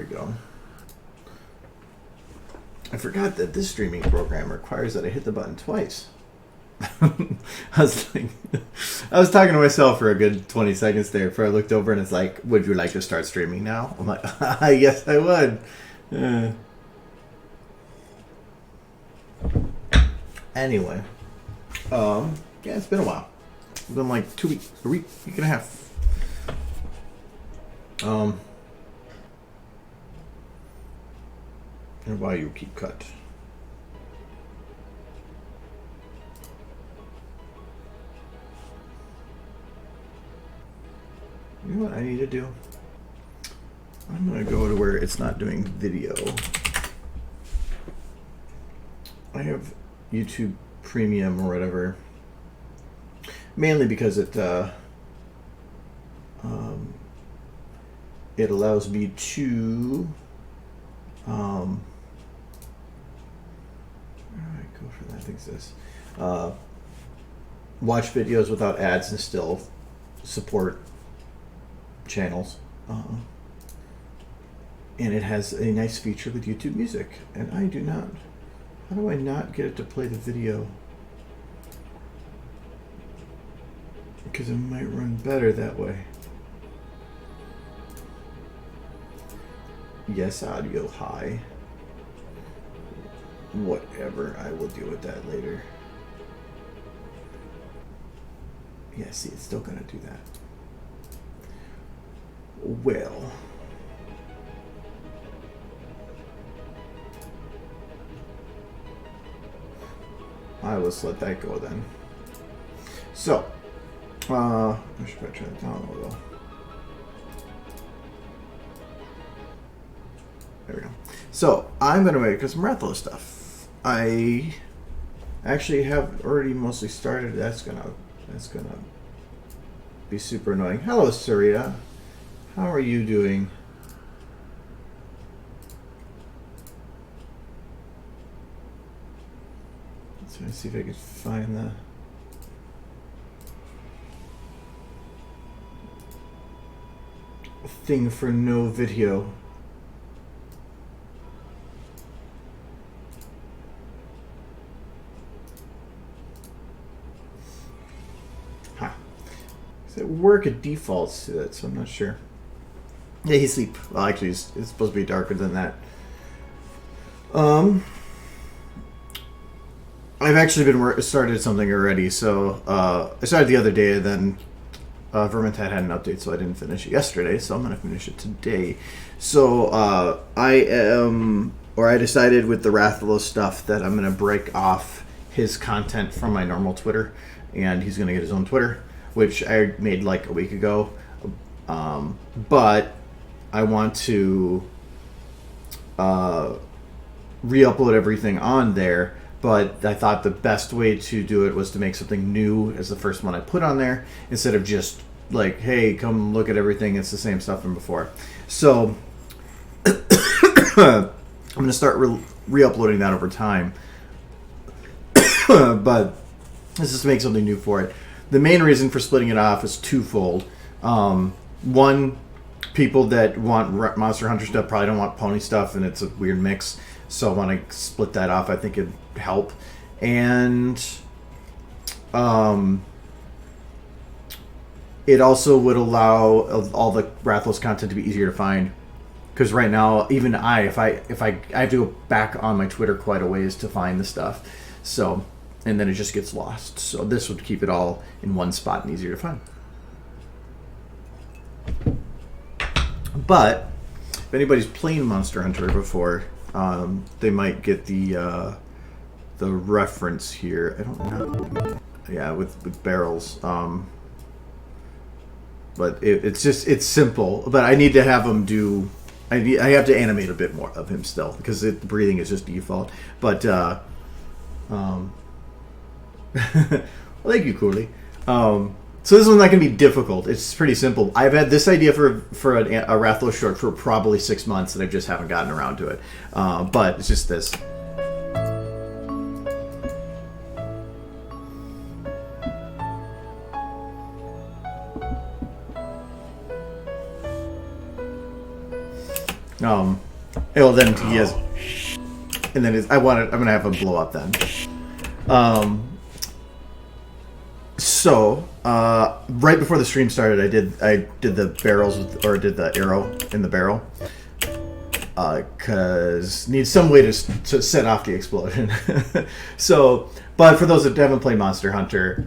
go. I forgot that this streaming program requires that I hit the button twice. I was talking to myself for a good 20 seconds there before I looked over and it's like, would you like to start streaming now? I'm like, yes, I would. Anyway, yeah, it's been a while. It's been like 2 weeks, a week and a half. And why you keep cut? You know what I need to do? I'm gonna go to where it's not doing video. I have YouTube Premium or whatever, mainly because it allows me to where do I go for that? I think it's this. Watch videos without ads and still support channels. And it has a nice feature with YouTube Music, and I do not. How do I not get it to play the video? Because it might run better that way. Yes, audio high. Whatever, I will deal with that later. Yeah, see, it's still gonna do that. Well. I will just let that go then. So, I should probably turn it down a little. There we go. So, I'm going to make some Rathalos stuff. I actually have already mostly started. That's gonna be super annoying. Hello, Sarita. How are you doing? Let's see if I can find the thing for no video. Huh. At work it defaults to that, so I'm not sure. Yeah, he's asleep. Well, actually, it's supposed to be darker than that. I've actually been started something already. So I started the other day, and then Vermintide had an update, so I didn't finish it yesterday. So I'm gonna finish it today. So I decided with the Rathalos stuff that I'm gonna break off his content from my normal Twitter, and he's gonna get his own Twitter, which I made like a week ago. But I want to re-upload everything on there. But I thought the best way to do it was to make something new as the first one I put on there, instead of just like, hey, come look at everything. It's the same stuff from before. So I'm going to start re-uploading that over time. But this is to make something new for it. The main reason for splitting it off is twofold. One, people that want Monster Hunter stuff probably don't want pony stuff, and it's a weird mix. So when I split that off, I think it'd help. And it also would allow all the Rathalos content to be easier to find. Because right now, even I have to go back on my Twitter quite a ways to find the stuff. So, and then it just gets lost. So this would keep it all in one spot and easier to find. But if anybody's played Monster Hunter before, they might get the reference here. I don't know. Yeah, with barrels. But it's simple. But I need to have him do. I have to animate a bit more of him still, because the breathing is just default. But well, thank you, Cooley. So this one's not going to be difficult. It's pretty simple. I've had this idea for a Rathalos short for probably 6 months, and I just haven't gotten around to it. But it's just this. Well, then he has, and then I'm gonna have him blow up then. So right before the stream started, I did the barrels did the arrow in the barrel, because need some way to set off the explosion. So, but for those that haven't played Monster Hunter,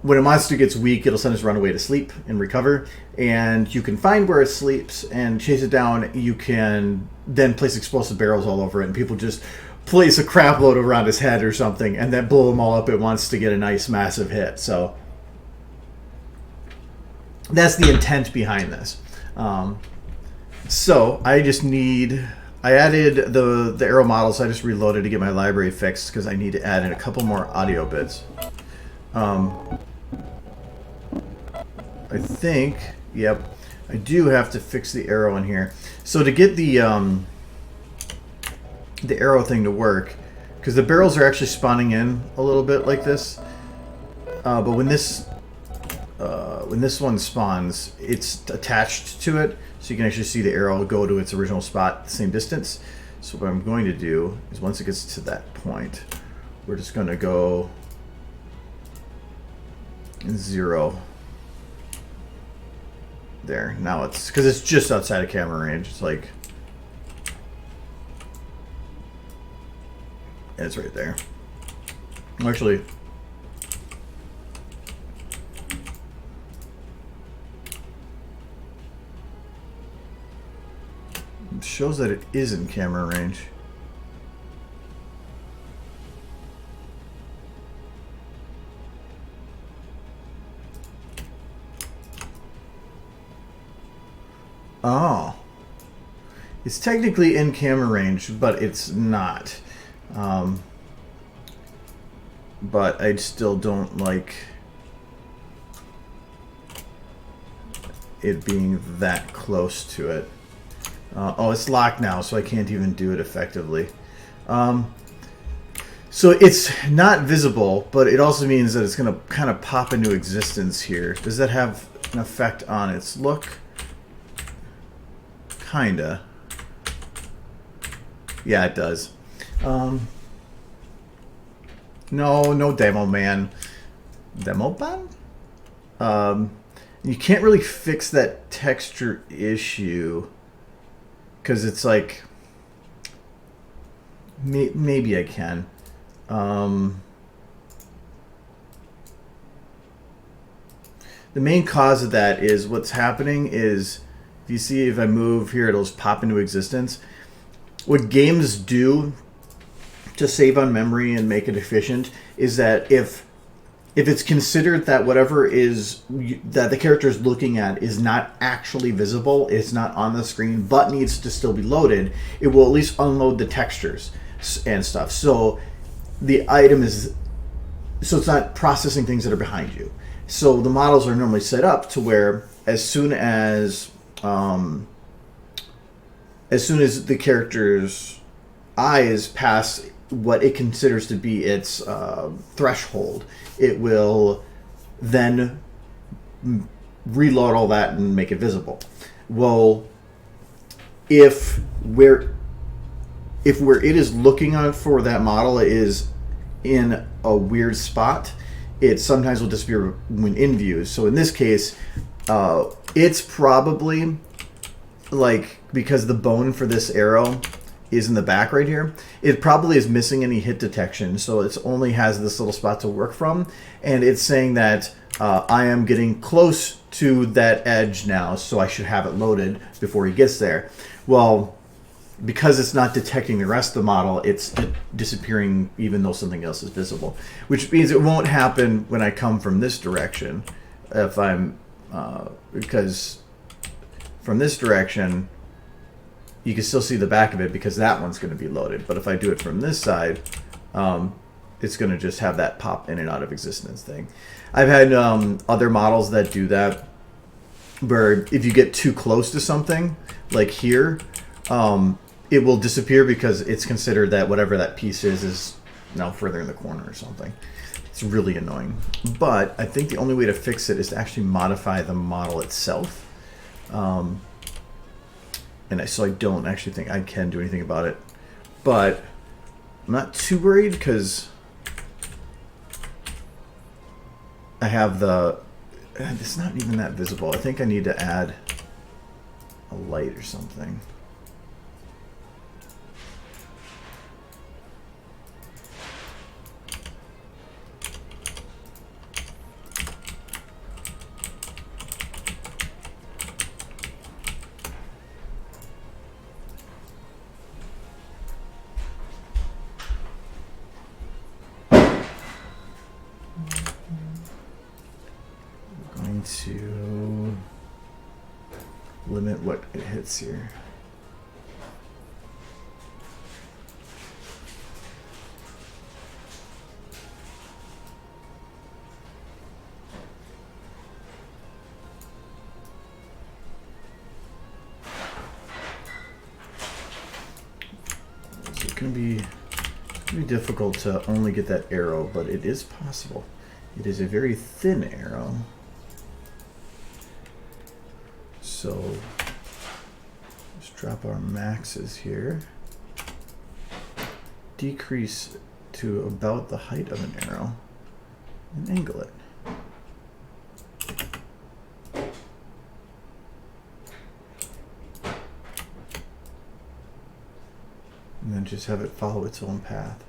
when a monster gets weak, it'll send its runaway to sleep and recover, and you can find where it sleeps and chase it down. You can then place explosive barrels all over it, and people just place a crap load around his head or something, and then blow them all up at once to get a nice massive hit. So that's the intent behind this. So I added the arrow models. I just reloaded to get my library fixed because I need to add in a couple more audio bits. I think, yep, I do have to fix the arrow in here. So to get the arrow thing to work, because the barrels are actually spawning in a little bit like this, but when this one spawns, it's attached to it, so you can actually see the arrow go to its original spot at the same distance. So what I'm going to do is once it gets to that point, we're just going to go 0. There. Now it's, because it's just outside of camera range, it's like, it's right there. Actually, it shows that it is in camera range. Oh. It's technically in camera range, but it's not. But I still don't like it being that close to it. Oh, it's locked now, so I can't even do it effectively. So it's not visible, but it also means that it's going to kind of pop into existence here. Does that have an effect on its look? Kinda. Yeah, it does. No demo man. Demo man? You can't really fix that texture issue, because it's like, maybe I can. The main cause of that is what's happening is, if you see, if I move here, it'll just pop into existence. What games do to save on memory and make it efficient is that if it's considered that whatever is that the character is looking at is not actually visible, it's not on the screen, but needs to still be loaded, it will at least unload the textures and stuff. So the item is, so it's not processing things that are behind you. So the models are normally set up to where as soon as the character's eyes pass what it considers to be its threshold, it will then reload all that and make it visible. Well, if where it is looking on for that model is in a weird spot, it sometimes will disappear when in views. So in this case, it's probably like, because the bone for this arrow is in the back right here, it probably is missing any hit detection, so it only has this little spot to work from, and it's saying that I am getting close to that edge now, so I should have it loaded before he gets there. Well, because it's not detecting the rest of the model, it's disappearing even though something else is visible, which means it won't happen when I come from this direction, if I'm because from this direction you can still see the back of it because that one's going to be loaded. But if I do it from this side, it's going to just have that pop in and out of existence thing. I've had other models that do that, where if you get too close to something, like here, it will disappear because it's considered that whatever that piece is now further in the corner or something. It's really annoying. But I think the only way to fix it is to actually modify the model itself. so I don't actually think I can do anything about it. But I'm not too worried because I have the... It's not even that visible. I think I need to add a light or something. To limit what it hits here. So it can be difficult to only get that arrow, but it is possible. It is a very thin arrow. So let's drop our maxes here. Decrease to about the height of an arrow and angle it. And then just have it follow its own path.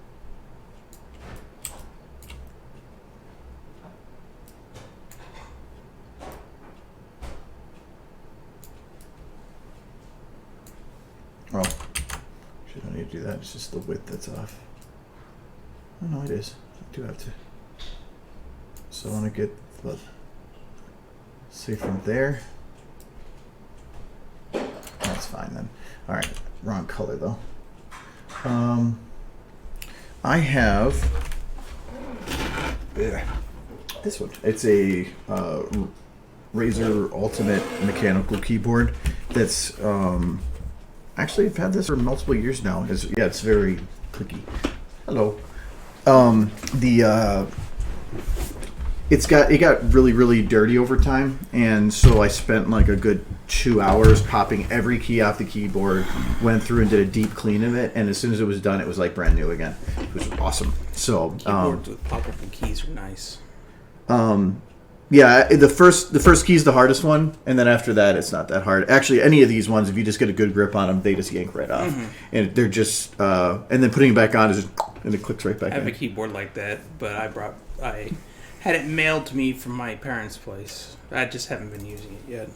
Oh, actually, I don't need to do that. It's just the width that's off. Oh, no, it is. I do have to. So I want to get, say from there. That's fine then. All right, wrong color though. I have this one. It's a Razer Ultimate mechanical keyboard that's actually, I've had this for multiple years now. It's very clicky. Hello. It got really dirty over time, and so I spent like a good 2 hours popping every key off the keyboard. Went through and did a deep clean of it, and as soon as it was done, it was like brand new again. It was awesome. So keyboards with pop-up keys are nice. Yeah, the first key is the hardest one, and then after that, it's not that hard. Actually, any of these ones, if you just get a good grip on them, they just yank right off, and they're just and then putting it back on is and it clicks right back in. I have a keyboard like that, but I had it mailed to me from my parents' place. I just haven't been using it yet.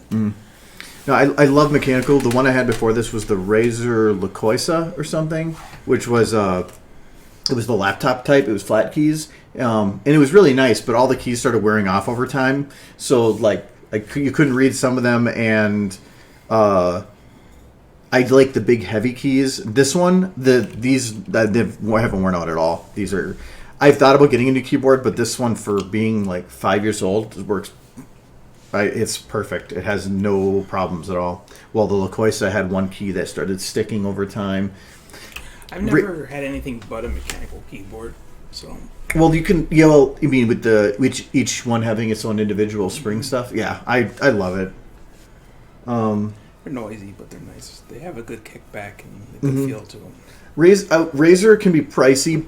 No, I love mechanical. The one I had before this was the Razer Lacoisa or something, which was it was the laptop type. It was flat keys, and it was really nice. But all the keys started wearing off over time, so like you couldn't read some of them. And I like the big heavy keys. This one, these haven't worn out at all. These are. I've thought about getting a new keyboard, but this one, for being like 5 years old, works. It's perfect. It has no problems at all. Well, the Lacoisa had one key that started sticking over time. I've never had anything but a mechanical keyboard, so. Well, you can. Yeah, well, you mean with each one having its own individual spring stuff? Yeah, I love it. They're noisy, but they're nice. They have a good kickback and a good feel to them. Razer can be pricey,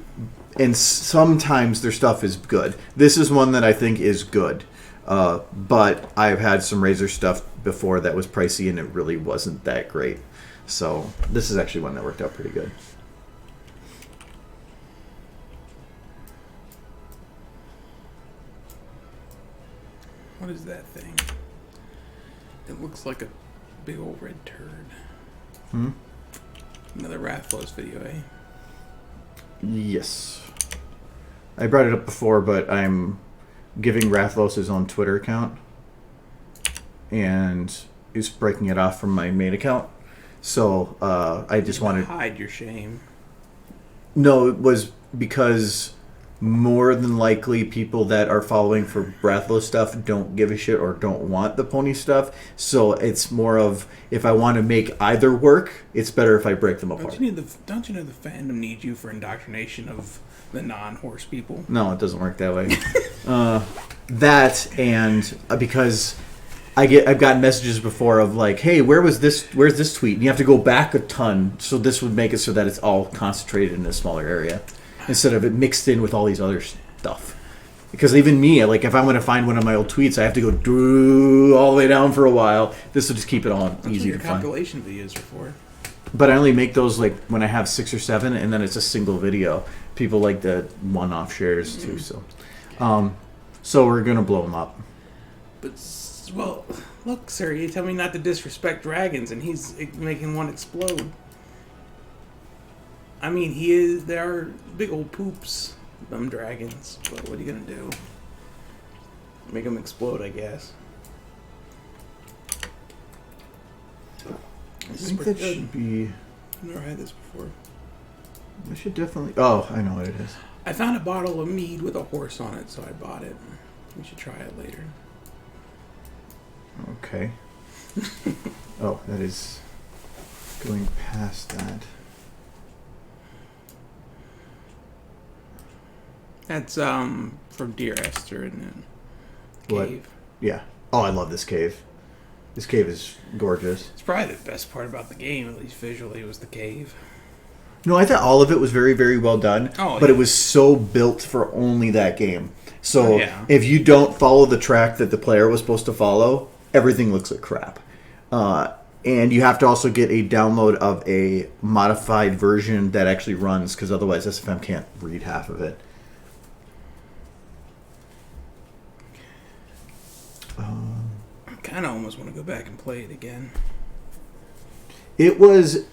and sometimes their stuff is good. This is one that I think is good. But I've had some Razer stuff before that was pricey, and it really wasn't that great. So this is actually one that worked out pretty good. What is that thing? It looks like a big old red turd. Another Rathlos video, eh? Yes. I brought it up before, but I'm giving Rathlos his own Twitter account, and he's breaking it off from my main account. So I just wanted to hide your shame. No, it was because more than likely people that are following for Rathlos stuff don't give a shit or don't want the pony stuff. So it's more of, if I want to make either work, it's better if I break them apart. Don't you know the fandom needs you for indoctrination of the non-horse people? No, it doesn't work that way. That, and because I've gotten messages before of like, hey, where's this tweet? And you have to go back a ton, so this would make it so that it's all concentrated in a smaller area instead of it mixed in with all these other stuff. Because even me, like if I want to find one of my old tweets, I have to go all the way down for a while. This will just keep it all easy to find. Compilation videos are for. But I only make those like when I have 6 or 7, and then it's a single video. People like the one-off shares too, so we're gonna blow them up. But well, look, sir, you tell me not to disrespect dragons, and he's making one explode. I mean, they are big old poops, them dragons. But what are you gonna do? Make them explode, I guess. I think that should be. I've never had this before. I should definitely. Oh, I know what it is. I found a bottle of mead with a horse on it, so I bought it. We should try it later. Okay. Oh, that is going past that. That's from Dear Esther, isn't it? What? Cave. Yeah. Oh, I love this cave. This cave is gorgeous. It's probably the best part about the game, at least visually, was the cave. No, I thought all of it was very, very well done. Oh, but yeah. it was so built for only that game. So yeah. if you don't follow the track that the player was supposed to follow, everything looks like crap. And you have to also get a download of a modified version that actually runs, because otherwise SFM can't read half of it. I kind of almost want to go back and play it again. It was,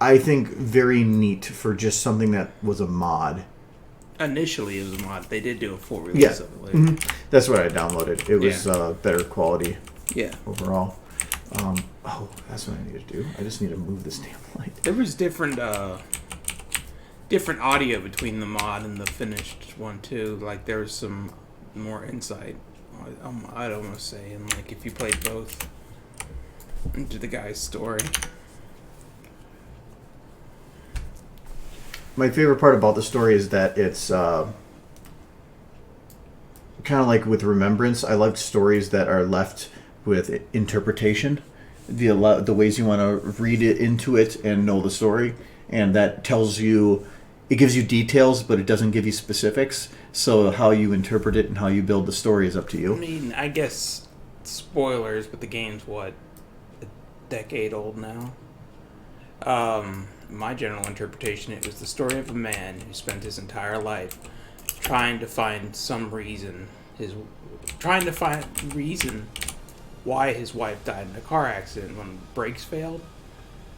I think, very neat for just something that was a mod. Initially, it was a mod. They did do a full release of it later. Mm-hmm. That's what I downloaded. It was better quality overall. Oh, that's what I need to do. I just need to move this damn light. There was different audio between the mod and the finished one, too. Like, there was some more insight, I'd almost say, and like if you played both into the guy's story. My favorite part about the story is that it's kind of like with Remembrance. I like stories that are left with interpretation, the ways you want to read it into it and know the story, and that tells you, it gives you details, but it doesn't give you specifics. So how you interpret it and how you build the story is up to you. I mean, I guess spoilers, but the game's what, a decade old now. My general interpretation, it was the story of a man who spent his entire life trying to find reason why his wife died in a car accident when brakes failed,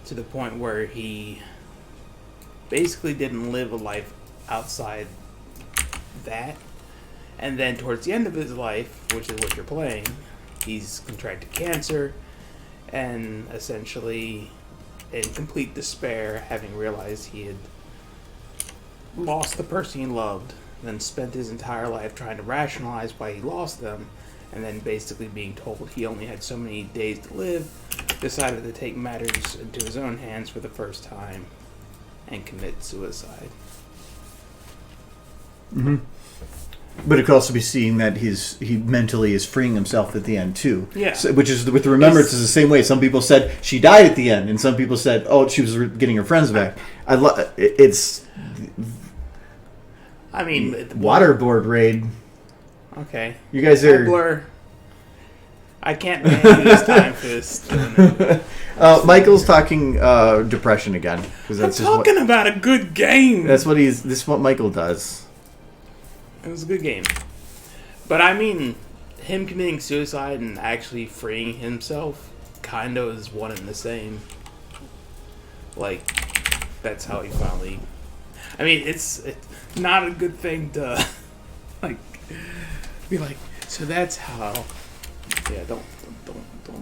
to the point where he basically didn't live a life outside that. And then towards the end of his life, which is what you're playing, he's contracted cancer, and essentially in complete despair, having realized he had lost the person he loved, then spent his entire life trying to rationalize why he lost them, and then basically being told he only had so many days to live, decided to take matters into his own hands for the first time and commit suicide. Mm-hmm. But it could also be seeing that he mentally is freeing himself at the end too. Yeah. So, which is with the Remembrance is the same way. Some people said she died at the end, and some people said, oh, she was getting her friends back. I love it's. I mean, waterboard raid. Okay. You guys are. Blur. I can't ban you this time for this. Michael's talking depression again because I'm talking about a good game. This is what Michael does. It was a good game. But I mean, him committing suicide and actually freeing himself kind of is one and the same. Like, that's how he finally... I mean, it's not a good thing to, like, be like, so that's how... Yeah, don't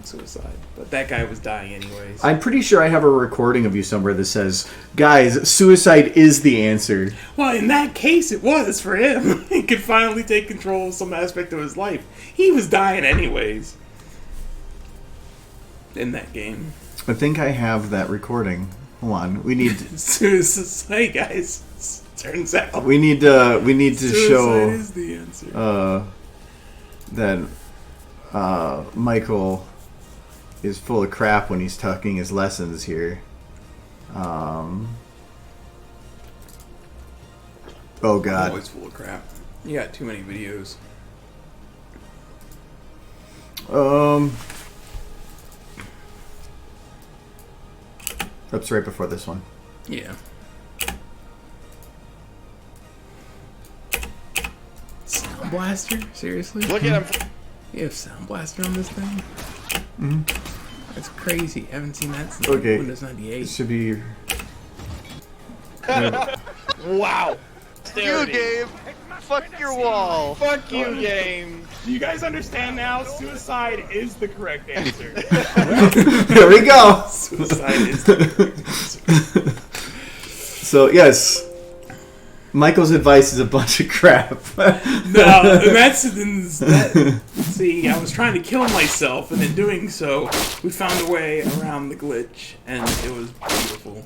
suicide. But that guy was dying anyways. I'm pretty sure I have a recording of you somewhere that says, guys, suicide is the answer. Well, in that case, it was for him. He could finally take control of some aspect of his life. He was dying anyways. In that game. I think I have that recording. Hold on. We need suicide, guys. Turns out. We need to suicide show is the answer. that Michael is full of crap when he's talking his lessons here. Oh God. Always full of crap. You got too many videos. That's right before this one. Yeah. Sound Blaster? Seriously? Look at him. You have Sound Blaster on this thing? Mm-hmm. That's crazy. I haven't seen that since Okay. Windows 98. It should be. Wow. You, Gabe. Fuck your wall. Fuck you, game. Do you guys understand now? Suicide is the correct answer. There we go. Suicide is the correct answer. So yes, Michael's advice is a bunch of crap. No, see, I was trying to kill myself, and in doing so, we found a way around the glitch, and it was beautiful.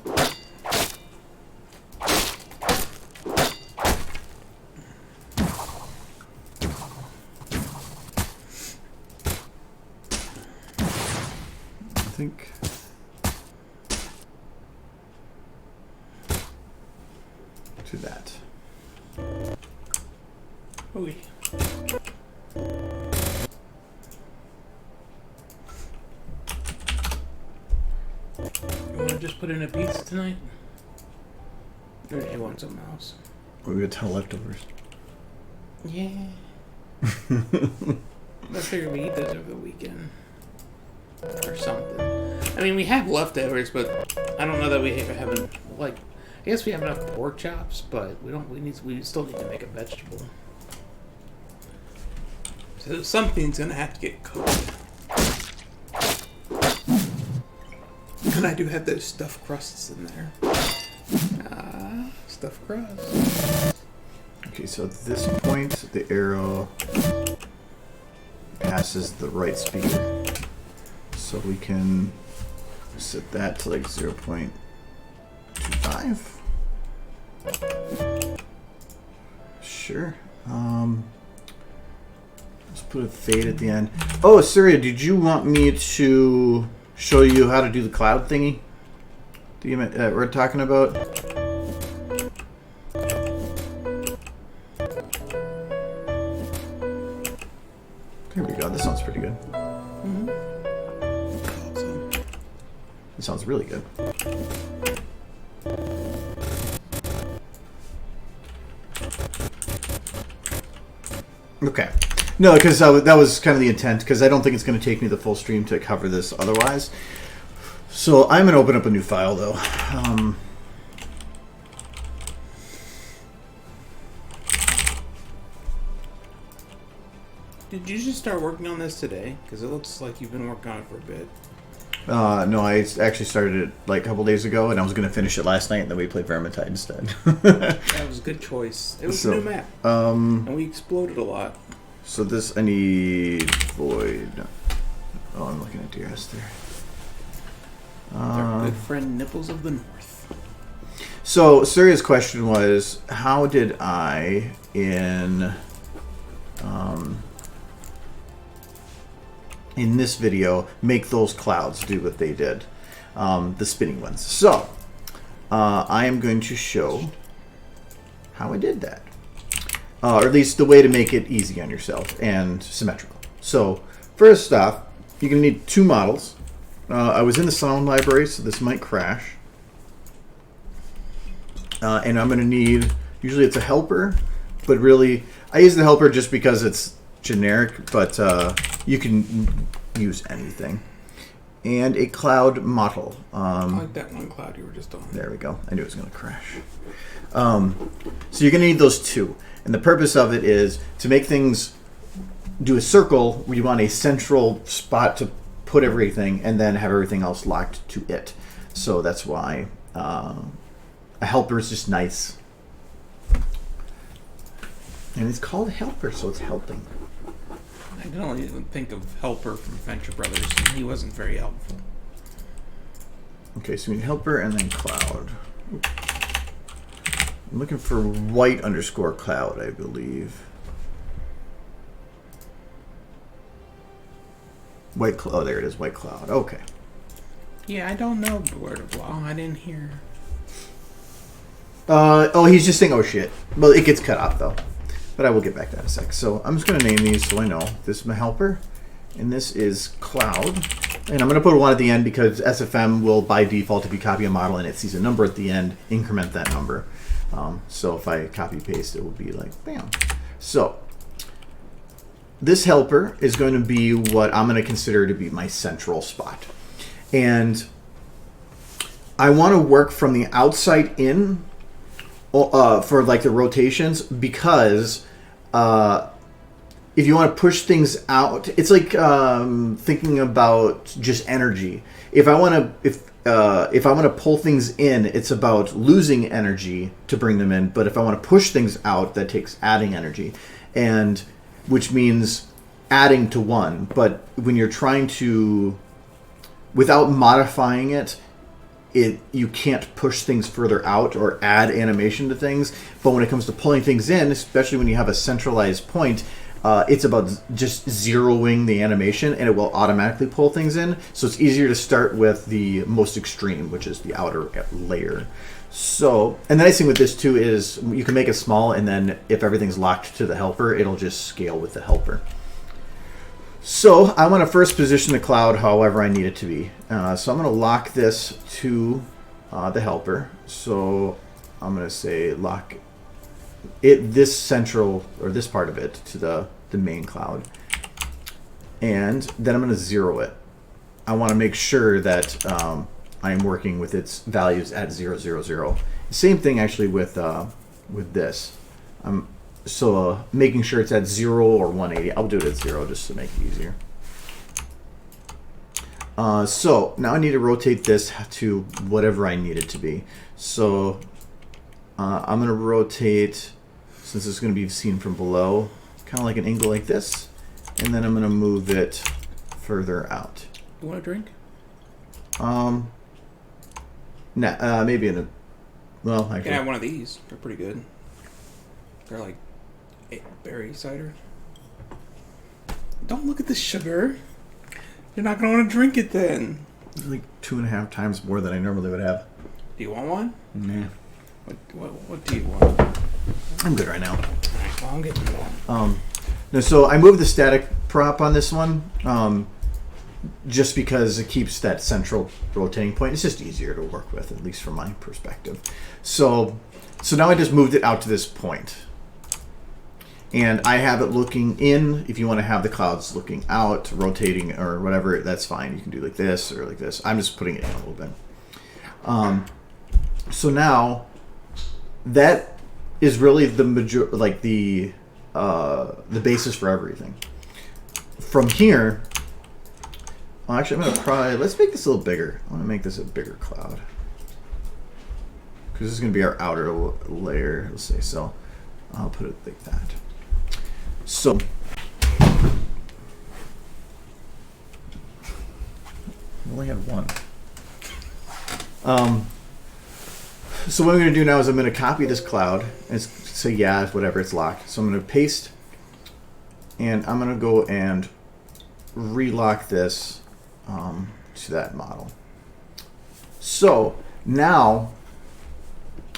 I think. To that. Ooh. You want to just put in a pizza tonight? Or do you want something else? We got a ton of leftovers. Yeah. I figured we eat those over the weekend. Or something. I mean, we have leftovers, but I don't know that we haven't, like, I guess we have enough pork chops, but we still need to make a vegetable. So something's gonna have to get cooked. And I do have those stuffed crusts in there. Stuffed crust. Okay, so at this point, the arrow passes the right speaker. So we can set that to like 0.25. Sure. Let's put a fade at the end. Oh, Surya, did you want me to show you how to do the cloud thingy? We're talking about? There we go. This sounds pretty good. It sounds really good. Okay. No, because that was kind of the intent, because I don't think it's going to take me the full stream to cover this otherwise. So I'm going to open up a new file, though. Did you just start working on this today? Because it looks like you've been working on it for a bit. No, I actually started it like a couple days ago, and I was going to finish it last night, and then we played Vermintide instead. That was a good choice. It was a new map. And we exploded a lot. So this, I need void. Oh, I'm looking at DRS there. Our good friend Nipples of the North. So Surya's question was, how did I in this video make those clouds do what they did, the spinning ones? So I am going to show how I did that, or at least the way to make it easy on yourself and symmetrical. So first off, you're going to need two models. I was in the sound library, so this might crash. And I'm going to need, usually it's a helper, but really, I use the helper just because it's generic, but you can use anything. And a cloud model. I like that one cloud you were just on. There we go. I knew it was going to crash. So you're going to need those two. And the purpose of it is to make things do a circle, we want a central spot to put everything and then have everything else locked to it. So that's why a helper is just nice. And it's called helper, so it's helping. I don't even think of Helper from Venture Brothers. He wasn't very helpful. Okay, so we need helper and then cloud. I'm looking for white underscore cloud, I believe. White cloud. Oh, there it is. White cloud. Okay. Yeah, I don't know word of law. I didn't hear. Oh, he's just saying, oh shit. Well, it gets cut off though. But I will get back to that in a sec. So I'm just going to name these so I know. This is my helper. And this is cloud. And I'm going to put a 1 at the end because SFM will, by default, if you copy a model and it sees a number at the end, increment that number. So if I copy paste, it will be like, bam. So this helper is going to be what I'm going to consider to be my central spot. And I want to work from the outside in for like the rotations, because if you want to push things out, it's like thinking about just energy. If I want to pull things in, it's about losing energy to bring them in. But if I want to push things out, that takes adding energy, and which means adding to one. But when you're trying to, without modifying it, you can't push things further out or add animation to things. But when it comes to pulling things in, especially when you have a centralized point, it's about just zeroing the animation and it will automatically pull things in. So it's easier to start with the most extreme, which is the outer layer. So, and the nice thing with this too is you can make it small, and then if everything's locked to the helper, it'll just scale with the helper. So I want to first position the cloud however I need it to be. So I'm going to lock this to the helper. So I'm going to say lock this central, or this part of it, to the main cloud. And then I'm going to zero it. I want to make sure that I am working with its values at 0, 0, 0. Same thing actually with this. So making sure it's at 0 or 180. I'll do it at 0 just to make it easier. So now I need to rotate this to whatever I need it to be. So I'm going to rotate, since it's going to be seen from below, kind of like an angle like this. And then I'm going to move it further out. You want a drink? Maybe in a, well, actually. You can have one of these. They're pretty good. They're like berry cider. Don't look at the sugar. You're not going to want to drink it then. It's like 2.5 times more than I normally would have. Do you want one? Nah. What do you want? I'm good right now. Alright, well, I'm getting one. No, so I moved the static prop on this one just because it keeps that central rotating point. It's just easier to work with, at least from my perspective. So now I just moved it out to this point. And I have it looking in. If you want to have the clouds looking out, rotating or whatever, that's fine. You can do like this or like this. I'm just putting it in a little bit. So now that is really the the basis for everything. From here, well, actually, I'm gonna let's make this a little bigger. I want to make this a bigger cloud because this is gonna be our outer layer. Let's say so. I'll put it like that. So I only had one. So what I'm going to do now is I'm going to copy this cloud and say, yeah, whatever, it's locked. So I'm going to paste, and I'm going to go and relock this to that model. So now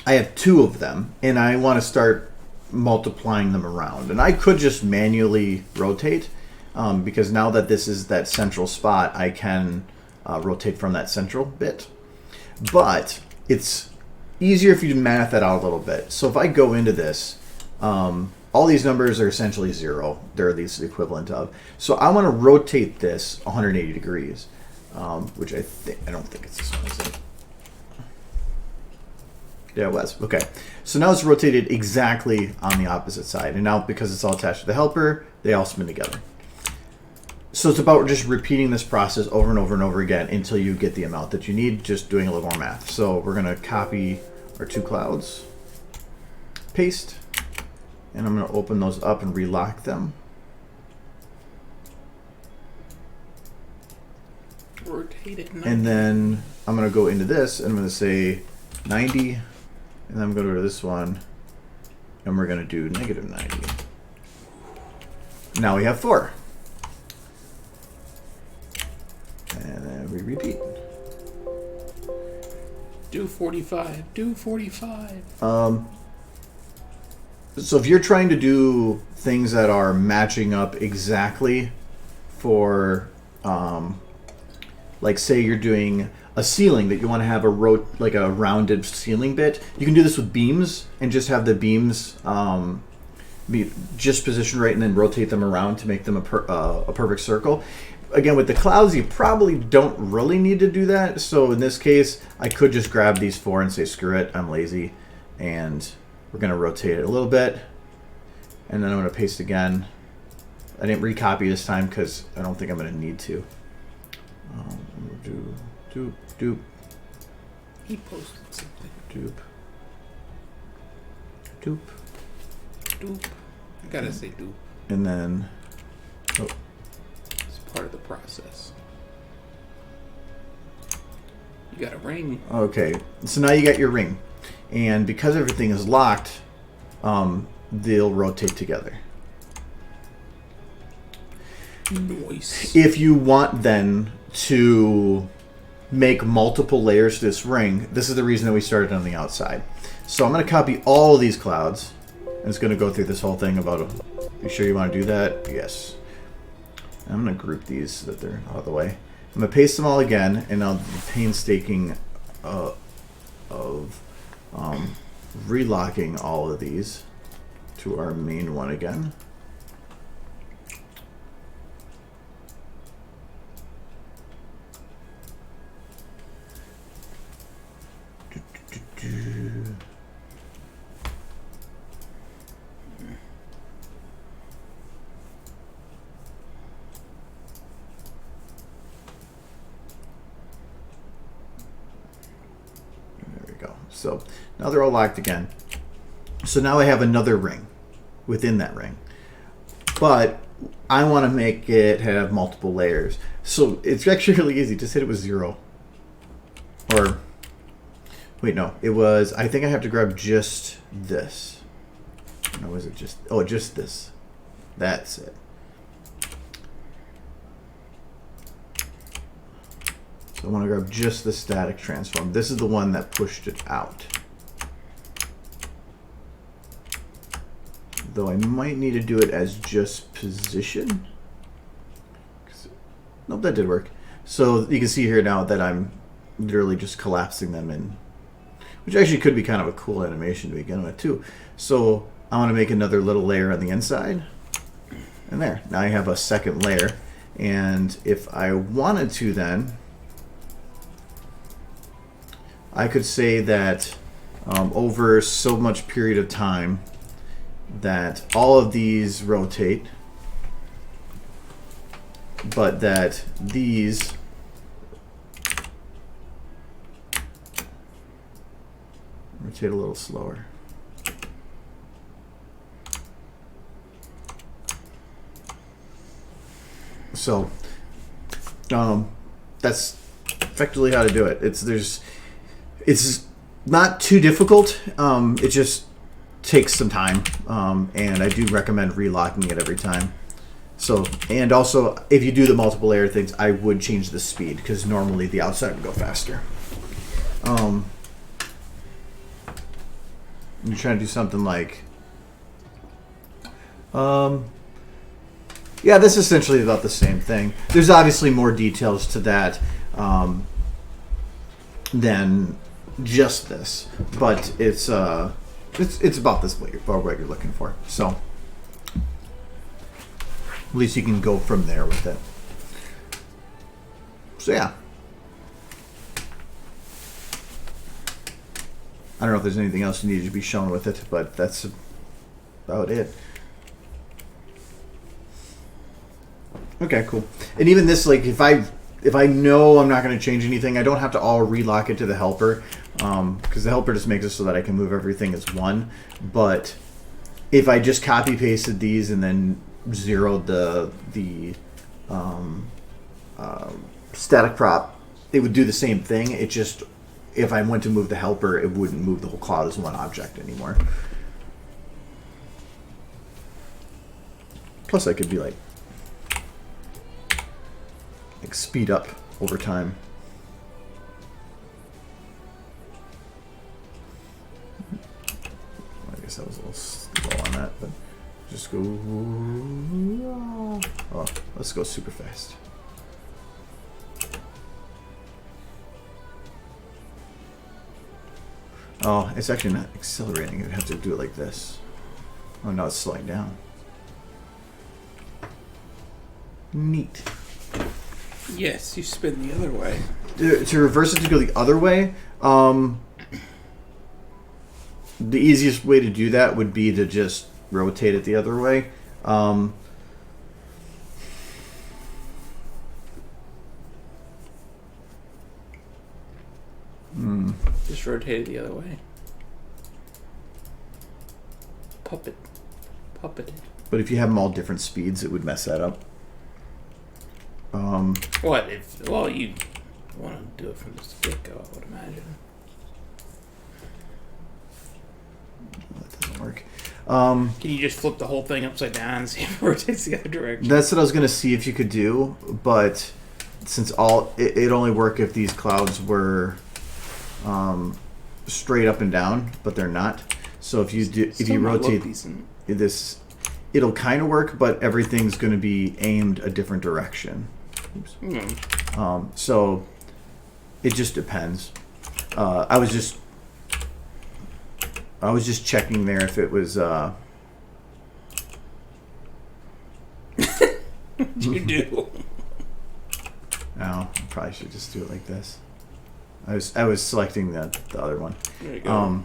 I have 2 of them, and I want to start multiplying them around. And I could just manually rotate, because now that this is that central spot, I can rotate from that central bit. But it's easier if you math that out a little bit. So if I go into this, all these numbers are essentially 0. They're the equivalent of. So I want to rotate this 180 degrees, which I don't think it's this one, is it? Yeah, it was. Okay. So now it's rotated exactly on the opposite side. And now because it's all attached to the helper, they all spin together. So it's about just repeating this process over and over and over again until you get the amount that you need, just doing a little more math. So we're going to copy our 2 clouds, paste, and I'm going to open those up and relock them. Rotate it 90. And then I'm going to go into this and I'm going to say 90. And then I'm going to go to this one, and we're going to do -90. Now we have 4. we repeat. Do 45. Do 45. So if you're trying to do things that are matching up exactly for, like say you're doing a ceiling that you want to have a rounded ceiling bit, you can do this with beams and just have the beams be just positioned right and then rotate them around to make them a perfect circle. Again, with the clouds, you probably don't really need to do that. So in this case, I could just grab these 4 and say, screw it, I'm lazy. And we're going to rotate it a little bit. And then I'm going to paste again. I didn't recopy this time because I don't think I'm going to need to. Doop. He posted something. Doop. Doop. I gotta say doop. And then... Oh. It's part of the process. You got a ring. Okay, so now you got your ring. And because everything is locked, they'll rotate together. Nice. If you want then to make multiple layers to this ring, this is the reason that we started on the outside. So I'm going to copy all of these clouds. And it's going to go through this whole thing about, you sure you want to do that? Yes. I'm going to group these so that they're out of the way. I'm going to paste them all again, and I'll be painstaking of relocking all of these to our main one again. So now they're all locked again. So now I have another ring within that ring. But I want to make it have multiple layers. So it's actually really easy. Just hit it with 0. Or, wait, no. It was, I think I have to grab just this. Or was it just, oh, just this. That's it. So I want to grab just the static transform. This is the one that pushed it out. Though I might need to do it as just position. Nope, that did work. So you can see here now that I'm literally just collapsing them in. Which actually could be kind of a cool animation to begin with too. So I want to make another little layer on the inside. And there. Now I have a second layer. And if I wanted to then, I could say that over so much period of time that all of these rotate, but that these rotate a little slower. So that's effectively how to do it. It's not too difficult. It just takes some time, and I do recommend relocking it every time. So, and also, if you do the multiple layer things, I would change the speed because normally the outside would go faster. You're trying to do something like, yeah, this is essentially about the same thing. There's obviously more details to that than just this, but it's about this what you're looking for. So at least you can go from there with it. So yeah, I don't know if there's anything else you needed to be shown with it, but that's about it. Okay, cool. And even this, like, if I know I'm not going to change anything, I don't have to all relock it to the helper, because the helper just makes it so that I can move everything as one. But if I just copy pasted these and then zeroed the static prop, it would do the same thing. It just, if I went to move the helper, it wouldn't move the whole cloud as one object anymore. Plus I could be like speed up over time. I guess I was a little slow on that, but just go. Oh, let's go super fast. Oh, it's actually not accelerating. You'd have to do it like this. Oh, no, it's slowing down. Neat. Yes, you spin the other way. To reverse it to go the other way, the easiest way to do that would be to just rotate it the other way. Just rotate it the other way. Puppet it. But if you have them all different speeds, it would mess that up. What if? Well, you want to do it from the get-go, I would imagine. That doesn't work. Can you just flip the whole thing upside down and see if it rotates the other direction? That's what I was going to see if you could do, but since it only work if these clouds were straight up and down, but they're not. So if you rotate this, it'll kind of work, but everything's going to be aimed a different direction. Oops. So it just depends. I was just checking there if it was. You do. No, I probably should just do it like this. I was selecting the other one. There you go.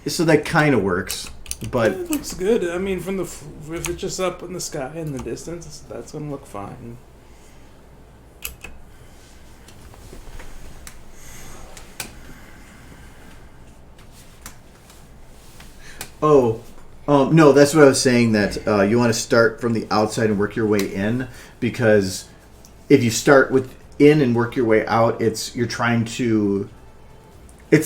So that kind of works, but It looks good. I mean, from if it's just up in the sky in the distance, that's gonna look fine. no, that's what I was saying, that you want to start from the outside and work your way in, because if you start in and work your way out, it's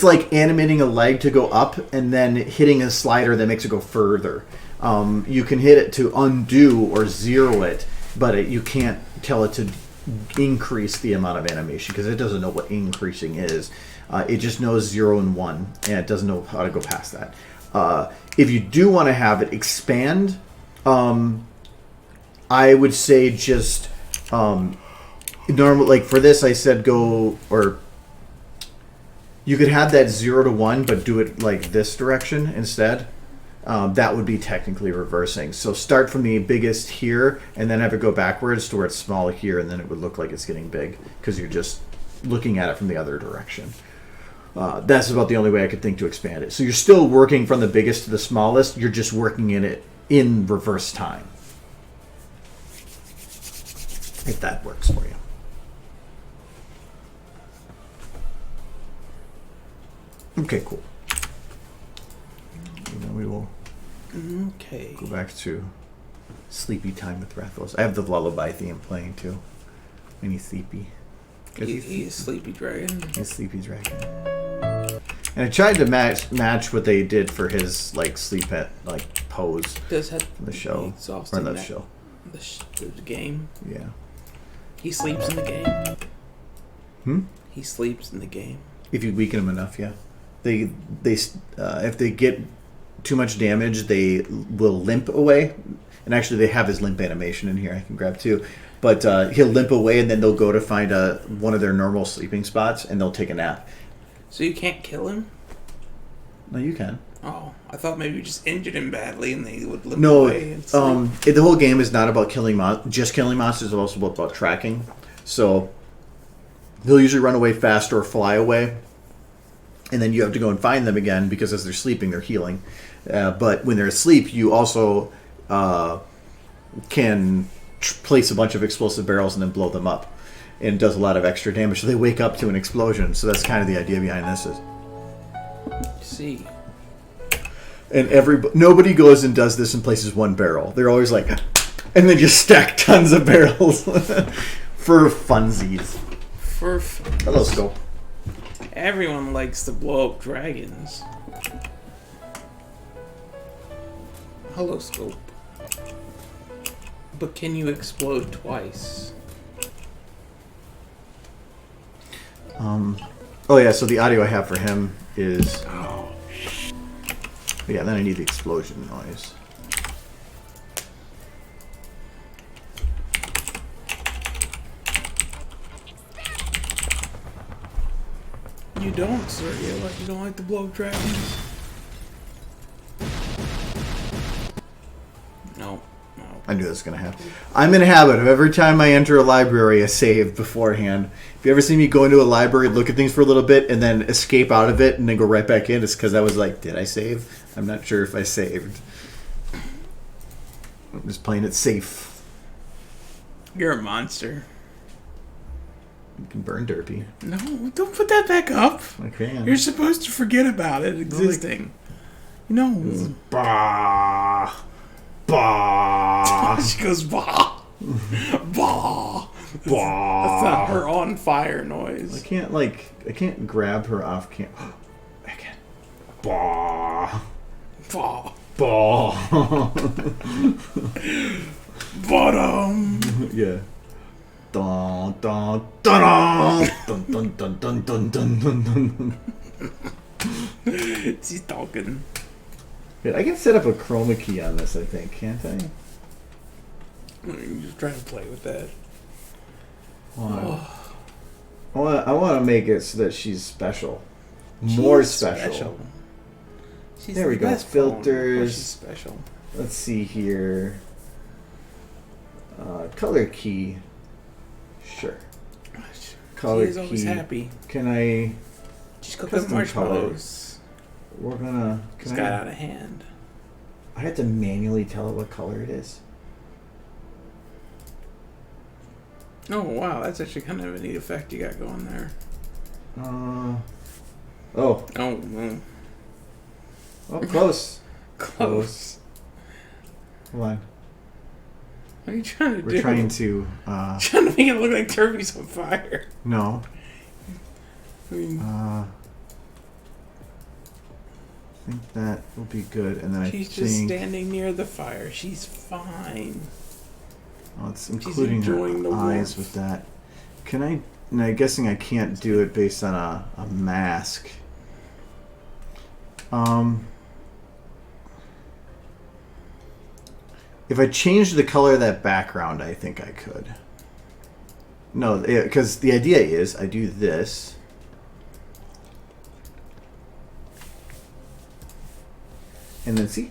like animating a leg to go up and then hitting a slider that makes it go further. You can hit it to undo or zero it, but you can't tell it to increase the amount of animation because it doesn't know what increasing is. It just knows 0 and 1, and it doesn't know how to go past that. If you do want to have it expand, I would say just normal. Like for this, I said you could have that 0 to 1, but do it like this direction instead. That would be technically reversing. So start from the biggest here, and then have it go backwards to where it's small here, and then it would look like it's getting big because you're just looking at it from the other direction. That's about the only way I could think to expand it. So you're still working from the biggest to the smallest. You're just working in reverse time. If that works for you. Okay, cool. And then we will go back to sleepy time with Rathos. I have the lullaby theme playing too. And he's sleepy. He's Sleepy Dragon. He's Sleepy Dragon. And I tried to match what they did for his sleep at pose. Does have the show exhausting or the show. The game. Yeah. He sleeps in the game. He sleeps in the game. If you weaken him enough, yeah. They if they get too much damage, they will limp away. And actually, they have his limp animation in here. I can grab too. But he'll limp away, and then they'll go to find one of their normal sleeping spots, and they'll take a nap. So you can't kill him? No, you can. Oh, I thought maybe you just injured him badly, and they would limp away. And the whole game is not about just killing monsters. It's also about tracking. So they'll usually run away fast or fly away, and then you have to go and find them again because as they're sleeping, they're healing. But when they're asleep, you also can place a bunch of explosive barrels and then blow them up, and it does a lot of extra damage. So they wake up to an explosion. So that's kind of the idea behind this. See. And nobody goes and does this and places one barrel. They're always like, and they just stack tons of barrels for funsies. Hello, Scope. Everyone likes to blow up dragons. Hello, Scope. But can you explode twice? Oh yeah, so the audio I have for him is... Yeah, then I need the explosion noise. You don't, sir. You don't like to blow up dragons? No. I knew this was going to happen. I'm in a habit of every time I enter a library, I save beforehand. If you ever see me go into a library, look at things for a little bit, and then escape out of it, and then go right back in, it's because I was like, did I save? I'm not sure if I saved. I'm just playing it safe. You're a monster. You can burn Derpy. No, don't put that back up. I can. You're supposed to forget about it existing. No. Bah. Bah. She goes, bah. Bah. Bah. That's not her on fire noise. I can't grab her off cam. I can. Bah. Bah. Bah. Bottom. Yeah. Dun dun dun dun dun dun dun dun dun dun dun. She's talking. Good. I can set up a chroma key on this, I think, can't I? I'm just trying to play with that. I want to make it so that she's special. More special. She's There we the go. best phone. Filters. She's special. Let's see here. Color key. Sure. Color She is always key. happy. Can I... She's cooking Custom marshmallows. We're gonna... It's got out of hand. I have to manually tell it what color it is. Oh, wow. That's actually kind of a neat effect you got going there. Oh. Oh, well. Oh, close. Close. Hold on. What are you trying to do? We're trying to... Trying to make it look like Turby's on fire. No. I mean, I think that will be good, and then she's I just think... standing near the fire. She's fine. Oh, it's including enjoying her the eyes warmth. with that. Can I... No, I'm guessing I can't do it based on a mask. If I change the color of that background, I think I could. No, because the idea is I do this. And then see?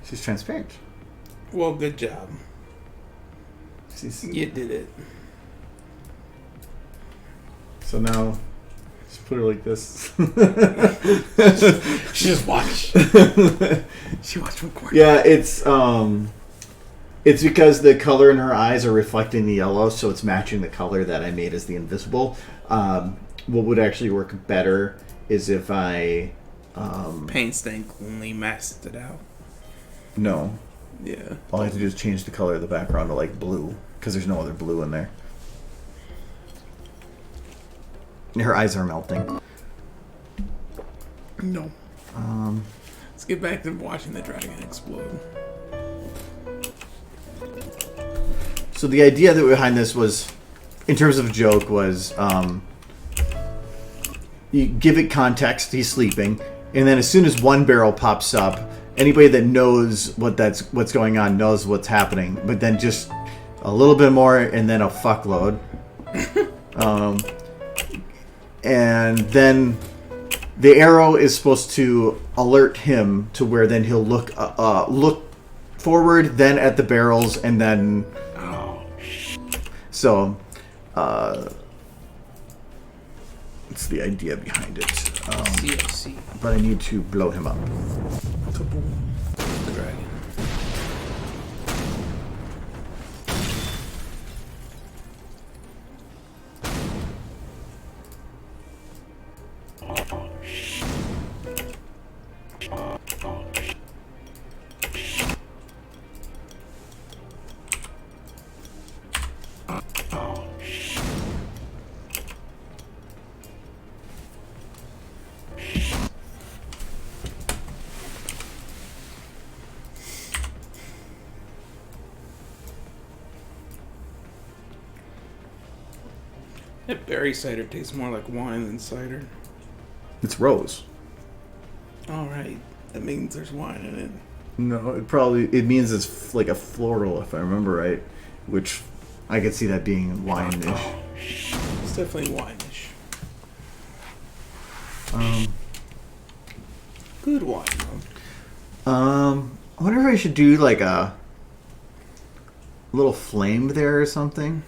She's transparent. Well, good job. She's, You did it. so now, just put her like this. She just watched. She watched from corner. Yeah, it's because the color in her eyes are reflecting the yellow, so it's matching the color that I made as the invisible. What would actually work better is if I Painstakingly masked it out. no. Yeah. All I have to do is change the color of the background to like blue, because there's no other blue in there. Her eyes are melting. No. Let's get back to watching the dragon explode. So the idea that behind this was, in terms of a joke, was you give it context. He's sleeping, and then as soon as one barrel pops up, anybody that knows what's going on knows what's happening. But then just a little bit more, and then a fuckload. And then the arrow is supposed to alert him to where then he'll look forward, then at the barrels, and then. So, it's the idea behind it. COC. But I need to blow him up. Kaboom. The dragon. That berry cider tastes more like wine than cider. It's rose. All right, that means there's wine in it. No, it means it's like a floral, if I remember right, which I could see that being wine-ish. It's definitely wine-ish. Good wine, though. I wonder if I should do like a little flame there or something.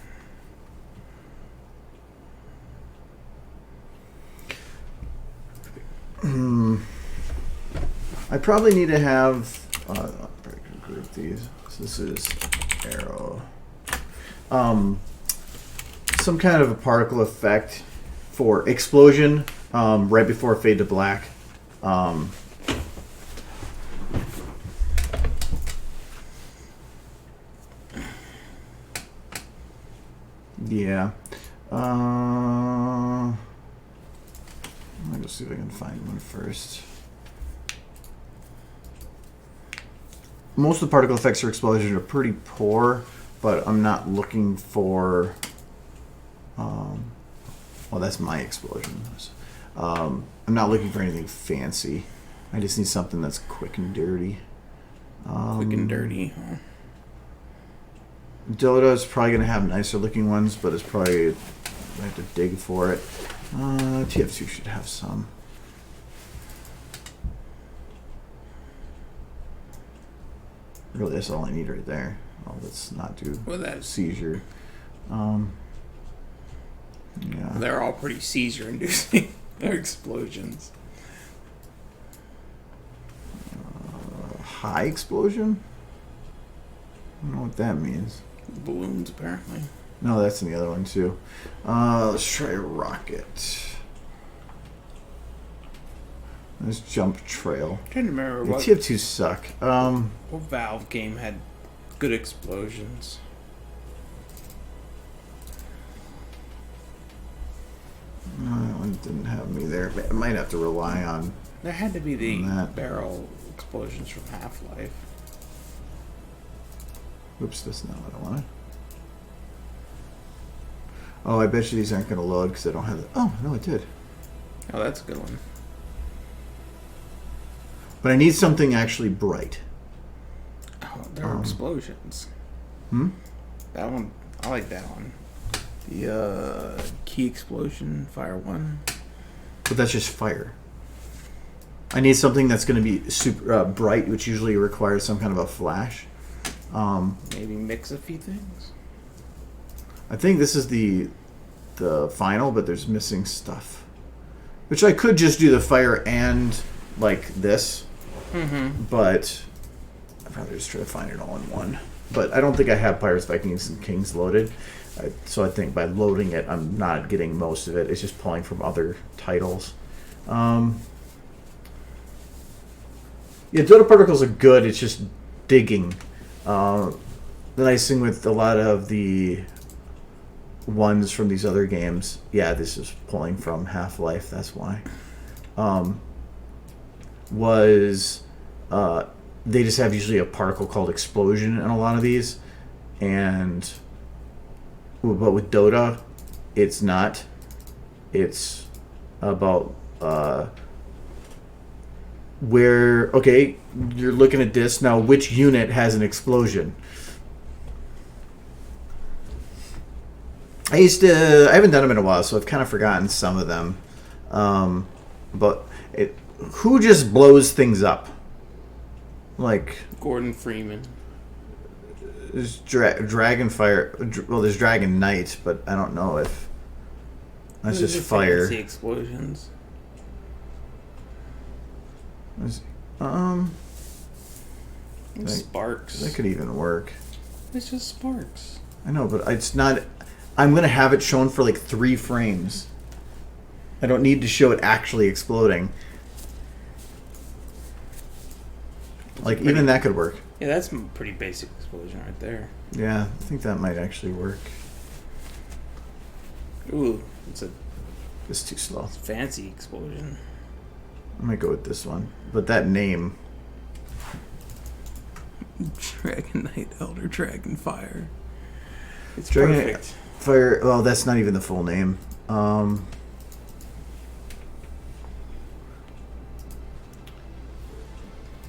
I probably need to have group these. So this is arrow. Some kind of a particle effect for explosion right before fade to black. Yeah. Let me just see if I can find one first. Most of the particle effects for explosion are pretty poor, but I'm not looking for. Well, that's my explosion. I'm not looking for anything fancy. I just need something that's quick and dirty. Quick and dirty, huh? Dota's probably going to have nicer looking ones, but it's probably. I have to dig for it. TF2 should have some. Really, that's all I need right there. Oh, let's not do seizure. Yeah. They're all pretty seizure-inducing. They're explosions. High explosion? I don't know what that means. Balloons, apparently. No, that's in the other one, too. Let's try rocket. Let's jump trail. I'm trying to remember The what TF2s suck. Valve game had good explosions. No, that one didn't have me there. I might have to rely on. There had to be the that. barrel explosions from Half-Life. Oops, that's not what I wanted. Oh, I bet you these aren't going to load because I don't have it. Oh, no, it did. Oh, that's a good one. But I need something actually bright. Oh, there are explosions. That one, I like that one. The key explosion, fire one. But that's just fire. I need something that's going to be super bright, which usually requires some kind of a flash. Maybe mix a few things. I think this is the final, but there's missing stuff. Which I could just do the fire and like this. But I'd probably just try to find it all in one. But I don't think I have Pirates, Vikings, and Kings loaded. So I think by loading it, I'm not getting most of it. It's just pulling from other titles. Yeah, Dota particles are good. It's just digging. The nice thing with a lot of the ones from these other games, yeah, this is pulling from Half-Life. That's why. They just have usually a particle called explosion in a lot of these, but with Dota, it's not. It's about where, okay, you're looking at this now, which unit has an explosion? I haven't done them in a while, so I've kind of forgotten some of them. But who just blows things up? Like Gordon Freeman. There's Dragonfire. Well, there's Dragon Knight, but I don't know if that's Those just are fire. fancy explosions. Sparks. That could even work. It's just sparks. I know, but it's not. I'm gonna have it shown for like 3 frames. I don't need to show it actually exploding. Like even that could work. Yeah, that's a pretty basic explosion right there. Yeah, I think that might actually work. Ooh, It's too slow. fancy explosion. I might go with this one, but that name. Dragon Knight, Elder Dragon Fire. It's Dragon perfect. Fire. Well, that's not even the full name.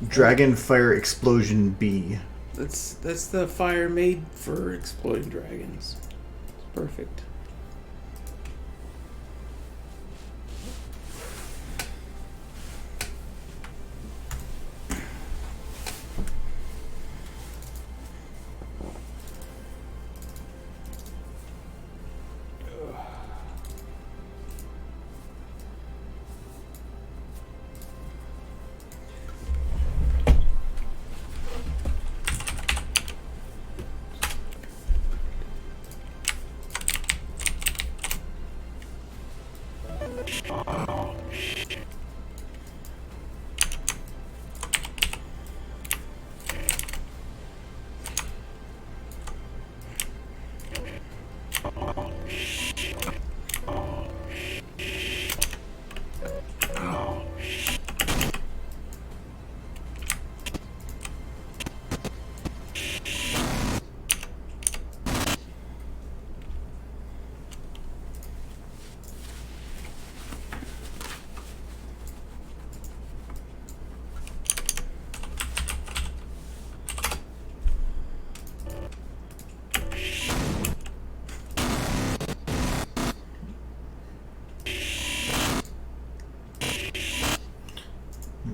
Dragon Fire Explosion B. That's the fire made for exploding dragons. It's perfect.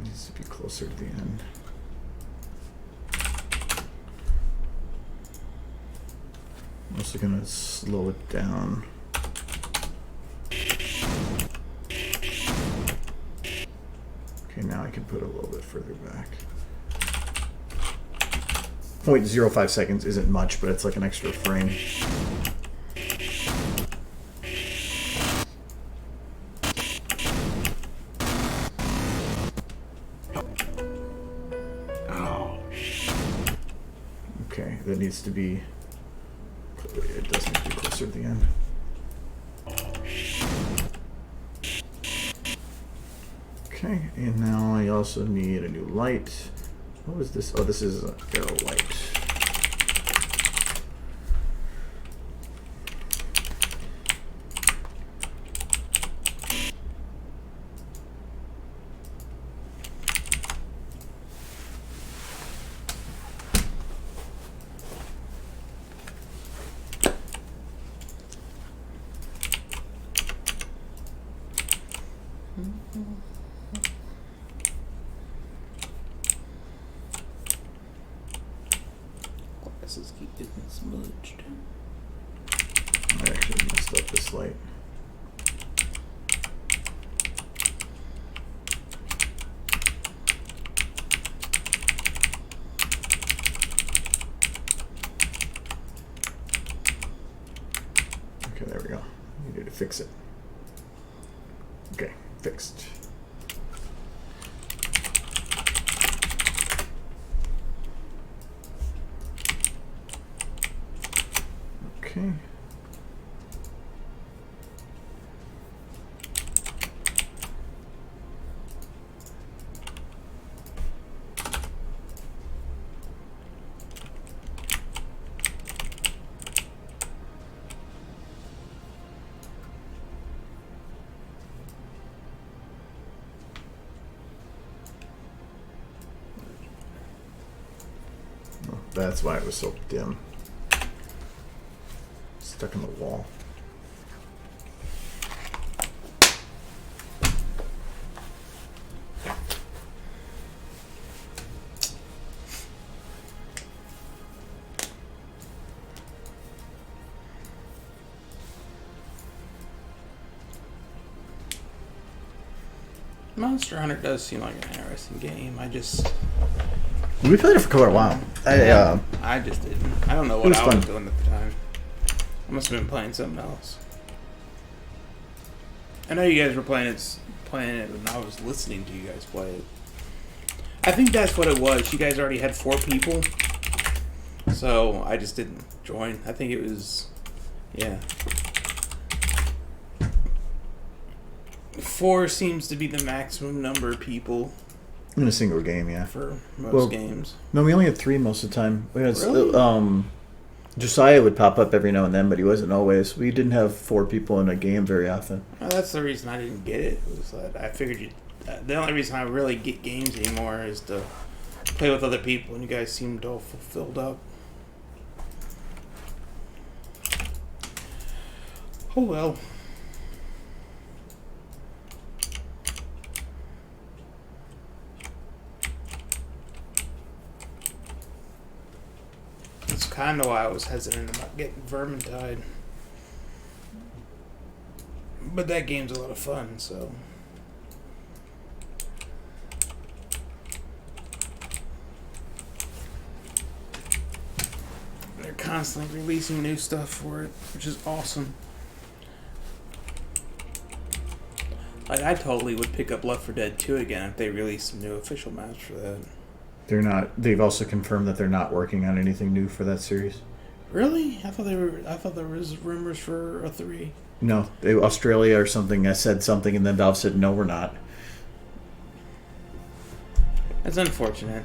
Needs to be closer to the end. I'm also gonna slow it down. Okay, now I can put it a little bit further back. 0.05 seconds isn't much, but it's like an extra frame. Okay, that needs to be. It does need to be closer to the end. Okay, and now I also need a new light. What was this? Oh, this is an arrow light. Glasses keep getting smudged. I actually messed up this light. Okay, there we go. We need to fix it. Okay, fixed. Okay. Oh, that's why it was so dim. Stuck in the wall. Monster Hunter does seem like an interesting game. We played it for quite a while. I just didn't. I don't know It what was I was fun. doing at the time. I must have been playing something else. I know you guys were playing it when I was listening to you guys play it. I think that's what it was. You guys already had 4 people, so I just didn't join. I think it was, yeah. 4 seems to be the maximum number of people In a single game, yeah. for most Well, games. No, we only had 3 most of the time. We had Really? Josiah would pop up every now and then, but he wasn't always. We didn't have 4 people in a game very often. Well, that's the reason I didn't get it. Was that I figured you. The only reason I really get games anymore is to play with other people, and you guys seemed all filled up. Oh well. That's kind of why I was hesitant about getting Vermintide. But that game's a lot of fun, so. They're constantly releasing new stuff for it, which is awesome. Like, I totally would pick up Left 4 Dead 2 again if they released some new official maps for that. They're not. They've also confirmed that they're not working on anything new for that series. Really? I thought there was rumors for a 3. No, Australia or something. I said something, and then Valve said, "No, we're not." That's unfortunate.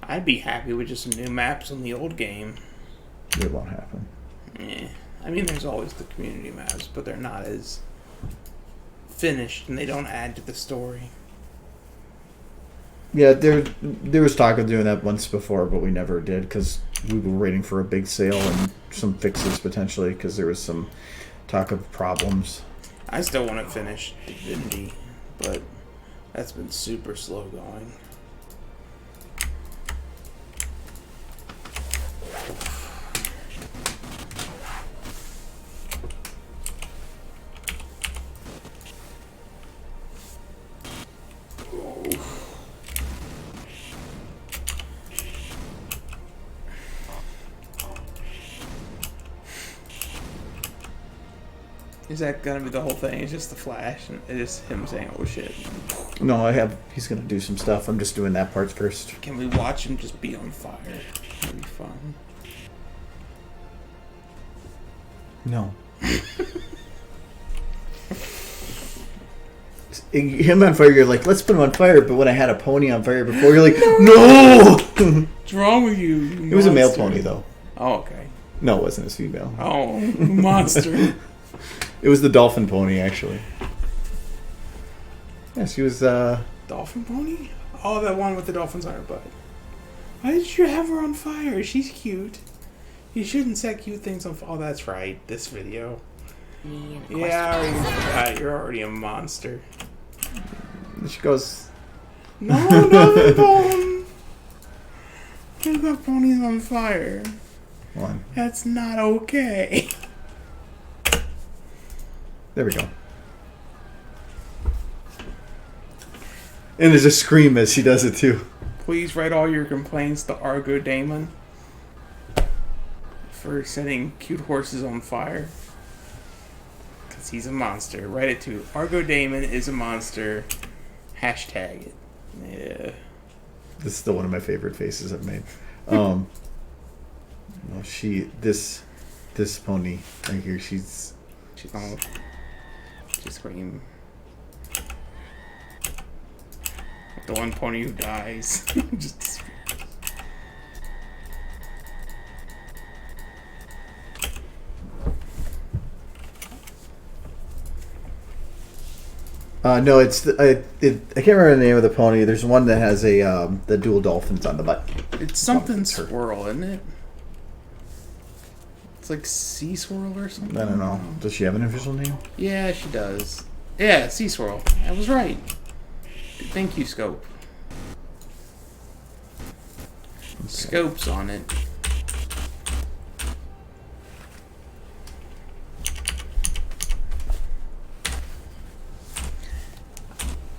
I'd be happy with just some new maps on the old game. It won't happen. Yeah. I mean, there's always the community maps, but they're not as finished, and they don't add to the story. Yeah, there was talk of doing that once before, but we never did because we were waiting for a big sale and some fixes potentially because there was some talk of problems. I still want to finish Divinity, but that's been super slow going. Is that gonna be the whole thing? It's just the flash, and it's just him saying, "Oh shit." No, he's gonna do some stuff. I'm just doing that part first. Can we watch him just be on fire? That'd be fun. No. Him on fire, you're like, let's put him on fire. But when I had a pony on fire before, you're like, no! What's wrong with you? It was a male pony, though. Oh, okay. No, it wasn't his female. Oh, monster. It was the dolphin pony, actually. Yes, he was, Dolphin pony? Oh, that one with the dolphins on her butt. Why did you have her on fire? She's cute. You shouldn't set cute things on fire. Oh, that's right. This video. Yeah, I already forgot. You're already a monster. She goes... No, no, Bone! You got ponies on fire. One. That's not okay. There we go. And there's a scream as she does it, too. Please write all your complaints to Argo Damon for setting cute horses on fire. Because he's a monster. Write it to Argo Damon is a monster. Hashtag it. Yeah. This is still one of my favorite faces I've made. No, this pony right here, she's on. She scream. The one pony who dies. Just. no, it's I can't remember the name of the pony. There's one that has the dual dolphins on the butt. It's something swirl, isn't it? It's like Sea Swirl or something. I don't know. Does she have an official name? Yeah, she does. Yeah, Sea Swirl. I was right. Thank you, Scope. Okay. Scope's on it.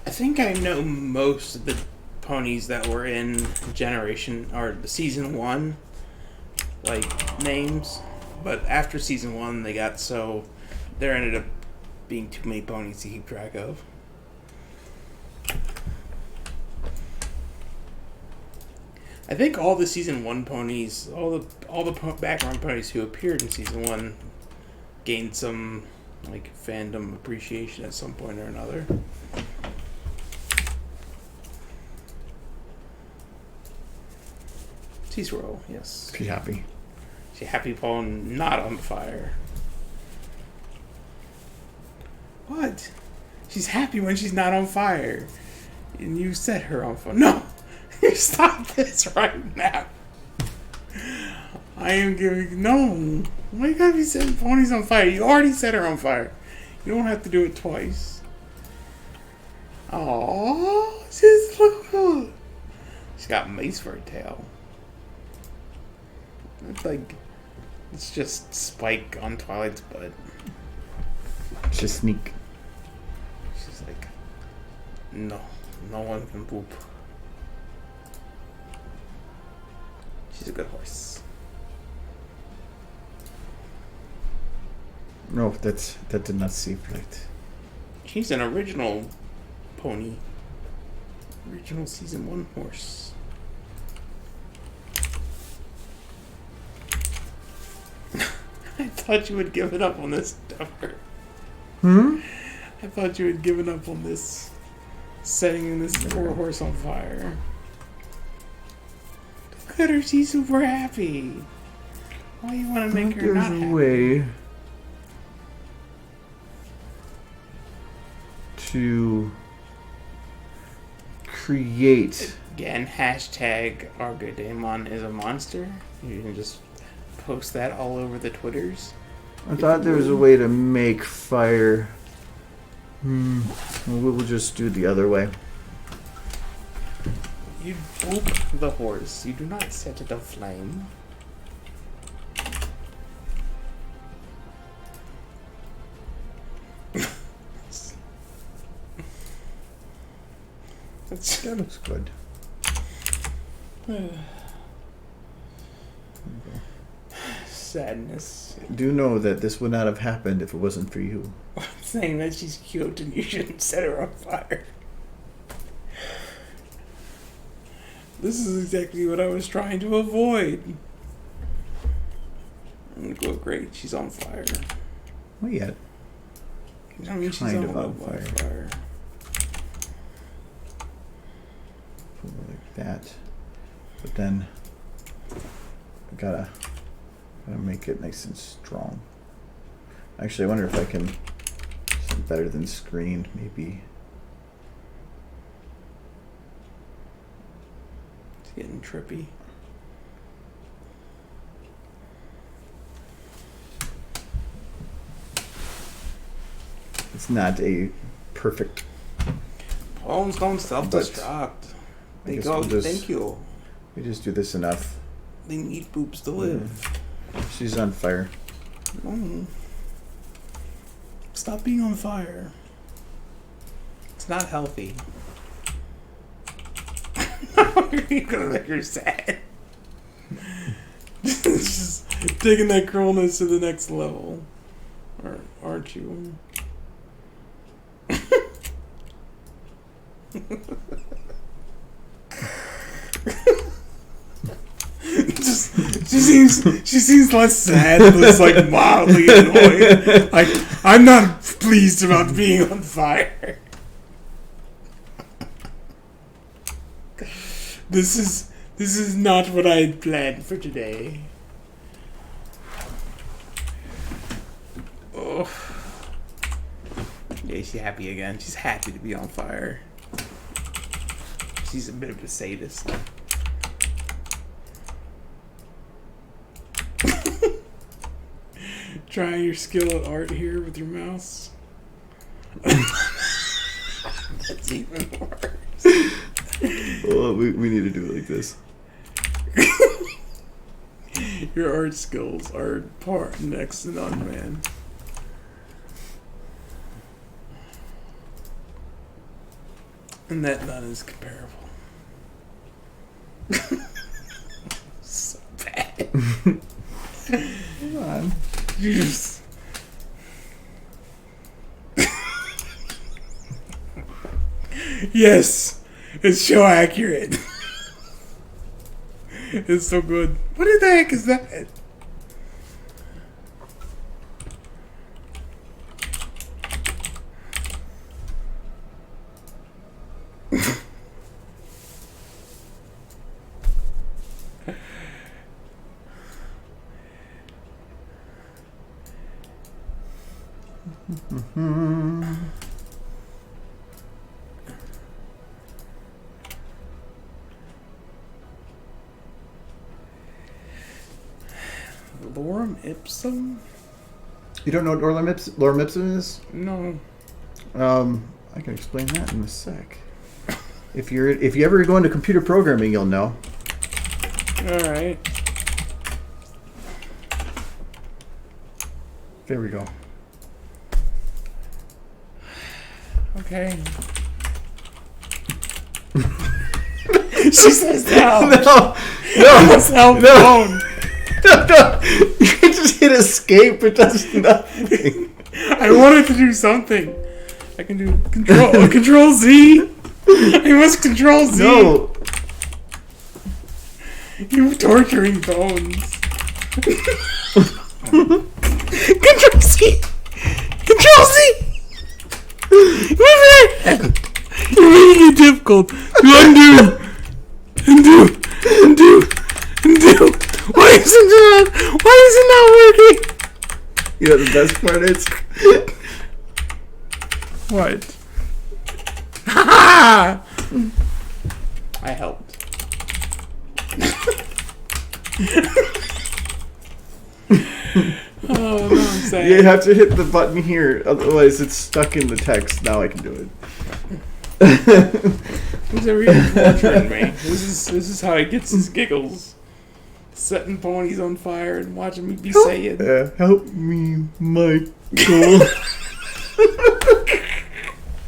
I think I know most of the ponies that were in Generation or the Season 1 like names. But after Season 1 they got so there ended up being too many ponies to keep track of. I think all the Season 1 ponies, all the background ponies who appeared in Season 1 gained some like fandom appreciation at some point or another. She's royal, yes. She's happy. She's happy Paul not on fire. What? She's happy when she's not on fire. And you set her on fire. No! Stop this right now. I am giving... No. Why you gotta be setting ponies on fire? You already set her on fire. You don't have to do it twice. Oh, she's look. She's got mace for a tail. It's like... It's just Spike on Twilight's butt. She's sneak. She's like... No. No one can poop. She's a good horse. No, that did not seem right. She's an original pony. Original season 1 horse. I thought you had given up on this, Duffer. I thought you had given up on this. Setting this poor horse on fire. Look at her, she's super happy. Why you want to make her not There's happy? a way to create. Again, hashtag Argodamon is a monster. You can just post that all over the Twitters. I thought there was a way to make fire. Well, we'll just do the other way. You boop the horse. You do not set it aflame. That looks good. Sadness. Do know that this would not have happened if it wasn't for you. I'm saying that she's cute and you shouldn't set her on fire. This is exactly what I was trying to avoid. I'm gonna go great. She's on fire. Not yet. I mean, she's Kind on, of on fire. Like that. But then I gotta make it nice and strong. Actually, I wonder if I can something better than screen, maybe. It's getting trippy. It's not a perfect. Phones don't self-destruct. I They guess go, we'll just- thank you. We just do this enough. They need boobs to live. She's on fire. Mm. Stop being on fire. It's not healthy. You're gonna make her sad. Just taking that cruelness to the next level. Or aren't you? She seems less sad, less like mildly annoyed. Like, I'm not pleased about being on fire. This is not what I had planned for today. Oh. Yeah, she's happy again. She's happy to be on fire. She's a bit of a sadist. Trying your skill at art here with your mouse. That's even worse. Well, we need to do it like this. Your art skills are part next to none, man. And that none is comparable. So bad. Come on. Yes. Yes, it's so accurate. It's so good. What the heck is that? Lorem ipsum? You don't know what lorem ipsum is? No. I can explain that in a sec. If you ever go into computer programming, you'll know. All right. There we go. Okay. She says no. No. That's how phone. No. You can just hit escape. It does nothing. I wanted to do something. I can do control Z. I must control Z. No. You torturing bones. Control Z. Control Z. You're making it difficult to undo. Why is it not working? You know the best part is. What? I helped. Oh, no, I'm saying. You have to hit the button here, otherwise it's stuck in the text. Now I can do it. Who's ever even torturing me? This is how he gets his giggles. Setting ponies on fire and watching me be Saiyan. Help me, Michael.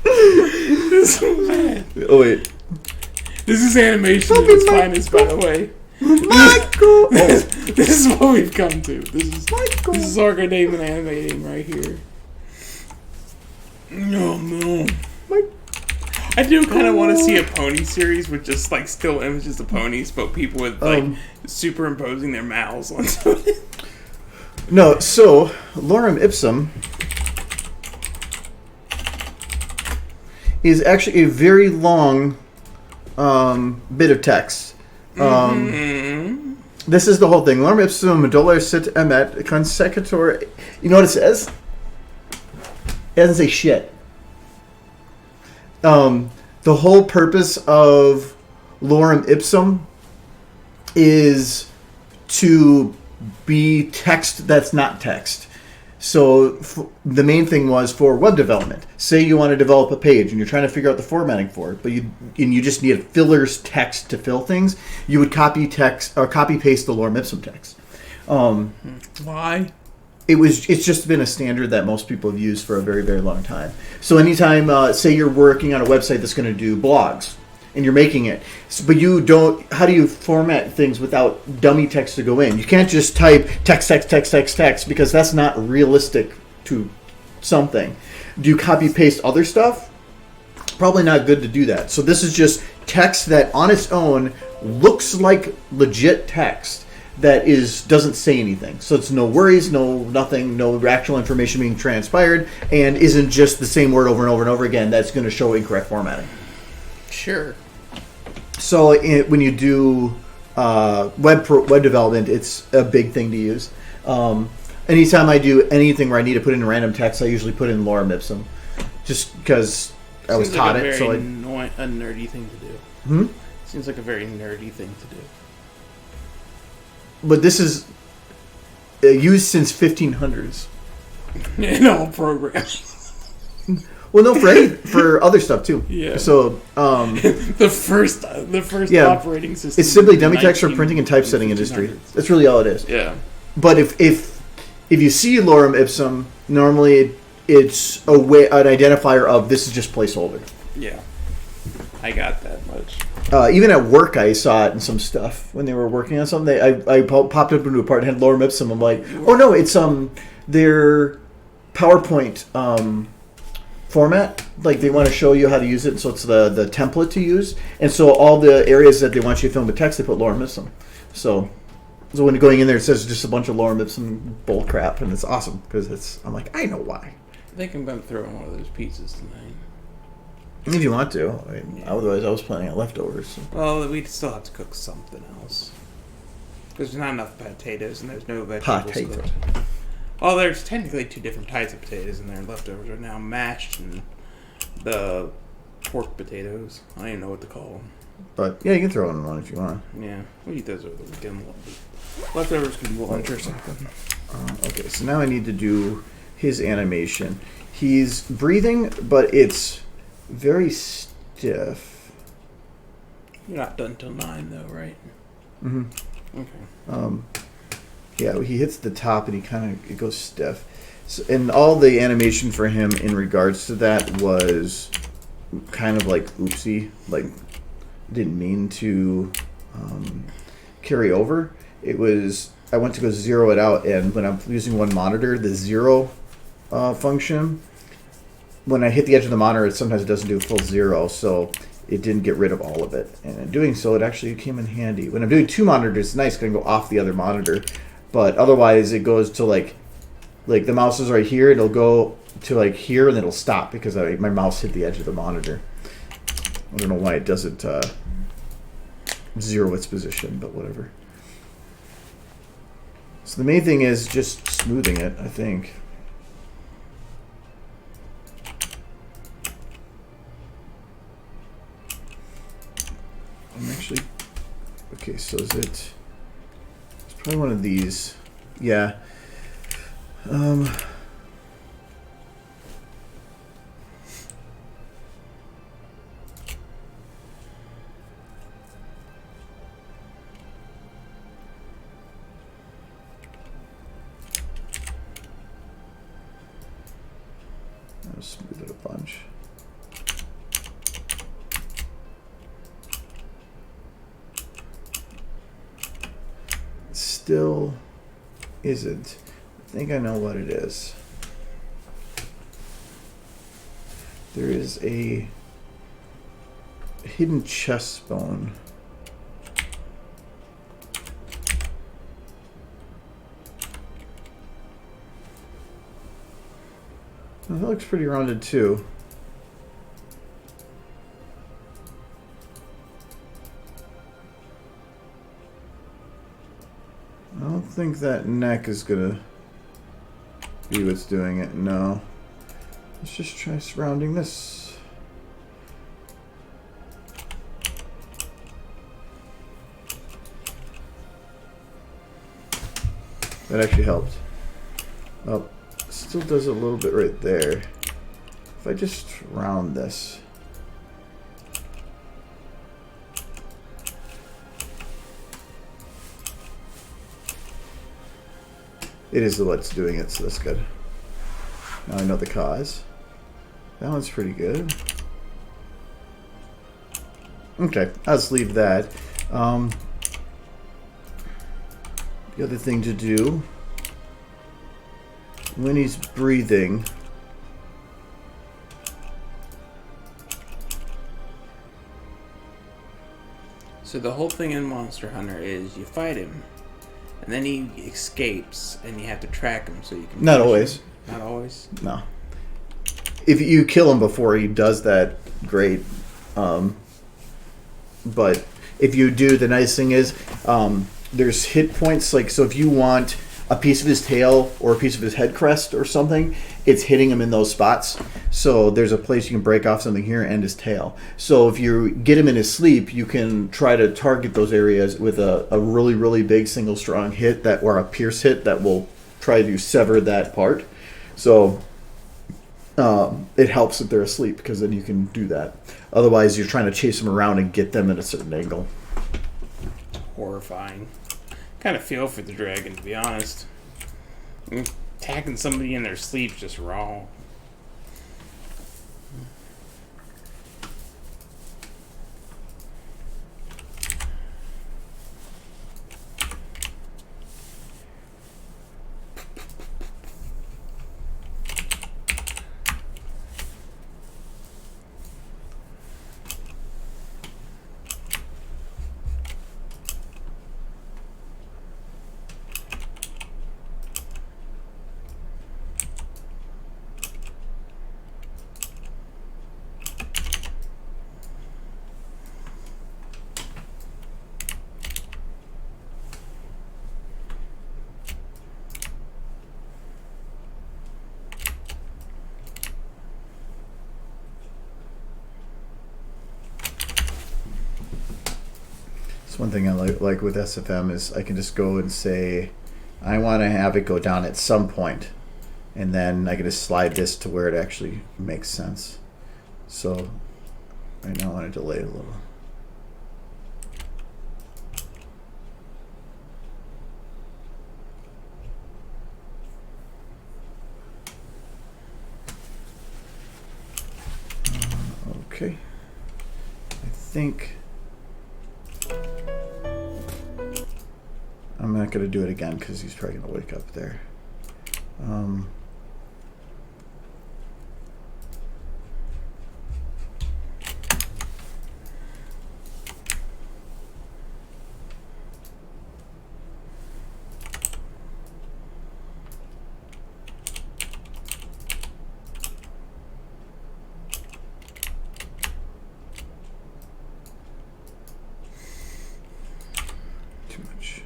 This is so bad. Oh wait, This is animation at its finest, by the way. Michael. This is what we've come to. Michael. This is Arca Damon animating right here. No. I do kind of want to see a pony series with just like still images of ponies, but people with like superimposing their mouths onto it. No, so lorem ipsum is actually a very long bit of text. This is the whole thing. Lorem ipsum dolor sit emet consecutor. You know what it says? It doesn't say shit. The whole purpose of lorem ipsum is to be text that's not text. So the main thing was for web development. Say you want to develop a page and you're trying to figure out the formatting for it, but you just need fillers text to fill things. You would copy paste the lorem ipsum text. Why? It's just been a standard that most people have used for a very, very long time. So anytime, say you're working on a website that's going to do blogs, and you're making it, but you don't, how do you format things without dummy text to go in? You can't just type text, because that's not realistic to something. Do you copy paste other stuff? Probably not good to do that. So this is just text that on its own looks like legit text that doesn't say anything. So it's no worries, no nothing, no actual information being transpired, and isn't just the same word over and over and over again that's going to show incorrect formatting. Sure. So when you do web development, it's a big thing to use. Anytime I do anything where I need to put in random text, I usually put in lorem ipsum, just because I was taught it. So a nerdy thing to do. Seems like a very nerdy thing to do. But this is used since 1500s. In all programs. Well, no, for other stuff too. Yeah. So the first operating system. It's simply dummy text for printing and typesetting industry. That's really all it is. Yeah. But if you see lorem ipsum, normally it's an identifier of this is just placeholder. Yeah. I got that much. Even at work, I saw it in some stuff when they were working on something. I popped up into a part and had lorem ipsum. I'm like, oh no, it's their PowerPoint format. Like they want to show you how to use it, so it's the template to use. And so all the areas that they want you to film with text, they put lorem ipsum. So when you're going in there, it says just a bunch of lorem ipsum bull crap, and it's awesome because I'm like, I know why. I think I'm going to throw in one of those pizzas tonight. If you want to. Otherwise, I was planning on leftovers. So. Well, we'd still have to cook something else. Because there's not enough potatoes and there's no vegetables cooked. Oh, there's technically 2 different types of potatoes in there. Leftovers are now mashed and the pork potatoes. I don't even know what to call them. But yeah, you can throw in one if you want. Yeah, we'll eat those over the weekend. Leftovers can be lunch or something. Okay, so now I need to do his animation. He's breathing, but it's very stiff. You're not done till 9, though, right? Mm-hmm. Okay. Yeah, he hits the top and it goes stiff. So, and all the animation for him in regards to that was kind of like oopsie, like didn't mean to carry over. It was, I went to go zero it out, and when I'm using one monitor, the zero function, when I hit the edge of the monitor, it sometimes doesn't do full zero, so it didn't get rid of all of it. And in doing so, it actually came in handy. When I'm doing 2 monitors, it's nice because I can go off the other monitor. But otherwise, it goes to like the mouse is right here. It'll go to like here, and it'll stop because my mouse hit the edge of the monitor. I don't know why it doesn't zero its position, but whatever. So the main thing is just smoothing it, I think. I'm actually... Okay, so is it... It's probably one of these. Yeah. I'll smooth it a bunch. Still isn't. I think I know what it is. There is a hidden chest bone. Oh, that looks pretty rounded too. I don't think that neck is gonna be what's doing it. No. Let's just try surrounding this. That actually helped. Oh, still does a little bit right there. If I just round this. It is what's doing it, so that's good. Now I know the cause. That one's pretty good. Okay, I'll just leave that. The other thing to do, when he's breathing, So the whole thing in Monster Hunter is you fight him, and then he escapes, and you have to track him so you can... Not finish always. him. Not always? no. If you kill him before he does that, great. But if you do, the nice thing is there's hit points. Like, so if you want a piece of his tail or a piece of his head crest or something, it's hitting him in those spots. So there's a place you can break off something here and his tail. So if you get him in his sleep, you can try to target those areas with a really, really big single strong hit that, or a pierce hit that will try to sever that part. So it helps if they're asleep, because then you can do that. Otherwise, you're trying to chase them around and get them at a certain angle. Horrifying. Kind of feel for the dragon, to be honest. Attacking somebody in their sleep's just wrong. That's one thing I like with SFM is I can just go and say, I want to have it go down at some point, and then I can just slide this to where it actually makes sense. So right now I want to delay a little. Okay. I think I'm not going to do it again because he's probably going to wake up there. Too much.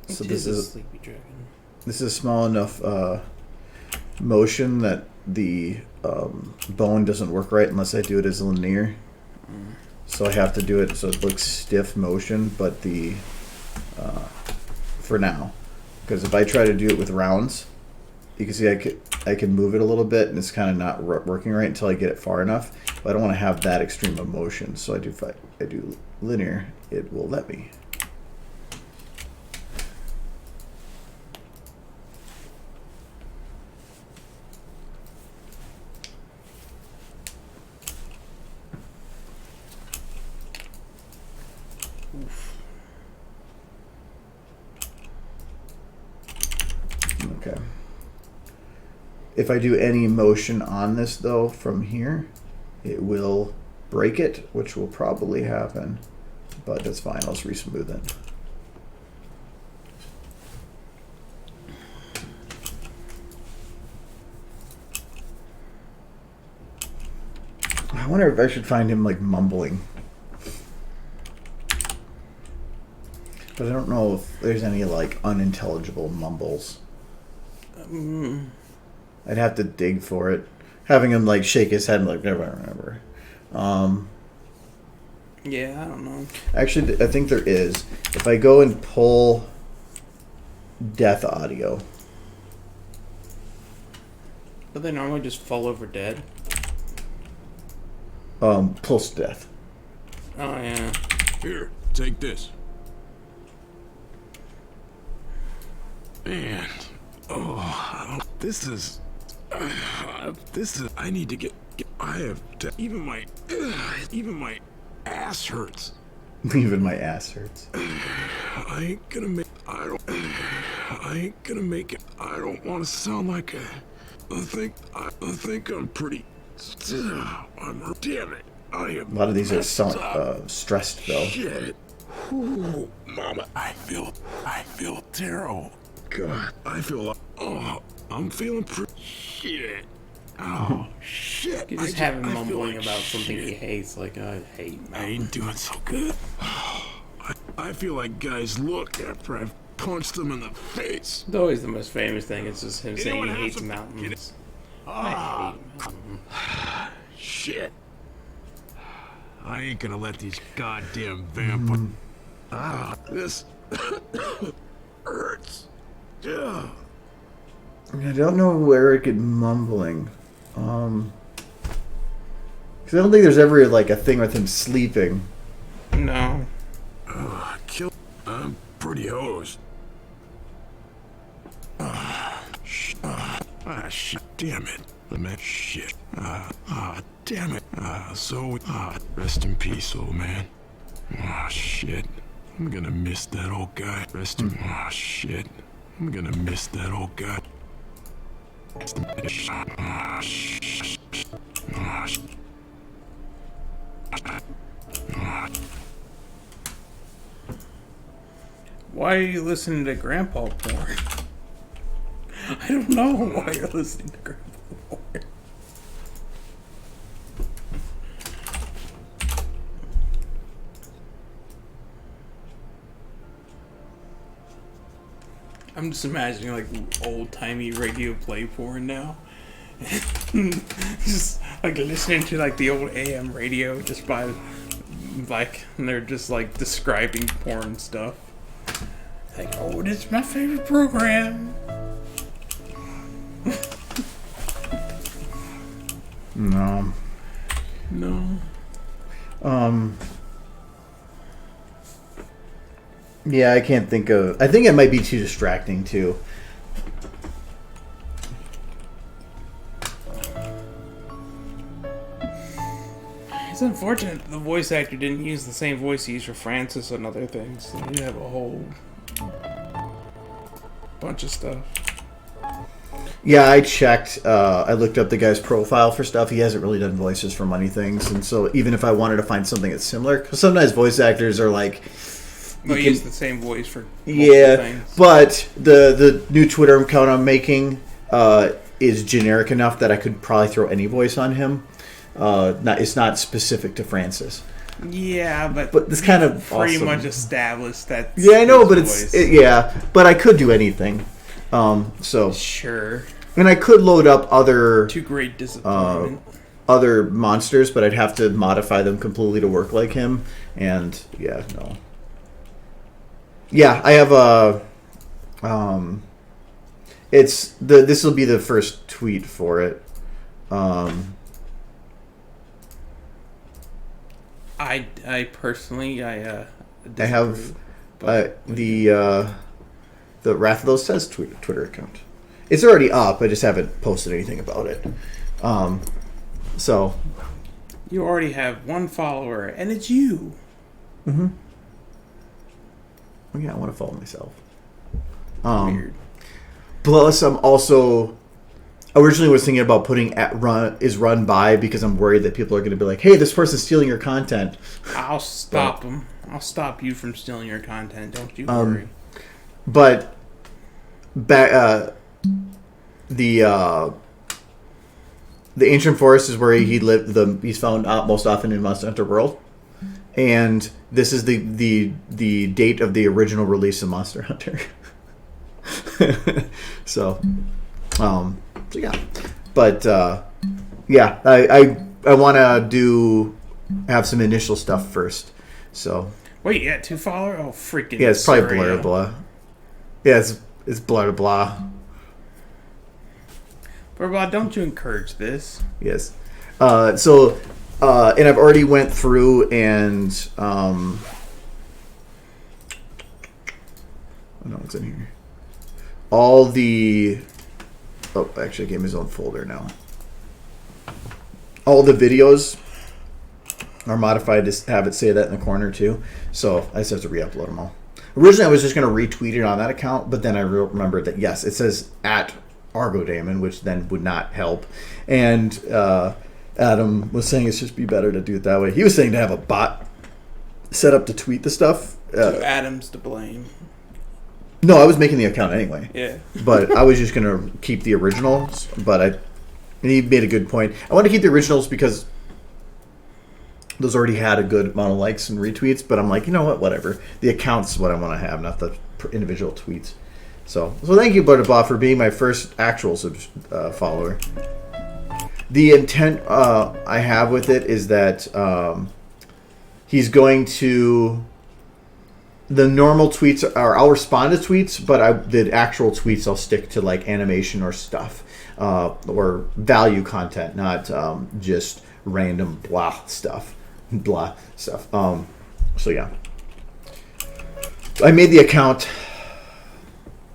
So It this a is sleepy dragon. this is small enough motion that the bone doesn't work right unless I do it as linear. So I have to do it so it looks stiff motion, but the for now, because if I try to do it with rounds, you can see I can move it a little bit and it's kind of not working right until I get it far enough. But I don't want to have that extreme of motion, so if I do linear, it will let me. Okay. If I do any motion on this though from here, it will break it, which will probably happen, but that's fine. I'll just re-smooth it. I wonder if I should find him like mumbling. But I don't know if there's any like unintelligible mumbles. I'd have to dig for it. Having him like shake his head and like never remember. Yeah, I don't know. Actually, I think there is. If I go and pull death audio. But they normally just fall over dead. Pulse death. Oh yeah. Here, take this. Man, this is, I need to get I have to, even my ass hurts. Even my ass hurts. I ain't gonna make it. I don't want to sound like I think I'm pretty, damn it. A lot of these are stressed though. Shit. Ooh, mama, I feel terrible. God, I feel like, I'm feeling pretty shit. Oh, shit. You just have him mumbling about something he hates, like, I hate I mountains. ain't doing so good. I feel like guys look after I've punched them in the face. It's always the most famous thing. It's just him You know saying what he hates happened? mountains. Ah, I hate mountains. shit. I ain't gonna let these goddamn vampires. This hurts. Yeah. I don't know where it could mumbling. Because I don't think there's ever like a thing with him sleeping. No. I'm pretty hosed. Shit. Damn it. Man, shit. Damn it. Rest in peace, old man. Shit. I'm gonna miss that old guy. Shit. I'm gonna miss that old guy. Why are you listening to grandpa porn? I don't know why you're listening to grandpa porn. I'm just imagining like old timey radio play porn now. Just like listening to like the old AM radio just by like, and they're just like describing porn stuff. Like, oh, this is my favorite program. No. No. Yeah, I can't think of. I think it might be too distracting too. It's unfortunate the voice actor didn't use the same voice he used for Francis and other things. You have a whole bunch of stuff. Yeah, I checked. I looked up the guy's profile for stuff. He hasn't really done voices for many things, and so even if I wanted to find something that's similar, because sometimes voice actors are like, Well, use the same voice for yeah, things. but the new Twitter account I'm making is generic enough that I could probably throw any voice on him. It's not specific to Francis. Yeah, but it's kind of pretty awesome. much established that. Yeah, I know, but voice. but I could do anything. So Sure. and I could load up other To great disappointment. other monsters, but I'd have to modify them completely to work like him. And yeah, no. Yeah, I have a. This will be the first tweet for it. I personally I have disapprove, but the Wrath of Those Says Twitter account. It's already up. I just haven't posted anything about it. So you already have one follower, and it's you. oh yeah, I want to follow myself. Weird. Plus, I'm also originally was thinking about putting run by because I'm worried that people are going to be like, "Hey, this person's stealing your content." I'll stop them. I'll stop you from stealing your content. Don't you worry. But back the ancient forest is where he lived. He's found most often in Monster Hunter World, and this is the date of the original release of Monster Hunter. So yeah, but yeah, I want to have some initial stuff first. So Wait, you got 2 followers? Oh, freaking! yeah, it's probably sorry. blah blah. Yeah, it's blah blah. Blah, don't you encourage this? Yes. And I've already went through and oh no, it's in here. All the actually I gave him his own folder now. All the videos are modified to have it say that in the corner too. So I just have to re-upload them all. Originally I was just going to retweet it on that account, but then I remembered that yes, it says at Argo Damon, which then would not help. And Adam was saying it's just be better to do it that way. He was saying to have a bot set up to tweet the stuff. So Adam's to blame. No, I was making the account anyway. Yeah. But I was just going to keep the originals. But he made a good point. I want to keep the originals because those already had a good amount of likes and retweets. But I'm like, you know what? Whatever. The account's what I want to have, not the individual tweets. So thank you, Butterball, for being my first actual follower. The intent I have with it is that he's going to... The normal tweets I'll respond to tweets, but the actual tweets I'll stick to like animation or stuff, or value content, not just random blah stuff. So yeah, I made the account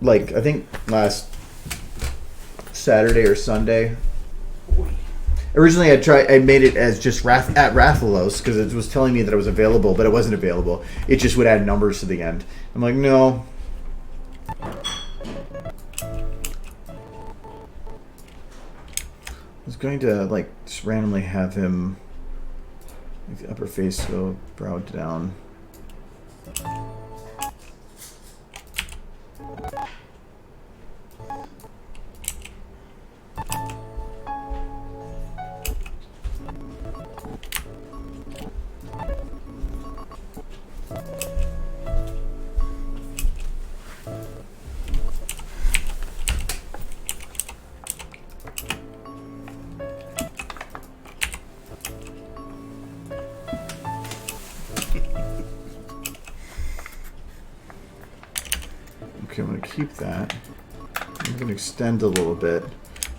like I think last Saturday or Sunday. Originally, I made it as just at Rathalos because it was telling me that it was available, but it wasn't available. It just would add numbers to the end. I'm like, no. I was going to like just randomly have him, like the upper face go brow down. I'm going to keep that. I'm going to extend a little bit. You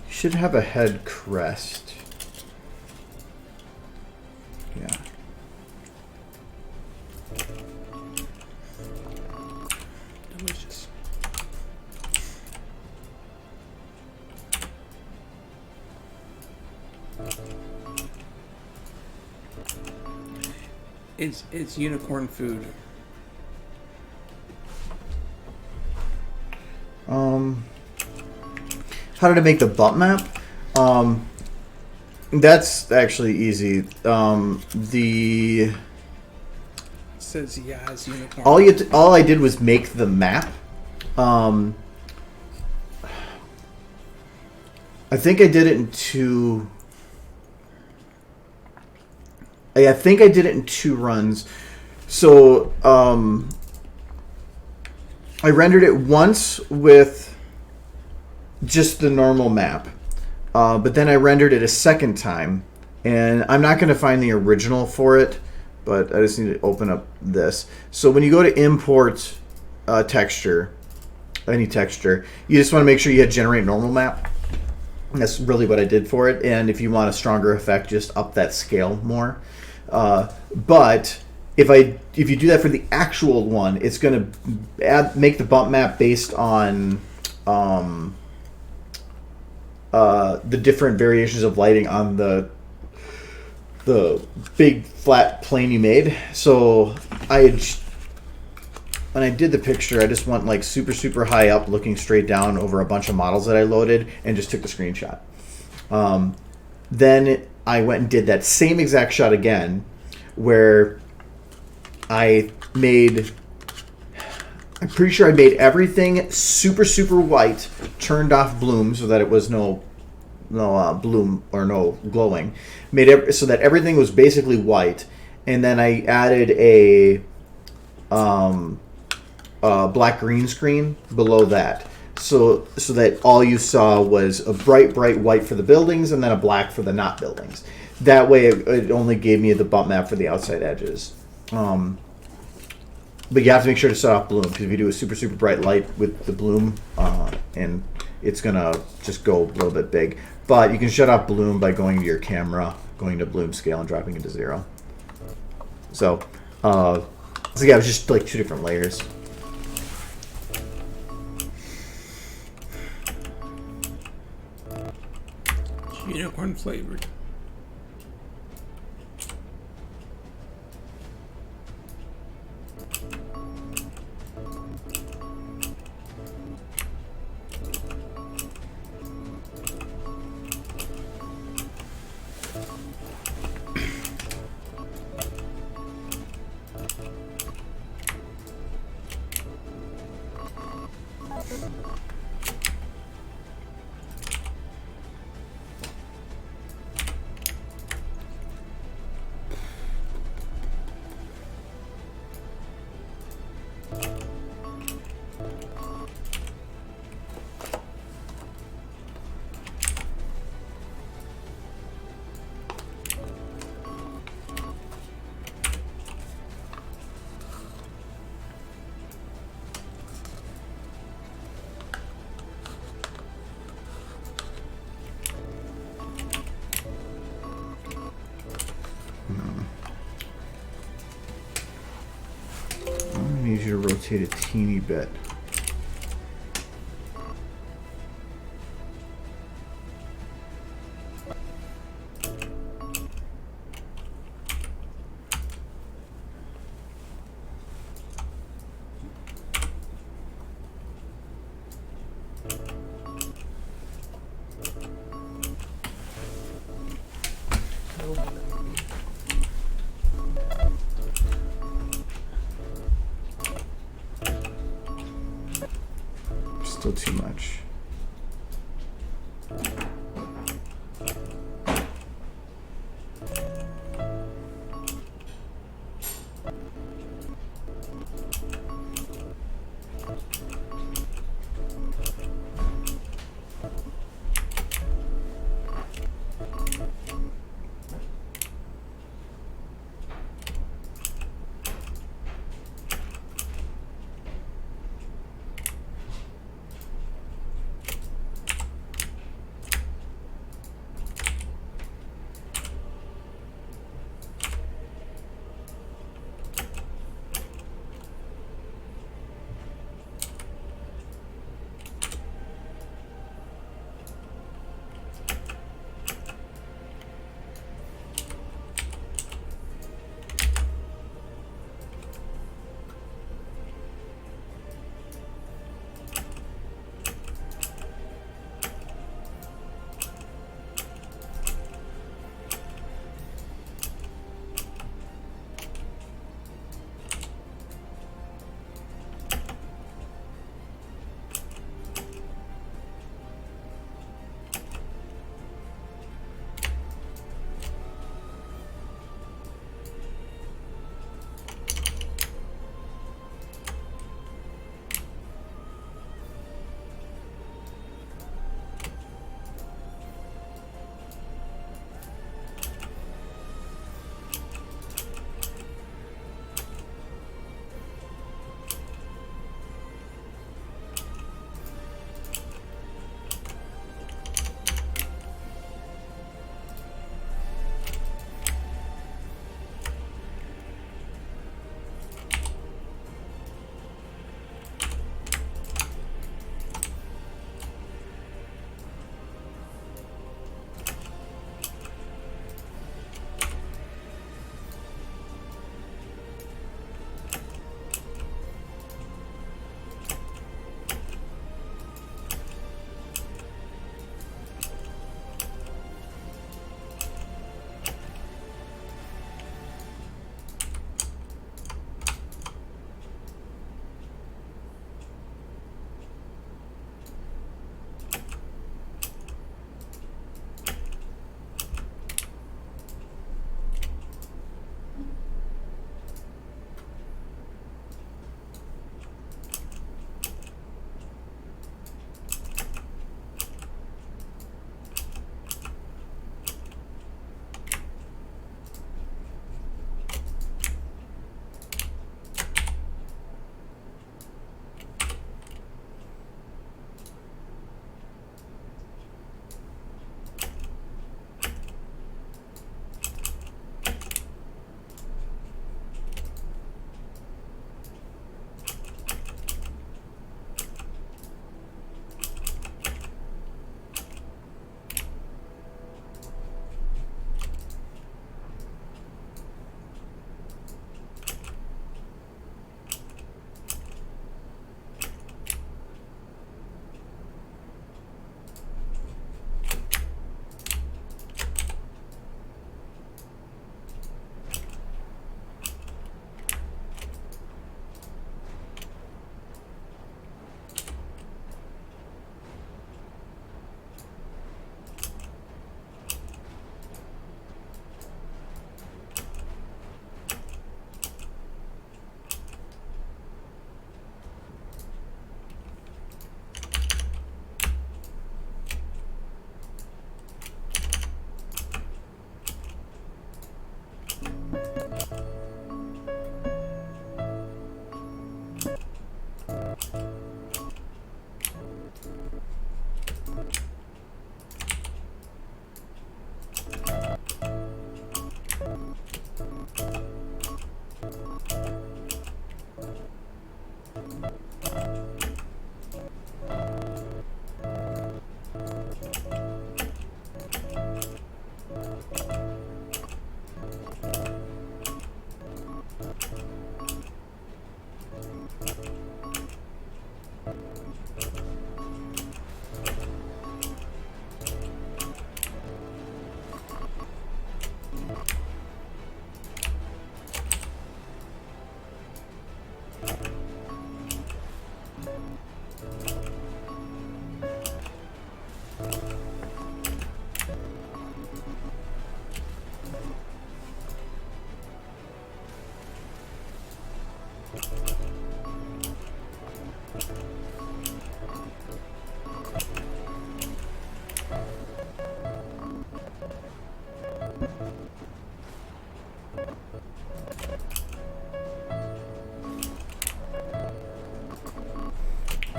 should have a head crest. Yeah. Delicious. It's unicorn food. How did I make the bump map? That's actually easy. It says yeah, it's unicorn. All I did was make the map. I think I did it in two. I think I did it in 2 runs. So I rendered it once with just the normal map, but then I rendered it a second time, and I'm not going to find the original for it, but I just need to open up this. So when you go to import texture, any texture, you just want to make sure you hit generate normal map. That's really what I did for it, and if you want a stronger effect, just up that scale more. But if you do that for the actual one, it's going to make the bump map based on the different variations of lighting on the big flat plane you made. So when I did the picture, I just went like super high up, looking straight down over a bunch of models that I loaded, and just took the screenshot. Then I went and did that same exact shot again, where I'm pretty sure I made everything super white, turned off bloom so that it was no bloom or no glowing. Made it so that everything was basically white, and then I added a black green screen below that, so that all you saw was a bright white for the buildings and then a black for the not buildings. That way, it only gave me the bump map for the outside edges. But you have to make sure to set off bloom, because if you do a super bright light with the bloom, and it's gonna just go a little bit big. But you can shut off bloom by going to your camera, going to bloom scale, and dropping it to 0. So yeah, it was just like 2 different layers. Unicorn flavored. I need you to rotate a teeny bit. Still too much.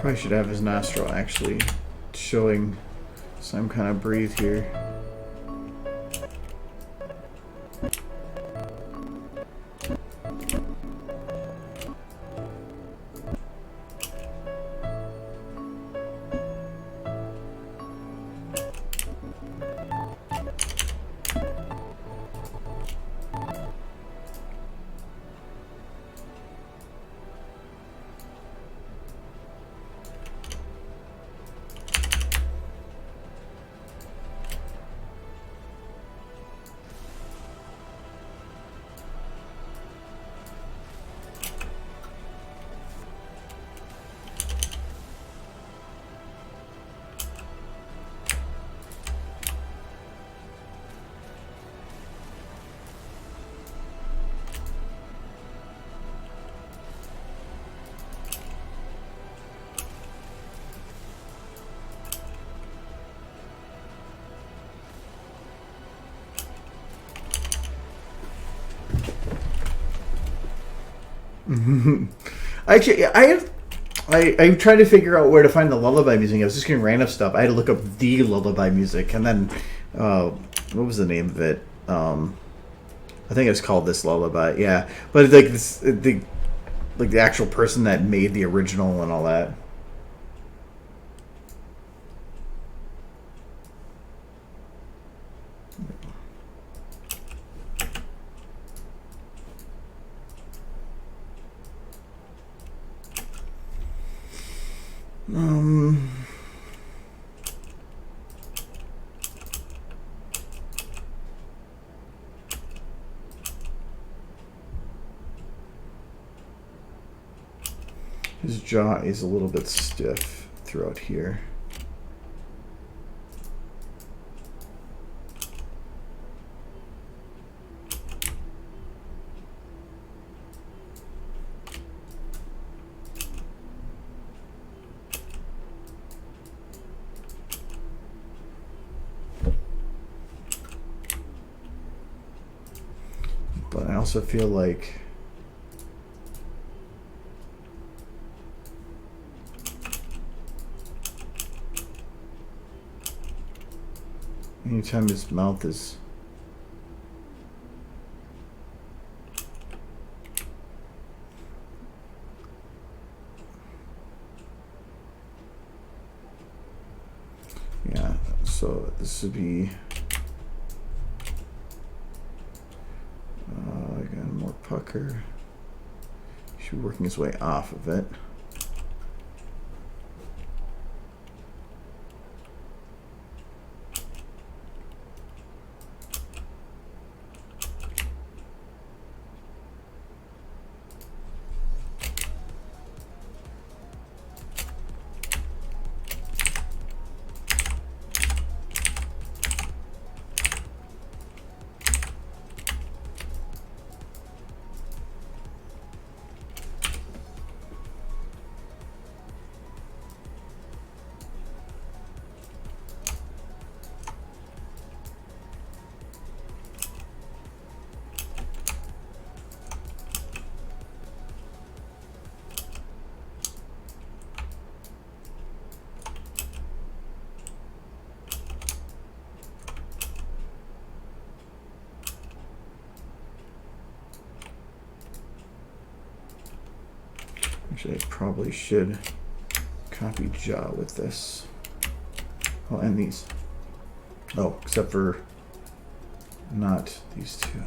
Probably should have his nostril actually showing some kind of breathe here. Actually, I tried to figure out where to find the lullaby music. I was just getting random stuff. I had to look up the lullaby music, and then what was the name of it? I think it was called This Lullaby. Yeah, but like this, the actual person that made the original and all that. His jaw is a little bit stiff throughout here. But I also feel like anytime his mouth is yeah, so this would be again more pucker. Should be working his way off of it. Actually, I probably should copy jaw with this. Oh, and these. Oh, except for not these two.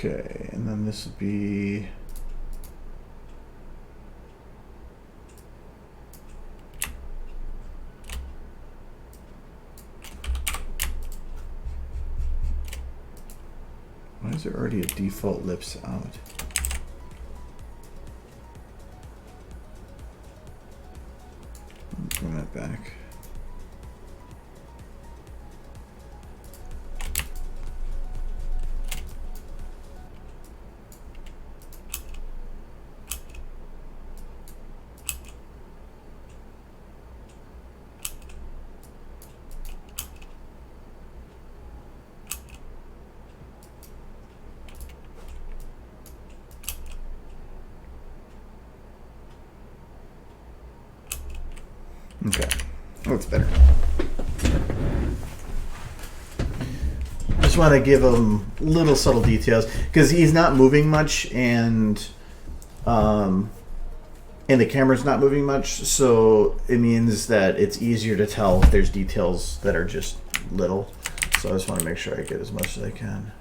Okay, and then this would be... Why is there already a default lips out? Bring that back. Okay, that's better. Just want to give him little subtle details because he's not moving much, and the camera's not moving much, so it means that it's easier to tell if there's details that are just little. So I just want to make sure I get as much as I can.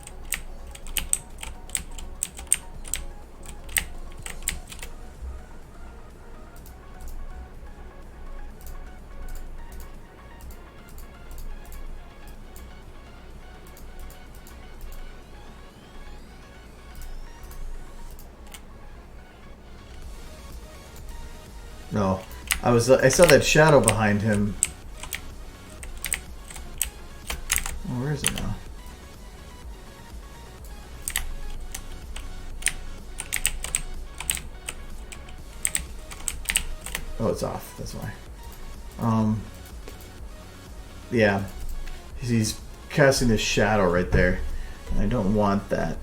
No, I saw that shadow behind him. Oh, where is it now? Oh, it's off. That's why. Yeah, he's casting this shadow right there, and I don't want that.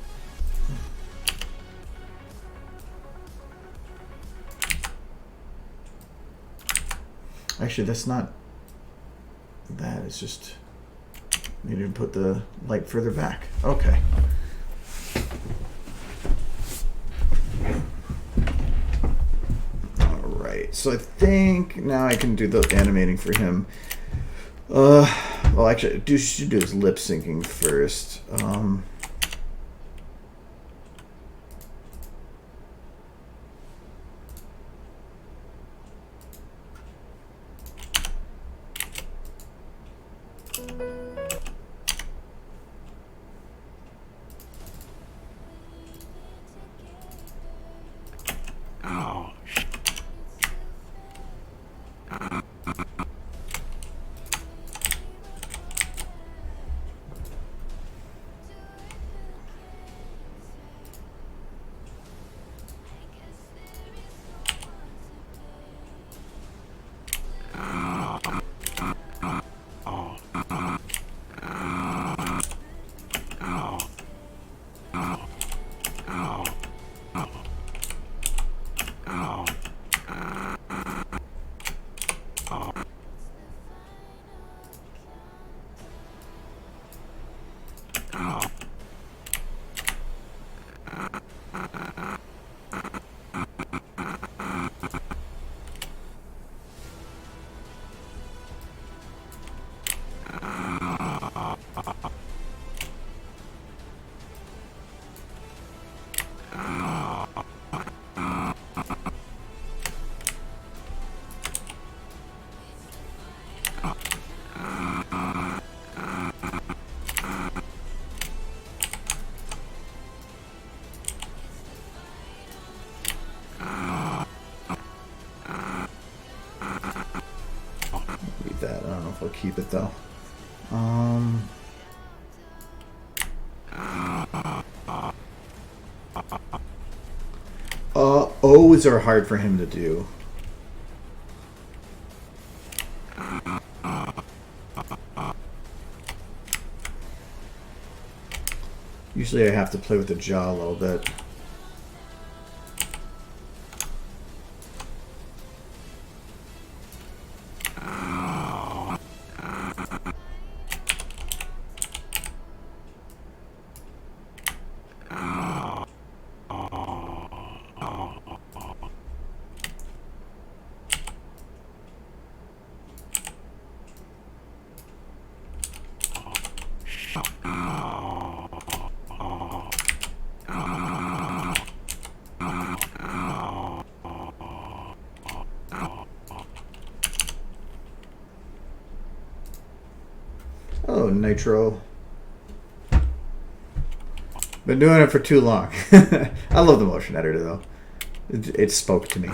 Actually, that's not that. It's just need to put the light further back. Okay. All right. So I think now I can do the animating for him. Well, actually, I should do his lip syncing first. That I don't know if I'll keep it though. O's are hard for him to do. Usually I have to play with the jaw a little bit. and nitro. Been doing it for too long. I love the motion editor though. It spoke to me.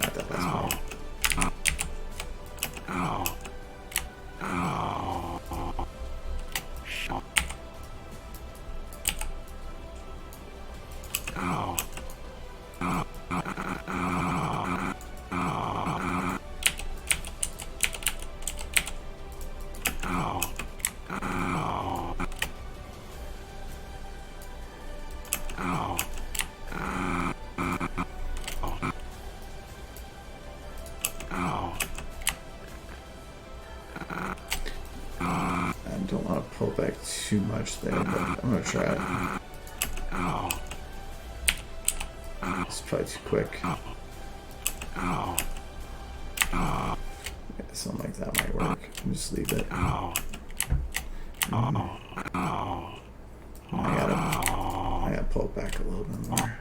Not that last one. I don't want to pull back too much there, but I'm going to try it. It's probably too quick. Yeah, something like that might work. Just leave it. I gotta pull it back a little bit more.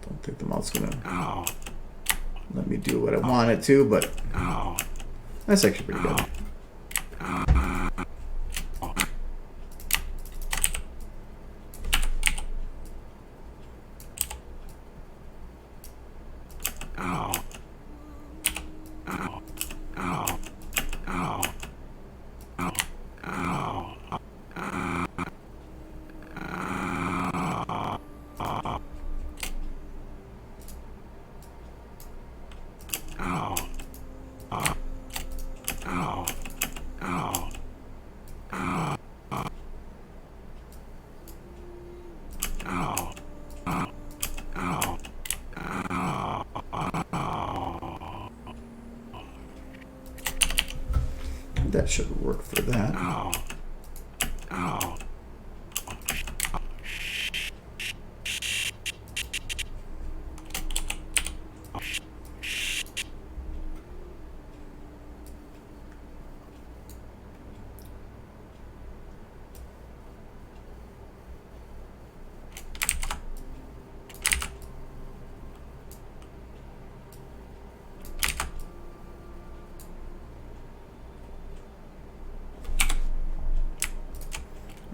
Don't think the mouse gonna let me do what I want it to, but that's actually pretty good. That should work for that.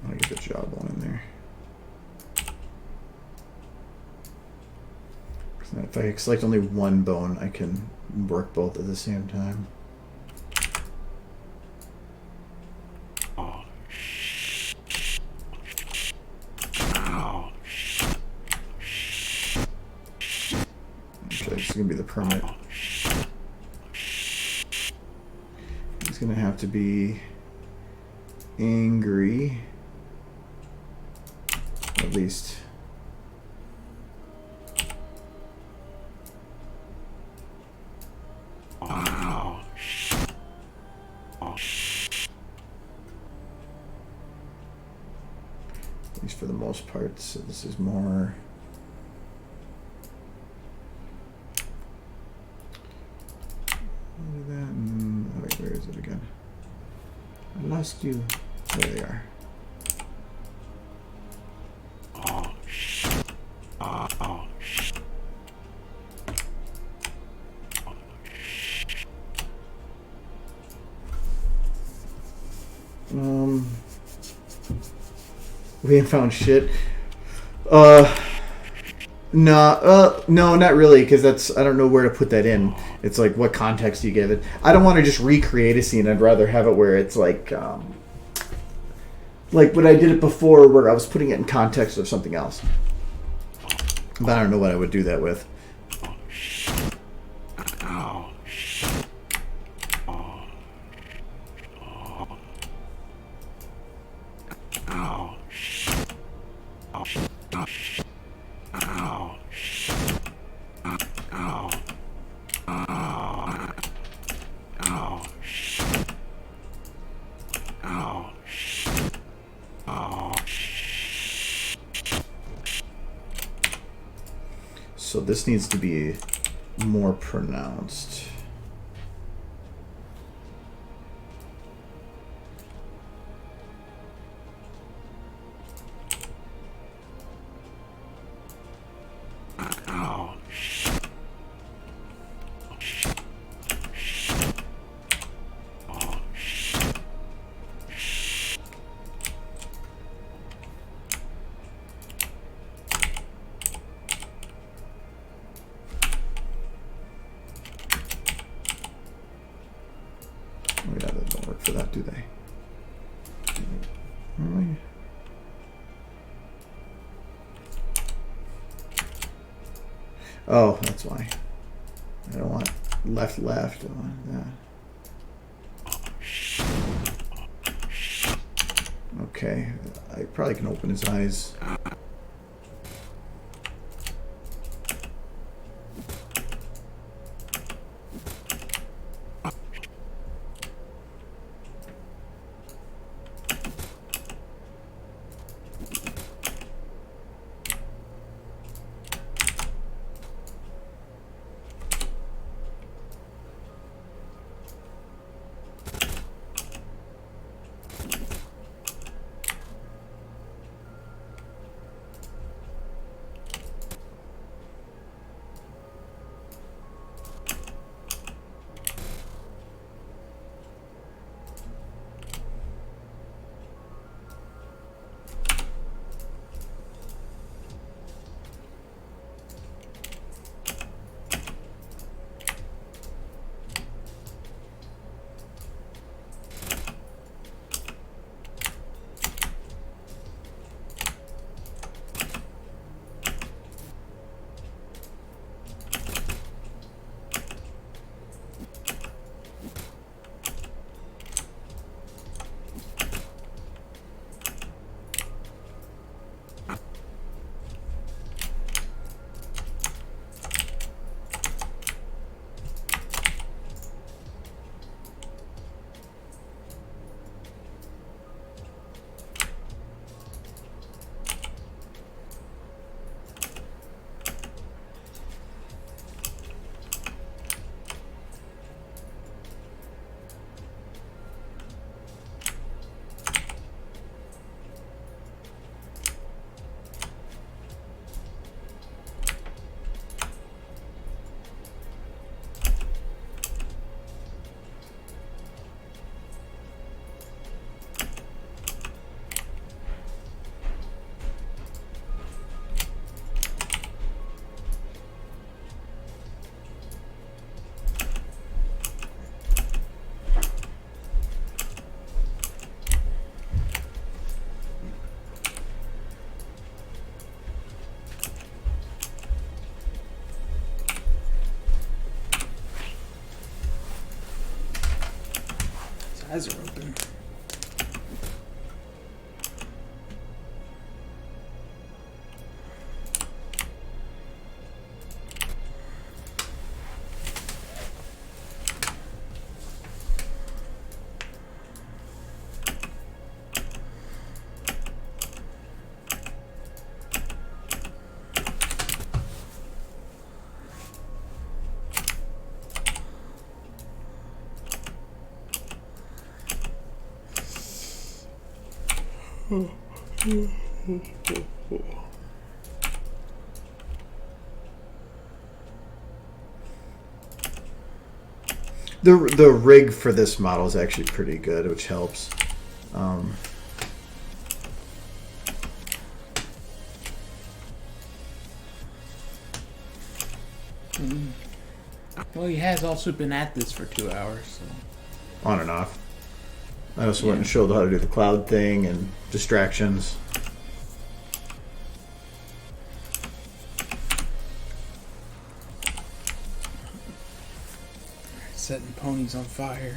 I get the jawbone in there. If I select only one bone, I can work both at the same time. Okay, this is gonna be the permit. It's gonna have to be angry. At least At least for the most part. So this is more. Look at that. Wait, where is it again? I lost you. There they are. We ain't found shit. No, not really, because that's, I don't know where to put that in. It's like, what context do you give it? I don't want to just recreate a scene. I'd rather have it where it's like when I did it before, where I was putting it in context of something else. But I don't know what I would do that with. So this needs to be more pronounced. For that, do they? Really? Oh, that's why. I don't want left. I want that. Okay, I probably can open his eyes. Eyes are open. The rig for this model is actually pretty good, which helps. Well, he has also been at this for 2 hours, so. On and off. I also went and showed how to do the cloud thing and distractions. Setting ponies on fire.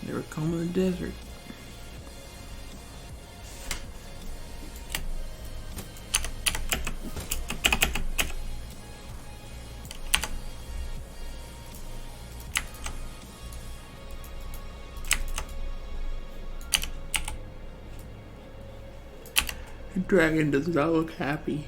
They were combing the desert. The dragon does not look happy.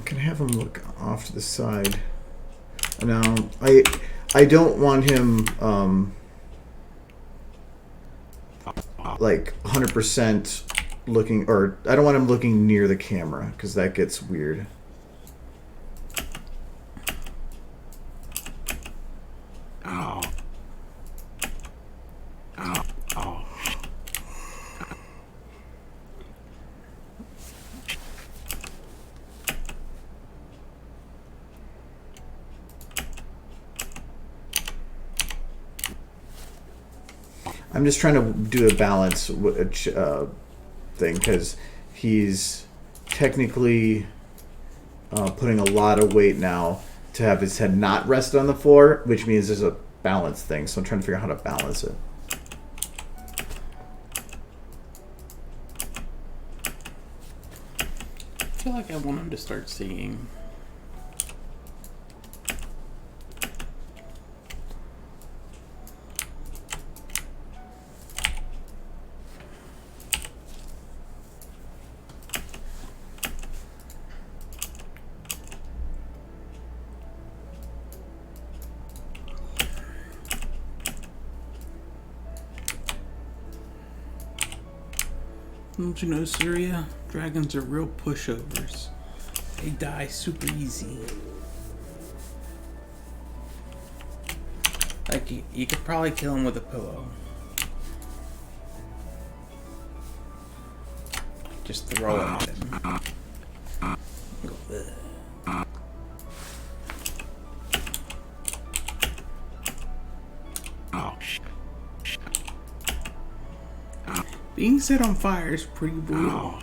Can I have him look off to the side? Now, I don't want him like 100% looking, or I don't want him looking near the camera because that gets weird. I'm just trying to do a balance thing because he's technically putting a lot of weight now to have his head not rest on the floor, which means there's a balance thing. So I'm trying to figure out how to balance it. I feel like I want him to start singing. Don't you know, Syria? Dragons are real pushovers. They die super easy. Like, you could probably kill him with a pillow. Just throw it at him. Go, ugh. Being set on fire is pretty brutal.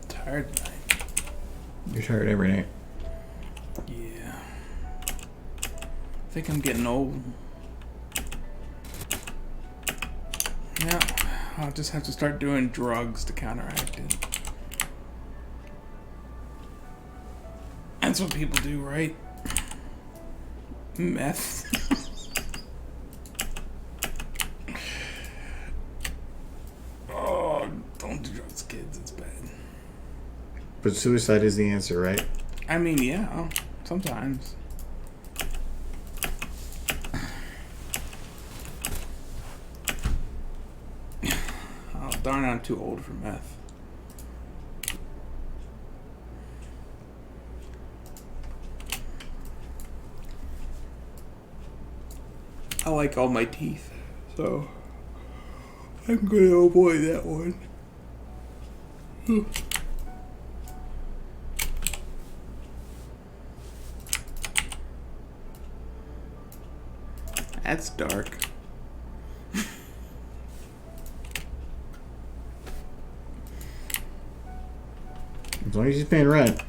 Tired night. You're tired every night. Yeah. I think I'm getting old. Yeah, I'll just have to start doing drugs to counteract it. That's what people do, right? Meth. Oh, don't do drugs, kids. It's bad. But suicide is the answer, right? I mean, yeah, sometimes. Oh Darn, I'm too old for meth. I like all my teeth, so I'm gonna avoid that one. That's dark. As long as he's paying rent.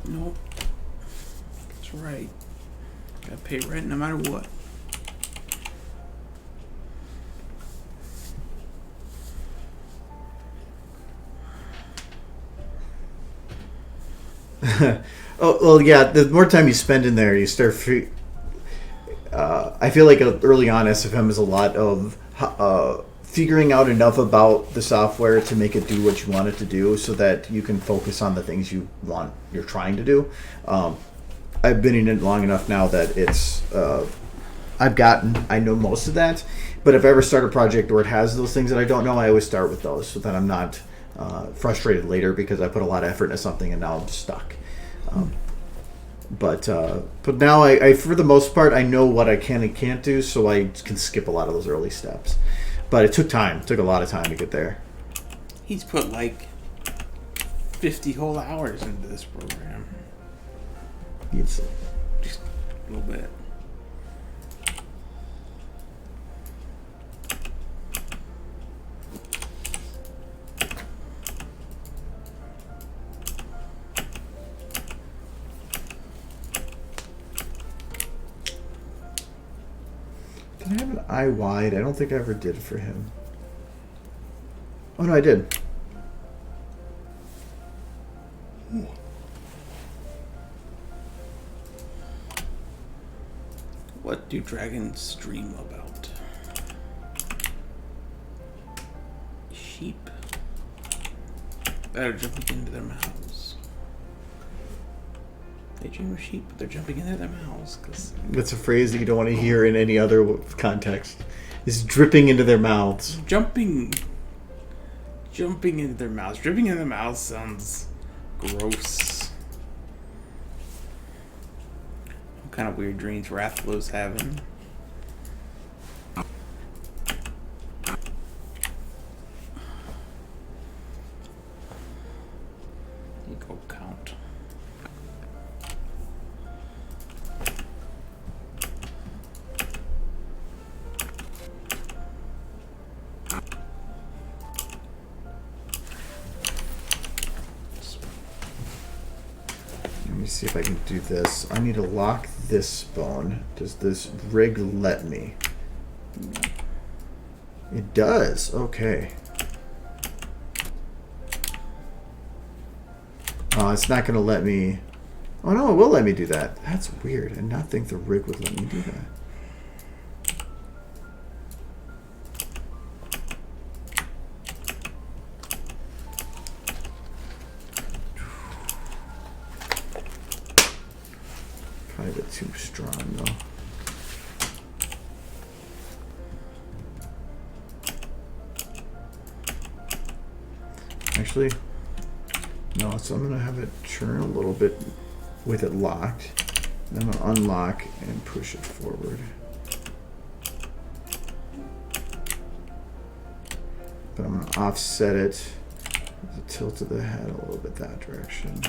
Nope. That's right. Gotta pay rent no matter what. Oh well, yeah. The more time you spend in there, you start. I feel like early on, SFM is a lot of figuring out enough about the software to make it do what you want it to do, so that you can focus on the things you're trying to do. I've been in it long enough now that it's. I know most of that, but if I ever start a project where it has those things that I don't know, I always start with those, so that I'm not frustrated later because I put a lot of effort into something and now I'm stuck. But now I for the most part I know what I can and can't do, so I can skip a lot of those early steps. But it took time. It took a lot of time to get there. He's put like 50 whole hours into this program. It's, Just a little bit. Can I have an eye wide? I don't think I ever did for him. Oh no, I did. What do dragons dream about? Sheep that are jumping into their mouths. They dream of sheep, but they're jumping into their mouths because That's a phrase that you don't want to hear in any other context. Is dripping into their mouths. jumping into their mouths. Dripping into their mouths sounds gross. What kind of weird dreams Rathlow's having? You go count. Let me see if I can do this. I need to lock this bone. Does this rig let me? It does. Okay. Oh, it's not going to let me... Oh, no, it will let me do that. That's weird. I did not think the rig would let me do that. Probably a bit too strong, though. Actually, no, so I'm going to have it turn a little bit with it locked. Then I'm going to unlock and push it forward. But I'm going to offset it, the tilt of the head a little bit that direction.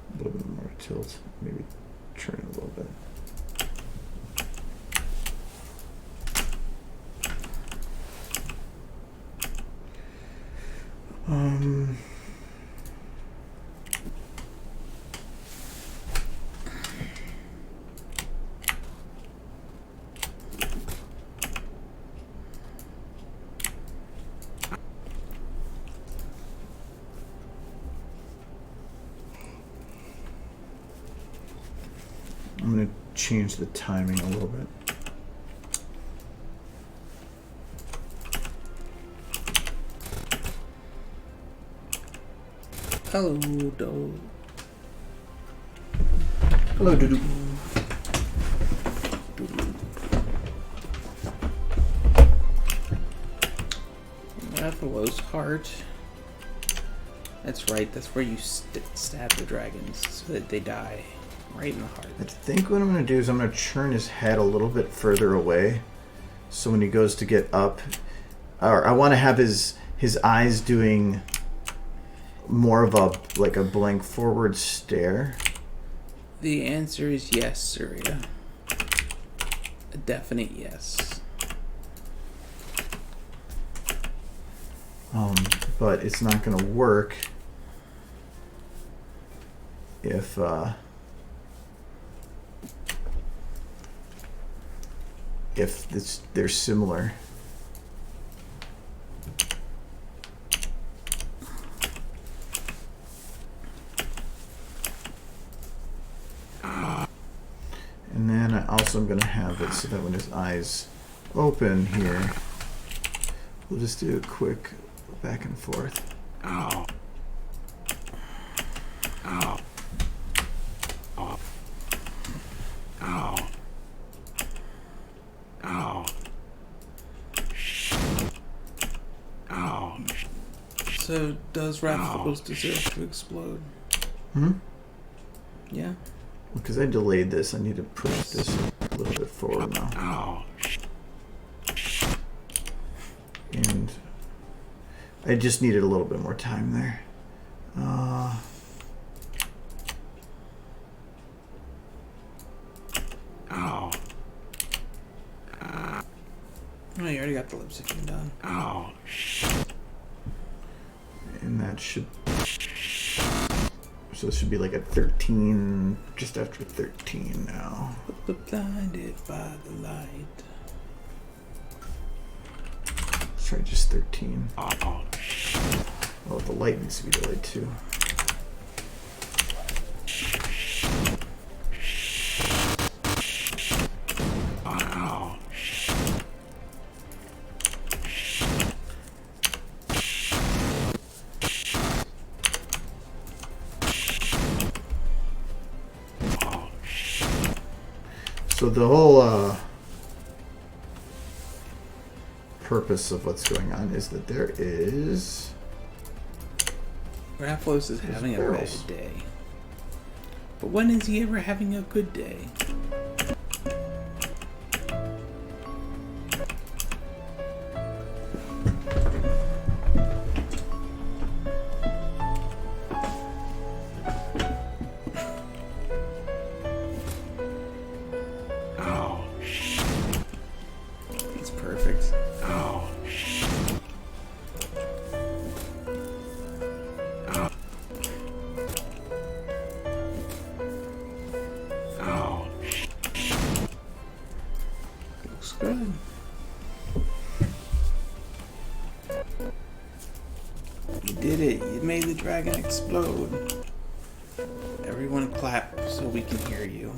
A little bit more tilt, maybe turn it a little bit. I'm going to change the timing a little bit. Hello, dog. Hello, Doodoo. Rathalos heart. That's right. That's where you stab the dragons so that they die. Right in the heart. I think what I'm going to do is I'm going to turn his head a little bit further away. So when he goes to get up, or I want to have his eyes doing more of a blank forward stare. The answer is yes, Surya. A definite yes. But it's not going to work if they're similar. And then I also am going to have it so that when his eyes open here, we'll just do a quick back and forth. Ow. Ow. Ow. Ow. Ow. Ow. So, does Rathalos deserve to explode? Yeah. Because I delayed this, I need to push this a little bit forward now. Ow. And I just needed a little bit more time there. Oh, you already got the lip syncing done. Ow. And that should... So this should be like at 13, just after 13 now. But blinded by the light. Let's try just 13. Ow. Oh, the light needs to be delayed too. Ow. So the whole purpose of what's going on is that there is... Rathalos is having a bad barrels. day. But when is he ever having a good day? Ow. It's perfect. Ow. Ow. Ow. Looks good. You did it. You made the dragon explode. Everyone clap so we can hear you.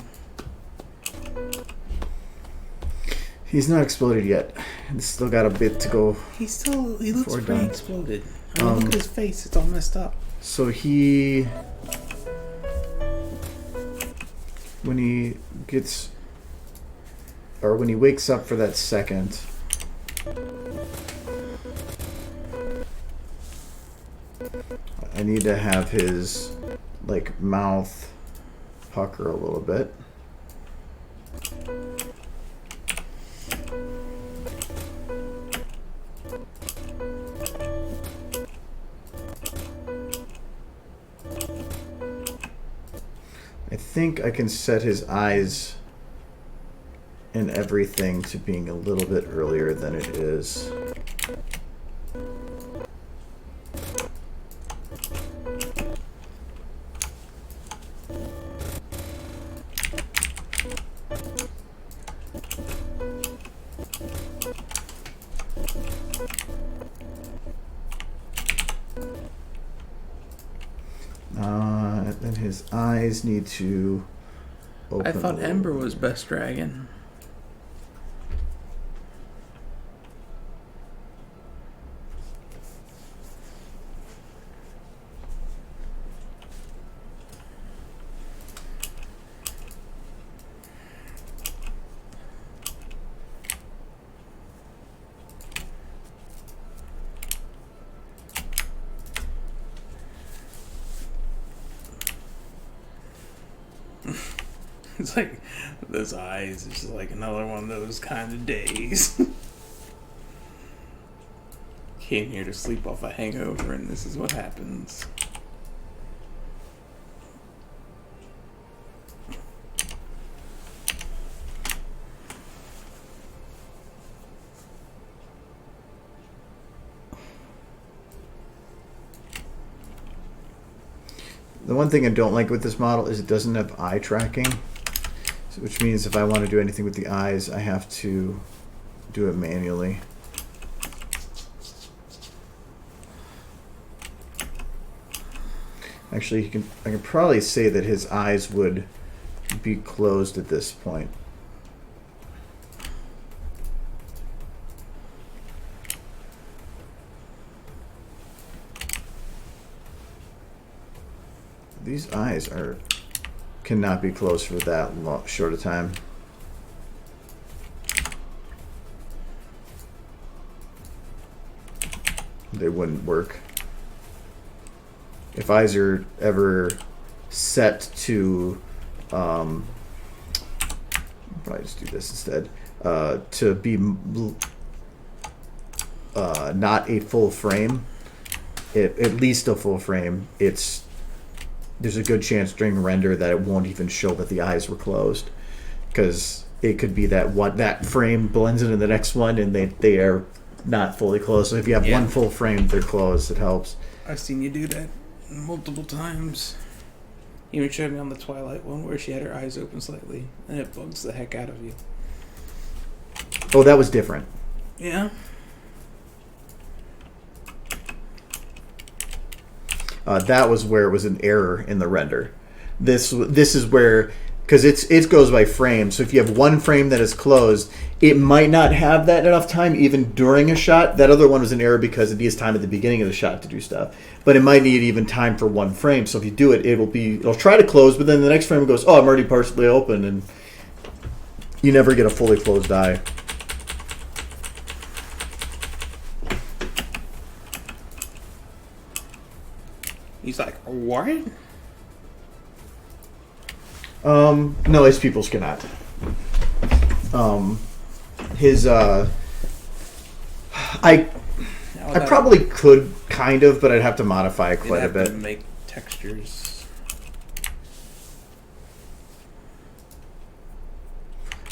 He's not exploded yet. It's still got a bit to go. He looks Before pretty done. exploded. I mean, look at his face. It's all messed up. So when he gets, or when he wakes up for that second, I need to have his mouth pucker a little bit. I think I can set his eyes and everything to being a little bit earlier than it is. then his eyes need to open. I a thought little Ember was more. best dragon. It's like those eyes. It's just like another one of those kind of days. Came here to sleep off a hangover, and this is what happens. The one thing I don't like with this model is it doesn't have eye tracking, which means if I want to do anything with the eyes, I have to do it manually. Actually, I can probably say that his eyes would be closed at this point. These eyes cannot be closed for that short a time. They wouldn't work. If eyes are ever set to, probably just do this instead, to be not a full frame, at least a full frame, there's a good chance during render that it won't even show that the eyes were closed, because it could be that frame blends into the next one and they are not fully closed. So if you have one full frame, they're closed. It helps. I've seen you do that multiple times. You even showed me on the Twilight one where she had her eyes open slightly, and it bugs the heck out of you. Oh, that was different. Yeah. That was where it was an error in the render. This is where, because it goes by frame. So if you have one frame that is closed, it might not have that enough time even during a shot. That other one was an error because it needs time at the beginning of the shot to do stuff. But it might need even time for one frame. So if you do it, it'll try to close, but then the next frame it goes, oh, I'm already partially open, and you never get a fully closed eye. He's like, what? No, his pupils cannot. His I probably could kind of, but I'd have to modify it quite a bit. To make textures.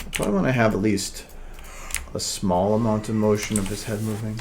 I probably want to have at least a small amount of motion of his head moving.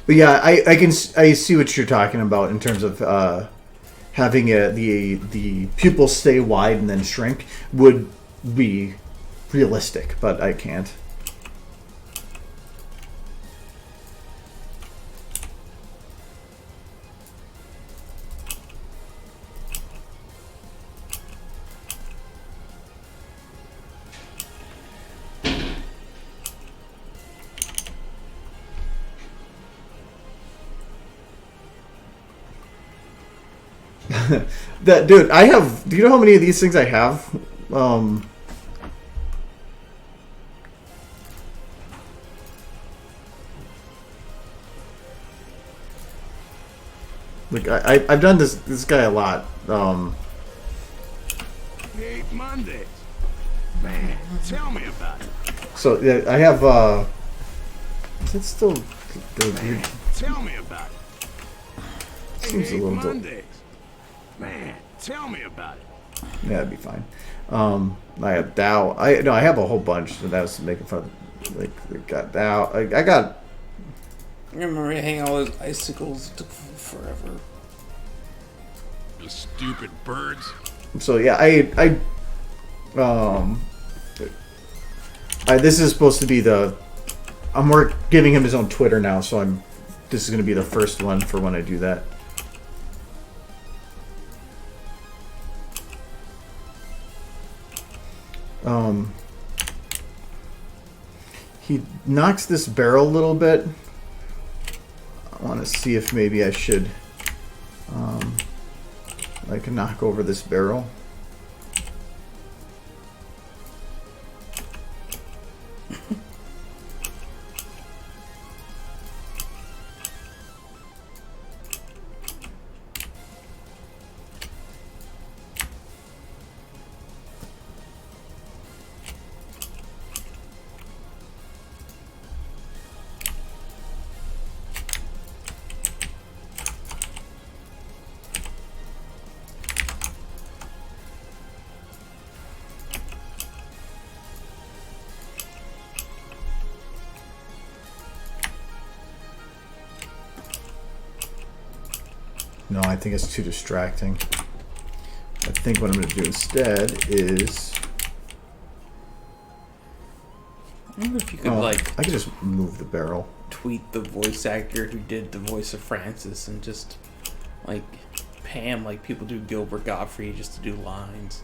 But yeah, I see what you're talking about in terms of having the pupils stay wide and then shrink would be realistic, but I can't. That dude, I have. Do you know how many of these things I have? Like I've done this guy a lot. Hate Mondays. Man, tell me about it. So yeah, I have Is it still the weird? Tell me about it. Seems a little Mondays. Man, tell me about it. Yeah, that'd be fine. I have Dow. I have a whole bunch, and I was making fun of. Like, we got Dow. I got. I remember hanging all those icicles. It took forever. The stupid birds. So yeah, this is supposed to be the. I'm giving him his own Twitter now, so this is going to be the first one for when I do that. He knocks this barrel a little bit. I want to see if maybe I should I can knock over this barrel. No, I think it's too distracting. I think what I'm going to do instead is... I wonder if you could, I could just move the barrel. tweet the voice actor who did the voice of Francis and just, pay him like people do Gilbert Gottfried just to do lines.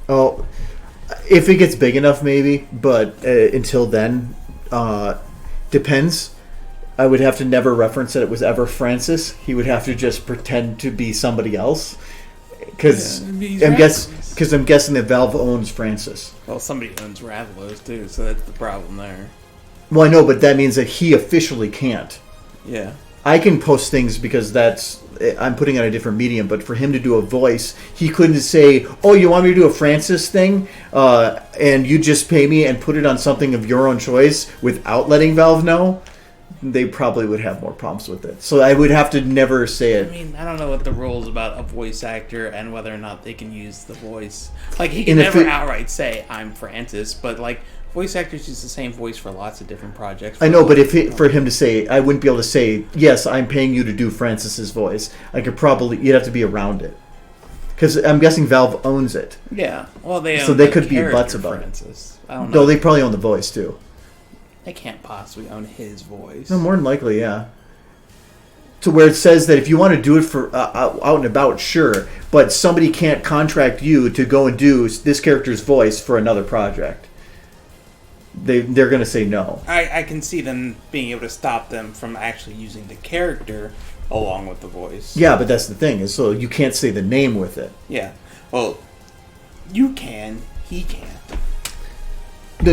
Oh, if it gets big enough, maybe. But until then, depends. I would have to never reference that it was ever Francis. He would have to just pretend to be somebody else. Because I'm guessing that Valve owns Francis. Well, somebody owns Rathalos too, so that's the problem there. Well, I know, but that means that he officially can't. Yeah. I can post things because I'm putting on a different medium, but for him to do a voice, he couldn't say, "Oh, you want me to do a Francis thing, and you just pay me and put it on something of your own choice without letting Valve know." They probably would have more problems with it. So I would have to never say it. I mean, I don't know what the rules about a voice actor and whether or not they can use the voice. He can never outright say, "I'm Francis," but, voice actors use the same voice for lots of different projects. I know, but for him to say, I wouldn't be able to say, "Yes, I'm paying you to do Francis's voice." You'd have to be around it. Because I'm guessing Valve owns it. Yeah. Well, they own so they could be butts about Francis. it. I don't know. No, they probably own the voice, too. They can't possibly own his voice. No, more than likely, yeah. To where it says that if you want to do it for out and about, sure, but somebody can't contract you to go and do this character's voice for another project. They're going to say no. I can see them being able to stop them from actually using the character along with the voice. Yeah, but that's the thing, is so you can't say the name with it. Yeah. Well, you can. He can't.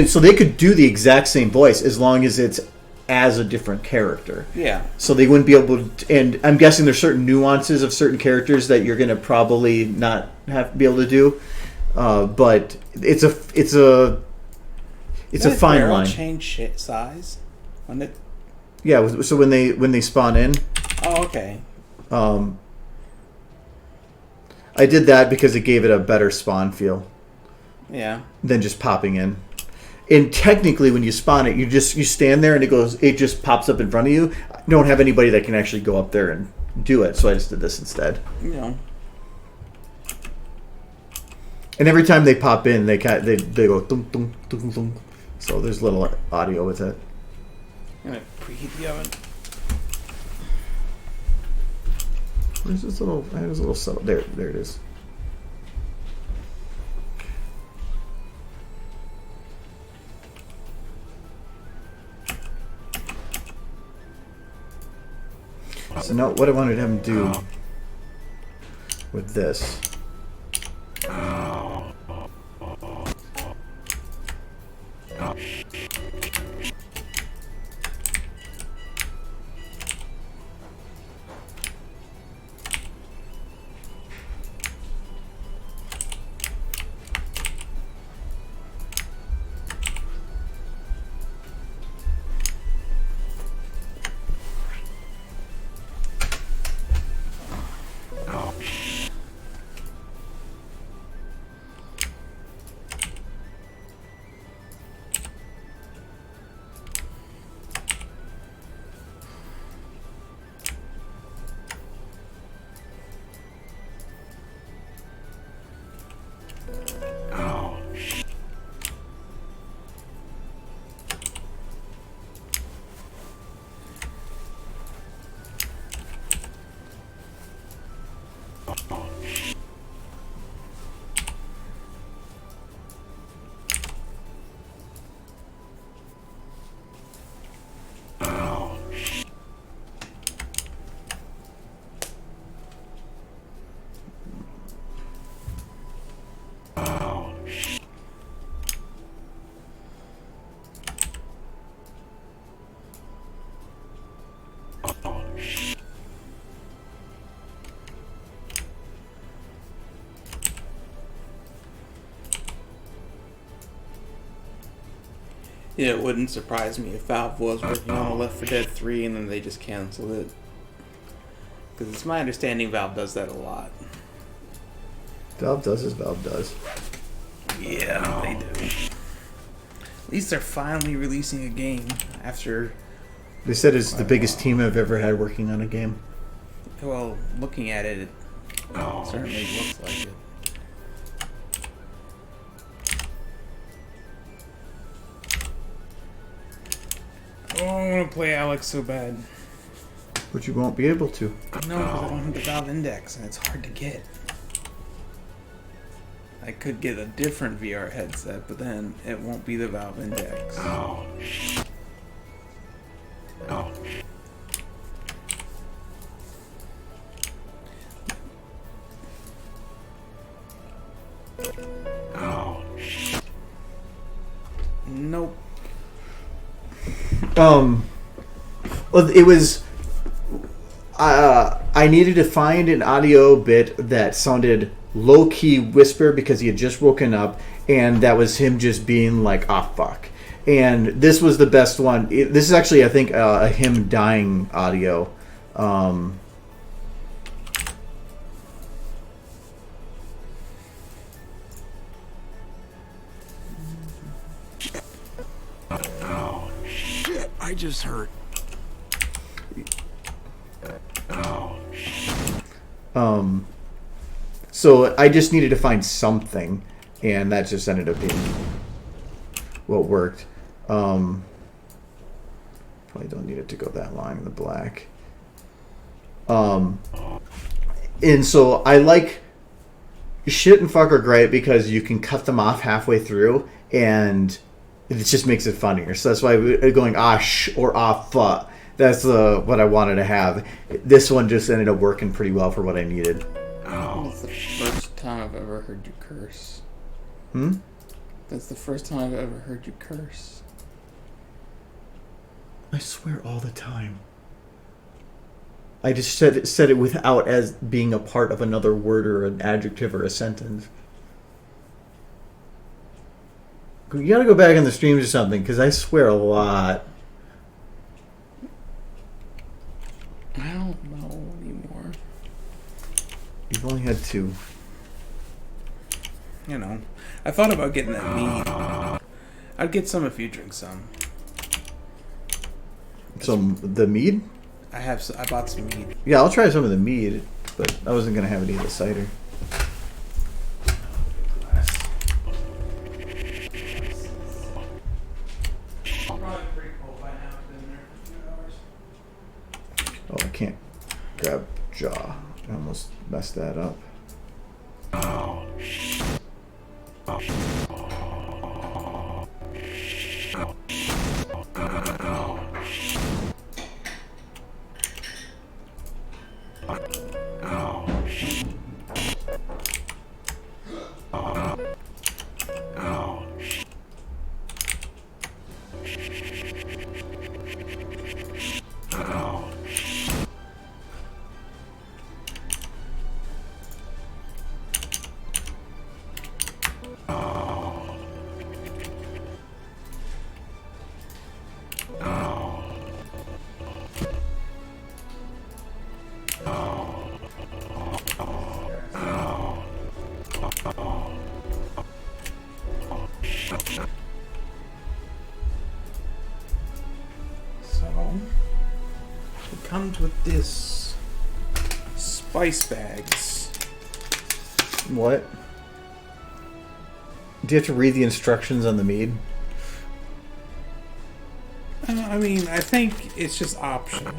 So they could do the exact same voice as long as it's as a different character. Yeah. So they wouldn't be able to, and I'm guessing there's certain nuances of certain characters that you're going to probably not have to be able to do. But it's a fine line. Change size when it. Yeah. So when they spawn in. Oh, okay. I did that because it gave it a better spawn feel. Yeah. Than just popping in. And technically, when you spawn it, you stand there and it just pops up in front of you. I don't have anybody that can actually go up there and do it, so I just did this instead. Yeah. And every time they pop in, they go thunk, thunk, thunk, thunk. So there's a little audio with it. I'm gonna preheat the oven. Where's this little? I have this little subtle. There it is. So now what I wanted him to do with this. Yeah, it wouldn't surprise me if Valve was working on a Left 4 Dead 3 and then they just canceled it. Because it's my understanding Valve does that a lot. Valve does as Valve does. Yeah, they do. At least they're finally releasing a game after... They said it's the biggest team I've ever had working on a game. Well, looking at it, it certainly looks like it. Oh, I want to play Alex so bad. But you won't be able to. No, because I don't have the Valve Index, and it's hard to get. I could get a different VR headset, but then it won't be the Valve Index. Nope. Well, it was. I needed to find an audio bit that sounded low-key whisper because he had just woken up, and that was him just being like, "Ah, fuck." And this was the best one. This is actually, I think, a him dying audio. Shit, I just hurt. So I just needed to find something, and that just ended up being what worked. Probably don't need it to go that long in the black. And so I like shit and fuck are great because you can cut them off halfway through, and it just makes it funnier. So that's why we're going sh or fuck. That's what I wanted to have. This one just ended up working pretty well for what I needed. That's the first time I've ever heard you curse. That's the first time I've ever heard you curse. I swear all the time. I just said it without as being a part of another word or an adjective or a sentence. You gotta go back in the streams or something, because I swear a lot. I don't know anymore. You've only had 2. You know, I thought about getting that mead. I'd get some if you drink some. Some the mead? I bought some mead. Yeah, I'll try some of the mead, but I wasn't gonna have any of the cider. Probably pretty cold by now. It's been there for 2 hours. Oh, I can't grab jaw. I almost messed that up. So, it comes with this spice bags. What? Do you have to read the instructions on the mead? I mean, I think it's just optional.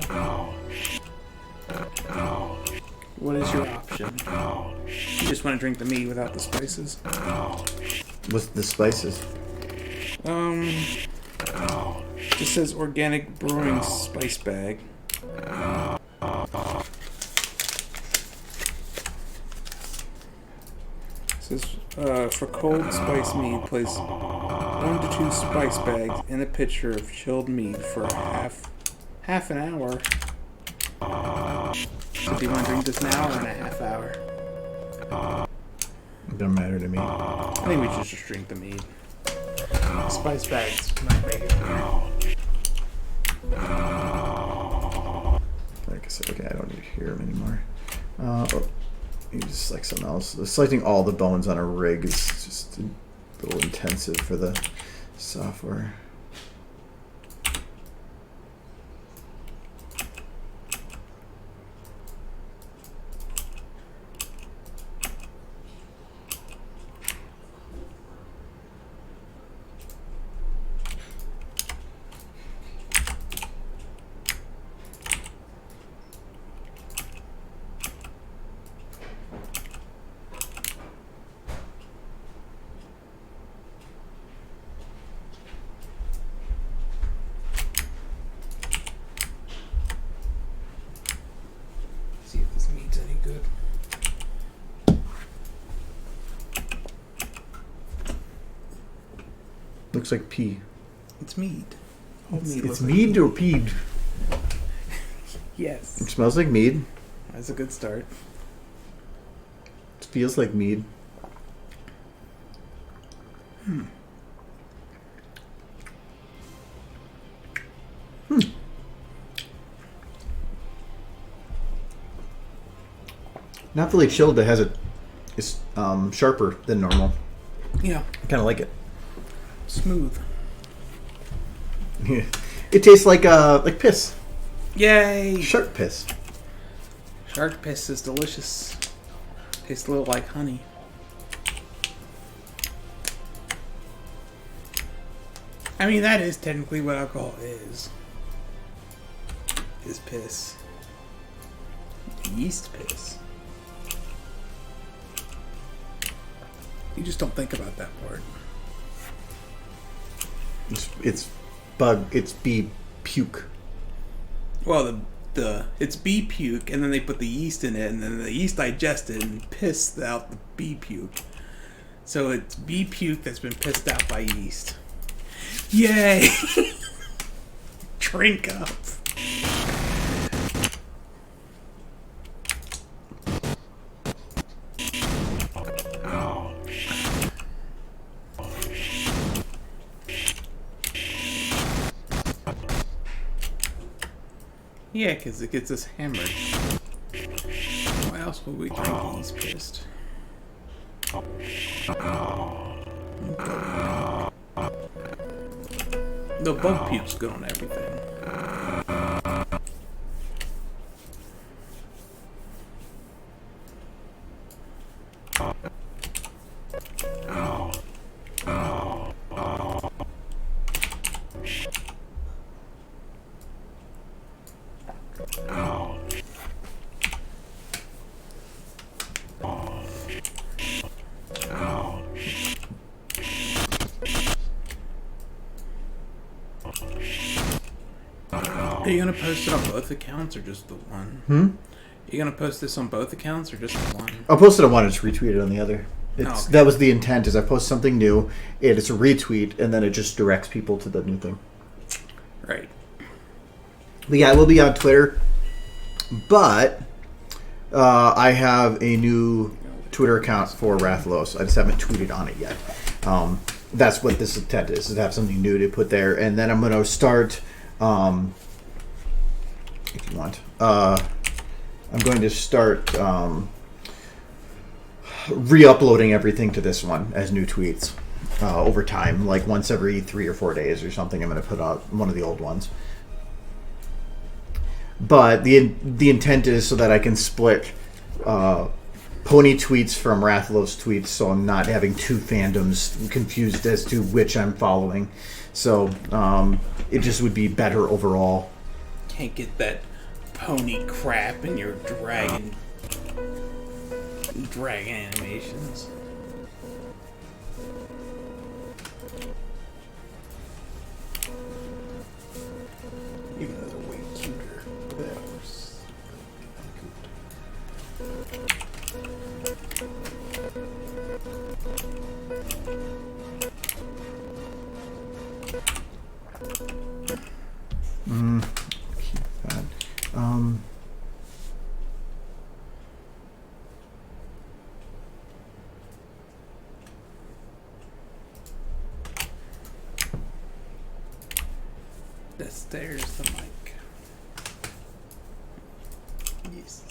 What is your option? You just want to drink the mead without the spices? What's the spices? Just says organic brewing spice bag. It says for cold spice mead, place 1 to 2 spice bags in a pitcher of chilled mead for half an hour. So do you want to drink this now or in a half hour? It doesn't matter to me. I think we should just drink the mead. spice bags might make it. Like I said, okay, I don't need to hear him anymore. You just select something else. Selecting all the bones on a rig is just a little intensive for the software. See if this meat's any good. Looks like pea. It's mead. It's mead or peed? Yes. It smells like mead. That's a good start. It feels like mead. Not fully chilled, but it's sharper than normal. Yeah. I kind of like it. Smooth. It tastes like piss. Yay! Shark piss. Shark piss is delicious. Tastes a little like honey. I mean, that is technically what alcohol is. Is piss. Yeast piss. You just don't think about that part. It's bee puke. Well, it's bee puke, and then they put the yeast in it, and then the yeast digests it and piss out the bee puke. So it's bee puke that's been pissed out by yeast. Yay! Drink up. Yeah, because it gets us hammered. Why else would we drink yeast pissed? The bug puke's good on everything. Are you gonna post it on both accounts or just the one? You gonna post this on both accounts or just the one? I'll post it on one and just retweet it on the other. Okay. That was the intent, is I post something new, it's a retweet, and then it just directs people to the new thing. Right. But yeah, it will be on Twitter. But I have a new Twitter account for Rathlos. I just haven't tweeted on it yet. That's what this intent is to have something new to put there. And then I'm going to start, if you want, I'm going to start re-uploading everything to this one as new tweets over time. Like once every 3 or 4 days or something, I'm going to put out one of the old ones. But the intent is so that I can split Pony tweets from Rathlos tweets, so I'm not having two fandoms confused as to which I'm following. So it just would be better overall. Can't get that pony crap in your dragon animations. Even though they're way cuter. Those. Keep that. There's the mic. Yes.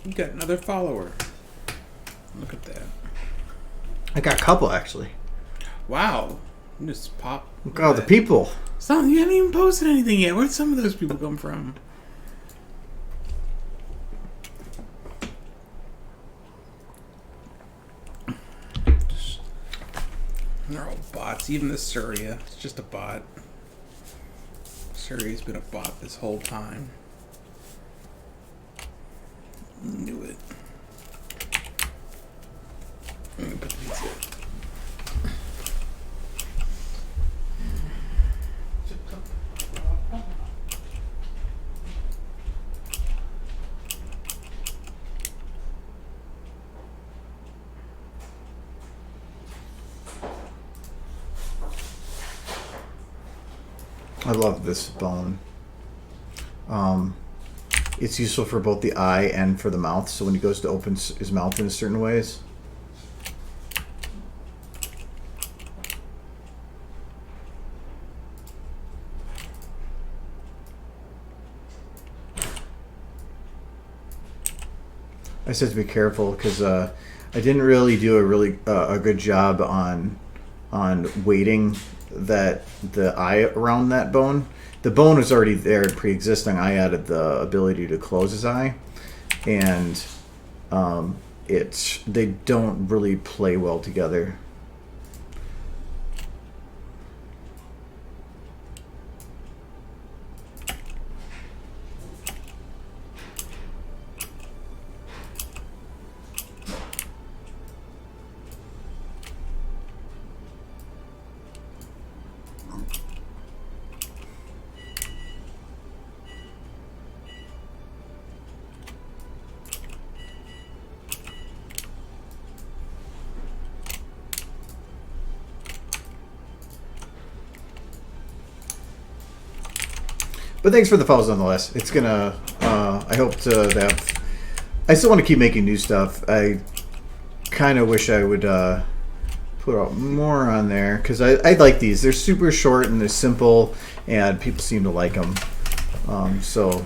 You got another follower. Look at that. I got a couple actually. Wow. You just pop. Look at all the people. Some, you haven't even posted anything yet. Where'd some of those people come from? They're all bots. Even the Surya. It's just a bot. Surya's been a bot this whole time. Knew it. Let me put these in. I love this bone. It's useful for both the eye and for the mouth. So when he goes to open his mouth in a certain ways. I said to be careful because I didn't really do a good job on weighting that the eye around that bone. The bone was already there, pre-existing. I added the ability to close his eye, and they don't really play well together. But thanks for the follows nonetheless. It's gonna. I hope to have. I still want to keep making new stuff. I kind of wish I would put out more on there because I like these. They're super short and they're simple, and people seem to like them. So.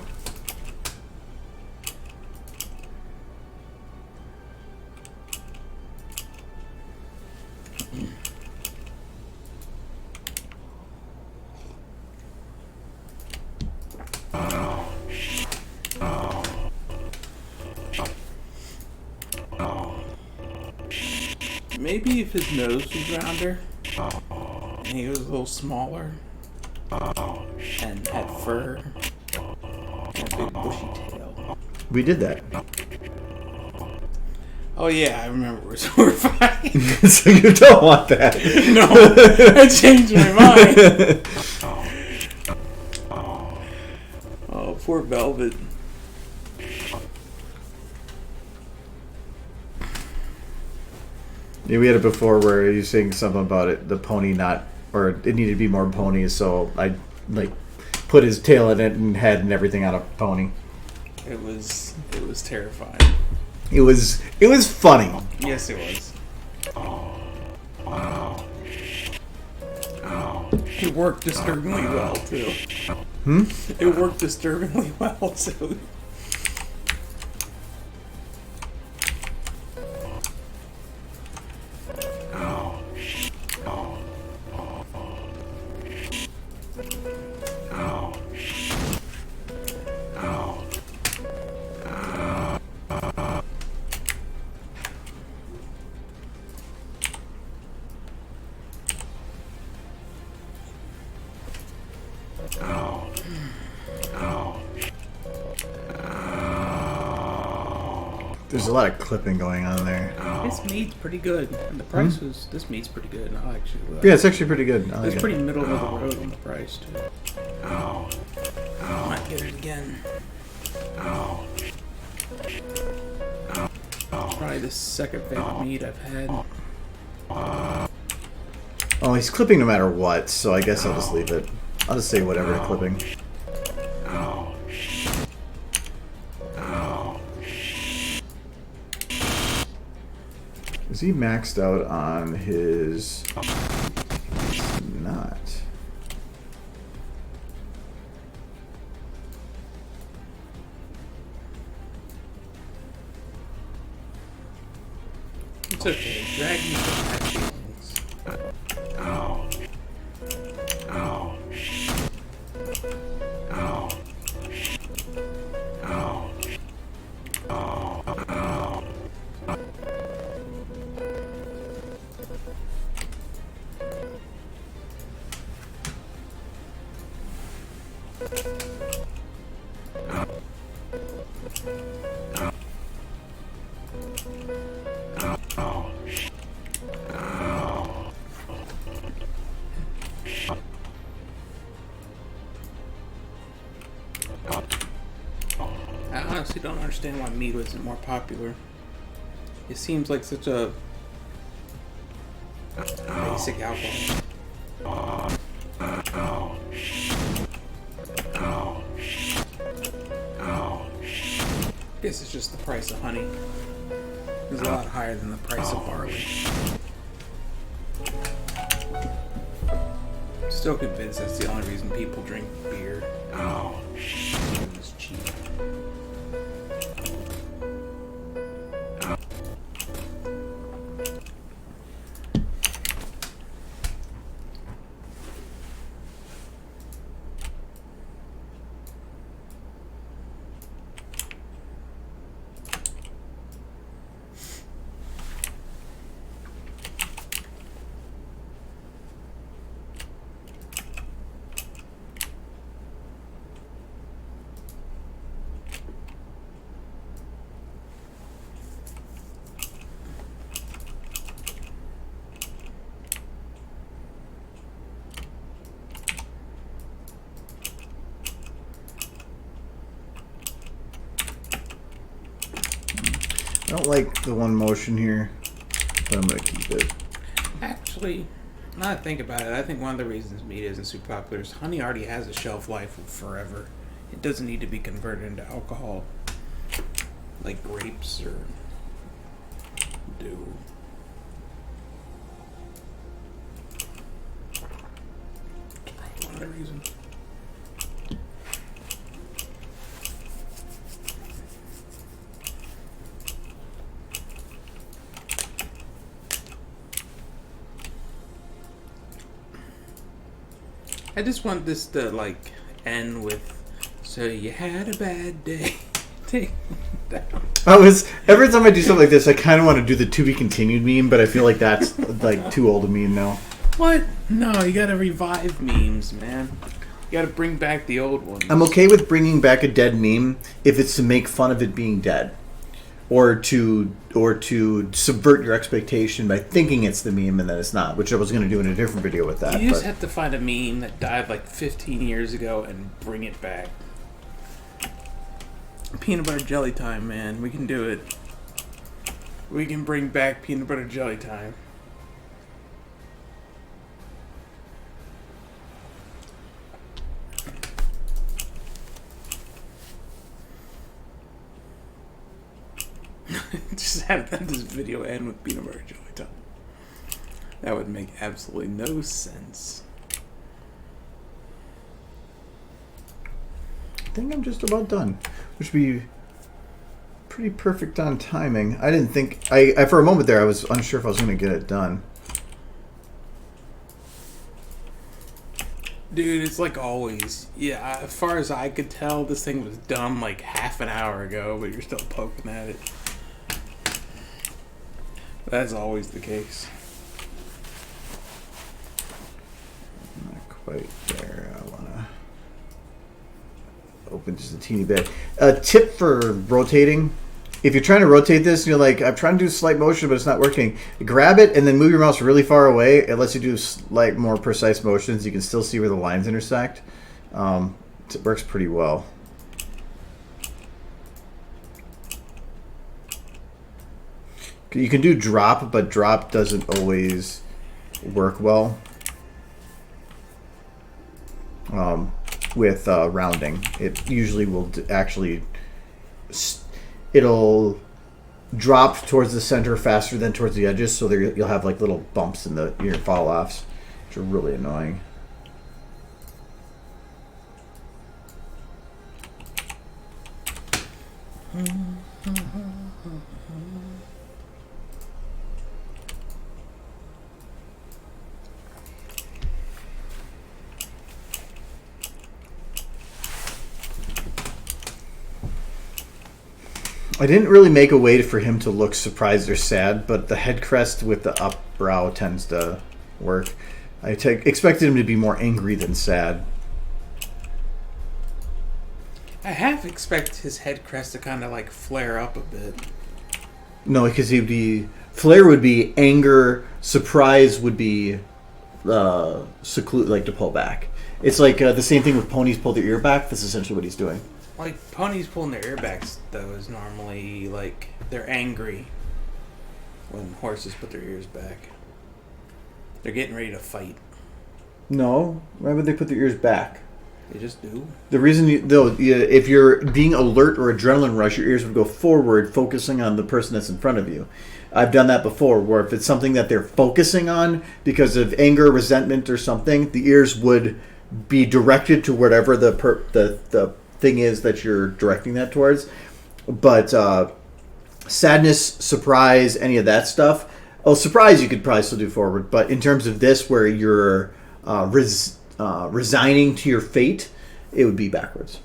Maybe if his nose was rounder and he was a little smaller and had fur and a big bushy tail. We did that. Oh yeah, I remember we're fighting. So you don't want that. No, I changed my mind. Oh, poor Velvet. Yeah, we had it before where you were saying something about it, the pony not, or it needed to be more ponies, so I put his tail in it and head and everything on a pony. It was terrifying. It was funny. Yes, it was. It worked disturbingly well too. It worked disturbingly well too. There's a lot of clipping going on there. This meat's pretty good, and the price was. This meat's pretty good. And I actually. Yeah, it's actually pretty good. I like It's it. pretty middle of the road on the price too. I might get it again. Probably the second favorite meat I've had. Oh, he's clipping no matter what, so I guess I'll just leave it. I'll just say whatever to clipping. Is he maxed out on his... He's not. It's okay. Dragons don't have I honestly don't understand why meat isn't more popular. It seems like such a basic alcohol. I guess it's just the price of honey. It's a lot higher than the price of barley. Still convinced that's the only reason people drink beer. It's cheap. I don't like the one motion here, but I'm going to keep it. Actually, now that I think about it, I think one of the reasons meat isn't super popular is honey already has a shelf life of forever. It doesn't need to be converted into alcohol like grapes or do. That's probably one of the reasons. I just want this to like end with, so you had a bad day. Take it down. Every time I do something like this, I kind of want to do the to be continued meme, but I feel like that's like too old a meme now. What? No, you gotta revive memes, man. You gotta bring back the old ones. I'm okay with bringing back a dead meme if it's to make fun of it being dead, or to subvert your expectation by thinking it's the meme and then it's not, which I was going to do in a different video with that. You just have to find a meme that died like 15 years ago and bring it back. Peanut butter jelly time, man. We can do it. We can bring back peanut butter jelly time. Just have this video end with peanut butter jelly time. That would make absolutely no sense. I think I'm just about done, which would be pretty perfect on timing. I didn't think... I for a moment there, I was unsure if I was going to get it done. Dude, it's like always. Yeah, as far as I could tell, this thing was done like half an hour ago, but you're still poking at it. That's always the case. Not quite there. I want to open just a teeny bit. A tip for rotating if you're trying to rotate this and you're like, I'm trying to do slight motion, but it's not working, grab it and then move your mouse really far away. It lets you do slight, more precise motions. You can still see where the lines intersect. It works pretty well. You can do drop, but drop doesn't always work well with rounding. It usually will actually... It'll drop towards the center faster than towards the edges, so there you'll have like little bumps in your fall offs, which are really annoying. I didn't really make a way for him to look surprised or sad, but the head crest with the up brow tends to work. I expected him to be more angry than sad. I half expect his head crest to kind of like flare up a bit. No, because he'd be... Flare would be anger, surprise would be like to pull back. It's like the same thing with ponies pull their ear back. That's essentially what he's doing. Like, ponies pulling their ear backs, though, is normally, like, they're angry when horses put their ears back. They're getting ready to fight. No. Why would they put their ears back? They just do. The reason, if you're being alert or adrenaline rush, your ears would go forward, focusing on the person that's in front of you. I've done that before, where if it's something that they're focusing on because of anger, resentment, or something, the ears would be directed to whatever the thing is that you're directing that towards. But sadness, surprise, any of that stuff. Oh, surprise you could probably still do forward. But in terms of this, where you're resigning to your fate, it would be backwards.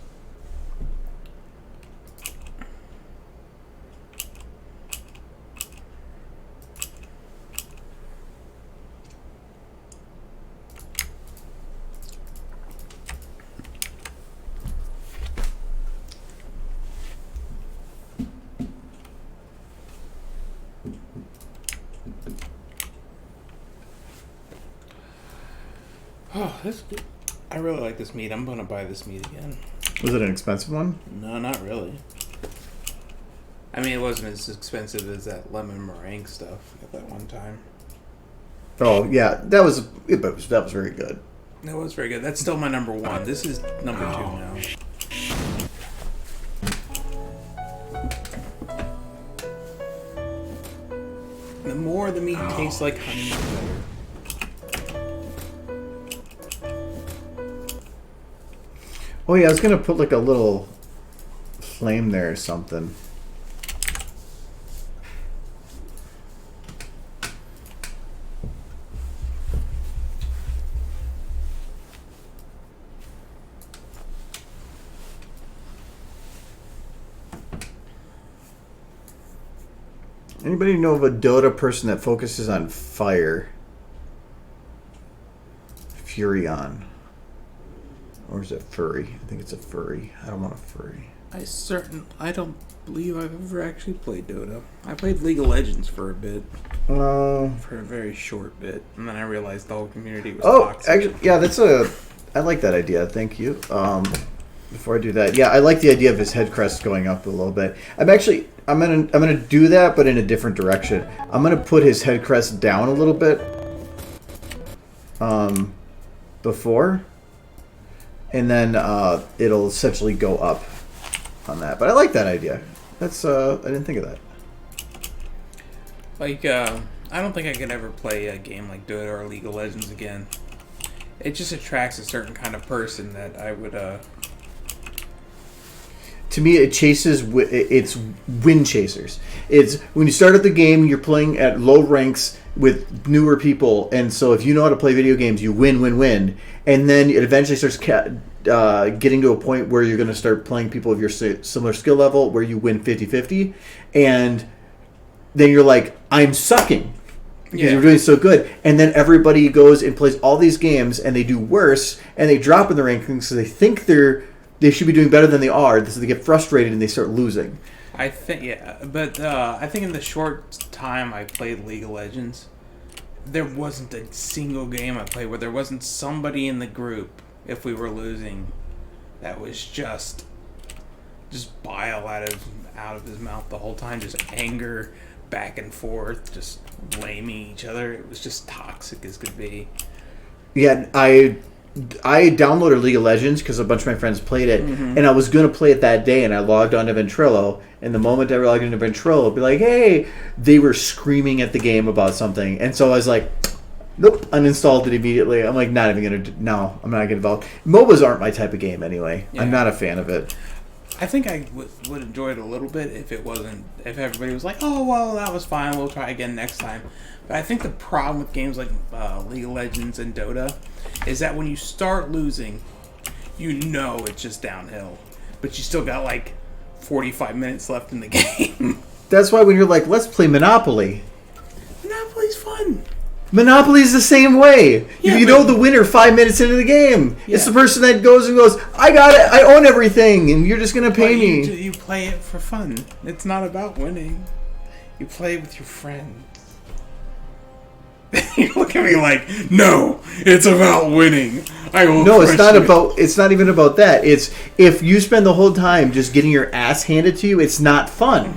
Oh, that's good. I really like this meat. I'm going to buy this meat again. Was it an expensive one? No, not really. I mean, it wasn't as expensive as that lemon meringue stuff at that one time. Oh, yeah. That was very good. That was very good. That's still my number one. This is number 2 now. The more the meat tastes like honey, the better. Oh, yeah, I was going to put like a little flame there or something. Anybody know of a Dota person that focuses on fire? Furion. Or is it furry? I think it's a furry. I don't want a furry. I don't believe I've ever actually played Dota. I played League of Legends for a bit. For a very short bit. And then I realized the whole community was toxic. Actually, yeah, I like that idea. Thank you. Before I do that, yeah, I like the idea of his head crest going up a little bit. I'm gonna do that, but in a different direction. I'm gonna put his head crest down a little bit. Before. And then it'll essentially go up on that. But I like that idea. That's I didn't think of that. Like, I don't think I could ever play a game like Dota or League of Legends again. It just attracts a certain kind of person that I would... To me, it's win chasers. It's when you start at the game, you're playing at low ranks with newer people, and so if you know how to play video games, you win. And then it eventually starts getting to a point where you're going to start playing people of your similar skill level, where you win 50-50, and then you're like, I'm sucking. Because you're doing so good. And then everybody goes and plays all these games, and they do worse, and they drop in the rankings, so they think they should be doing better than they are, so they get frustrated and they start losing. I think I think in the short time I played League of Legends, there wasn't a single game I played where there wasn't somebody in the group, if we were losing, that was just bile out of his mouth the whole time, just anger back and forth, just blaming each other. It was just toxic as could be. Yeah, I downloaded League of Legends because a bunch of my friends played it, and I was going to play it that day, and I logged on to Ventrilo, and the moment I logged into Ventrilo, it'd be like, hey, they were screaming at the game about something, and so I was like, nope, uninstalled it immediately. I'm like, not even going to, no, I'm not getting involved. MOBAs aren't my type of game anyway. Yeah. I'm not a fan of it. I think I would enjoy it a little bit if everybody was like, oh, well, that was fine, we'll try again next time. But I think the problem with games like League of Legends and Dota is that when you start losing, you know it's just downhill. But you still got like 45 minutes left in the game. That's why when you're like, let's play Monopoly. Monopoly's fun. Monopoly's the same way. Yeah, you know the winner 5 minutes into the game. Yeah. It's the person that goes, I got it, I own everything, and you're just going to pay me. You play it for fun. It's not about winning. You play with your friends. You look at me like, no, it's about winning. No, it's not about. It's not even about that. It's if you spend the whole time just getting your ass handed to you, it's not fun.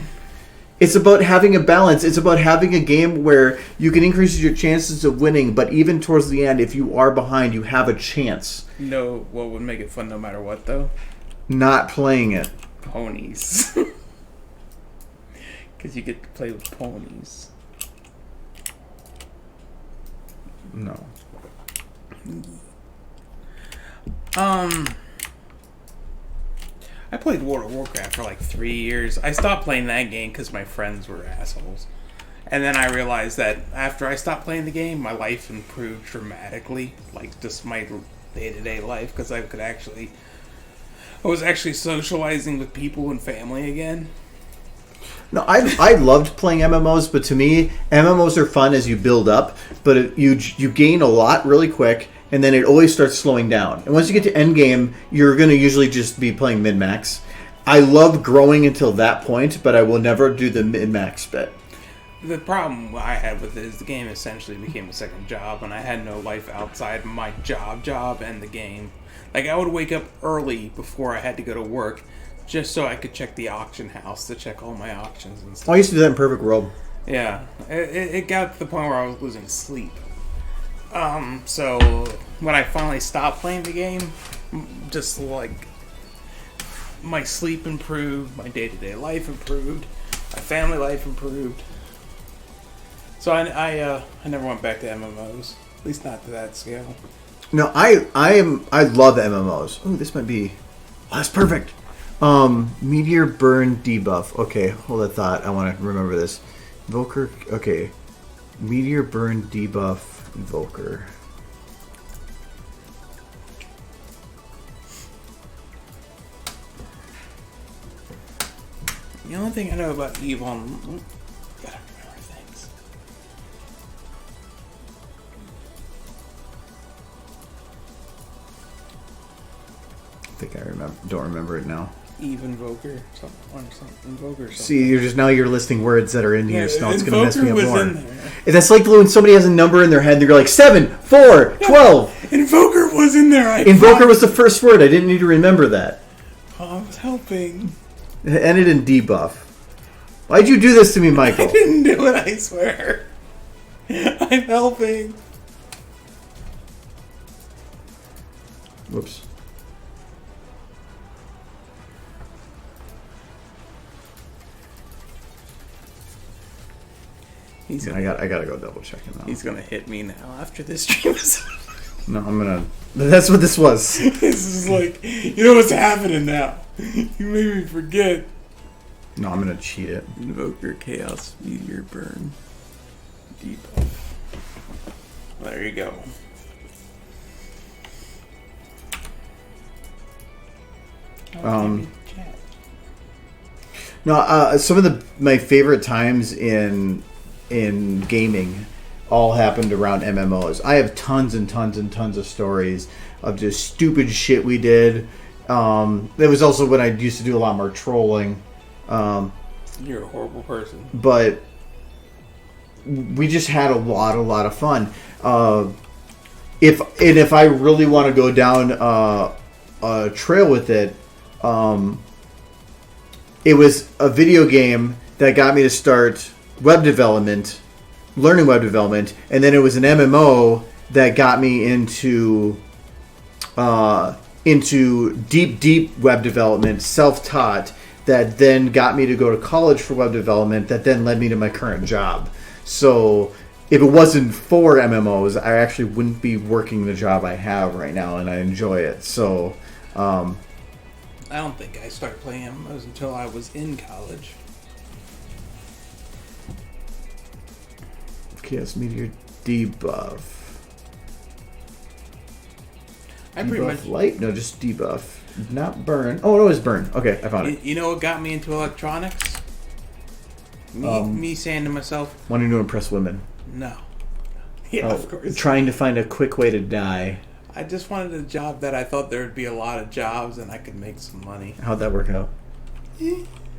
It's about having a balance. It's about having a game where you can increase your chances of winning, but even towards the end, if you are behind, you have a chance. No, what would make it fun no matter what, though? Not playing it. Ponies. Because you get to play with ponies. No. I played World of Warcraft for like 3 years. I stopped playing that game because my friends were assholes. And then I realized that after I stopped playing the game, my life improved dramatically. Like, just my day-to-day life, because I was actually socializing with people and family again. No, I loved playing MMOs, but to me, MMOs are fun as you build up, but you gain a lot really quick, and then it always starts slowing down. And once you get to endgame, you're going to usually just be playing min-max. I love growing until that point, but I will never do the min-max bit. The problem I had with it is the game essentially became a second job, and I had no life outside my job and the game. Like, I would wake up early before I had to go to work, just so I could check the auction house to check all my auctions and stuff. I used to do that in Perfect World. Yeah, it got to the point where I was losing sleep. So when I finally stopped playing the game, just like my sleep improved, my day-to-day life improved, my family life improved. So I never went back to MMOs, at least not to that scale. No, I love MMOs. Oh, this might be. Oh, that's perfect. Meteor burn debuff. Okay, hold that thought. I want to remember this. Volker. Okay, meteor burn debuff. Volker. The only thing I know about Evon, gotta remember things. I think I remember. Don't remember it now. Invoker, something. See, you're listing words that are in here, so it's gonna mess me up was more. In there. That's like when somebody has a number in their head, and they're like 7, 4, 12. Invoker was in there. Invoker was the first word. I didn't need to remember that. I was helping. It ended in debuff. Why'd you do this to me, Michael? I didn't do it, I swear. I'm helping. Whoops. I gotta go double check him out. He's gonna hit me now after this stream is. No, I'm gonna. That's what this was. This is like, you know what's happening now. You made me forget. No, I'm gonna cheat it. Invoker Chaos Meteor Burn debuff. There you go. No, some of my favorite times in gaming all happened around MMOs. I have tons and tons and tons of stories of just stupid shit we did. It was also when I used to do a lot more trolling. You're a horrible person. But we just had a lot of fun. If I really want to go down a trail with it, it was a video game that got me to start web development, learning web development, and then it was an MMO that got me into deep web development, self-taught, that then got me to go to college for web development, that then led me to my current job. So if it wasn't for MMOs, I actually wouldn't be working the job I have right now, and I enjoy it. So I don't think I started playing MMOs until I was in college. Chaos Meteor debuff. I pretty Debuff much light? No, just debuff. Not burn. Oh, no, it's burn. Okay, I found it. You know what got me into electronics? Me saying to myself, Wanting to impress women. no. Yeah, Oh, of course. Trying to find a quick way to die. I just wanted a job that I thought there would be a lot of jobs and I could make some money. How'd that work out?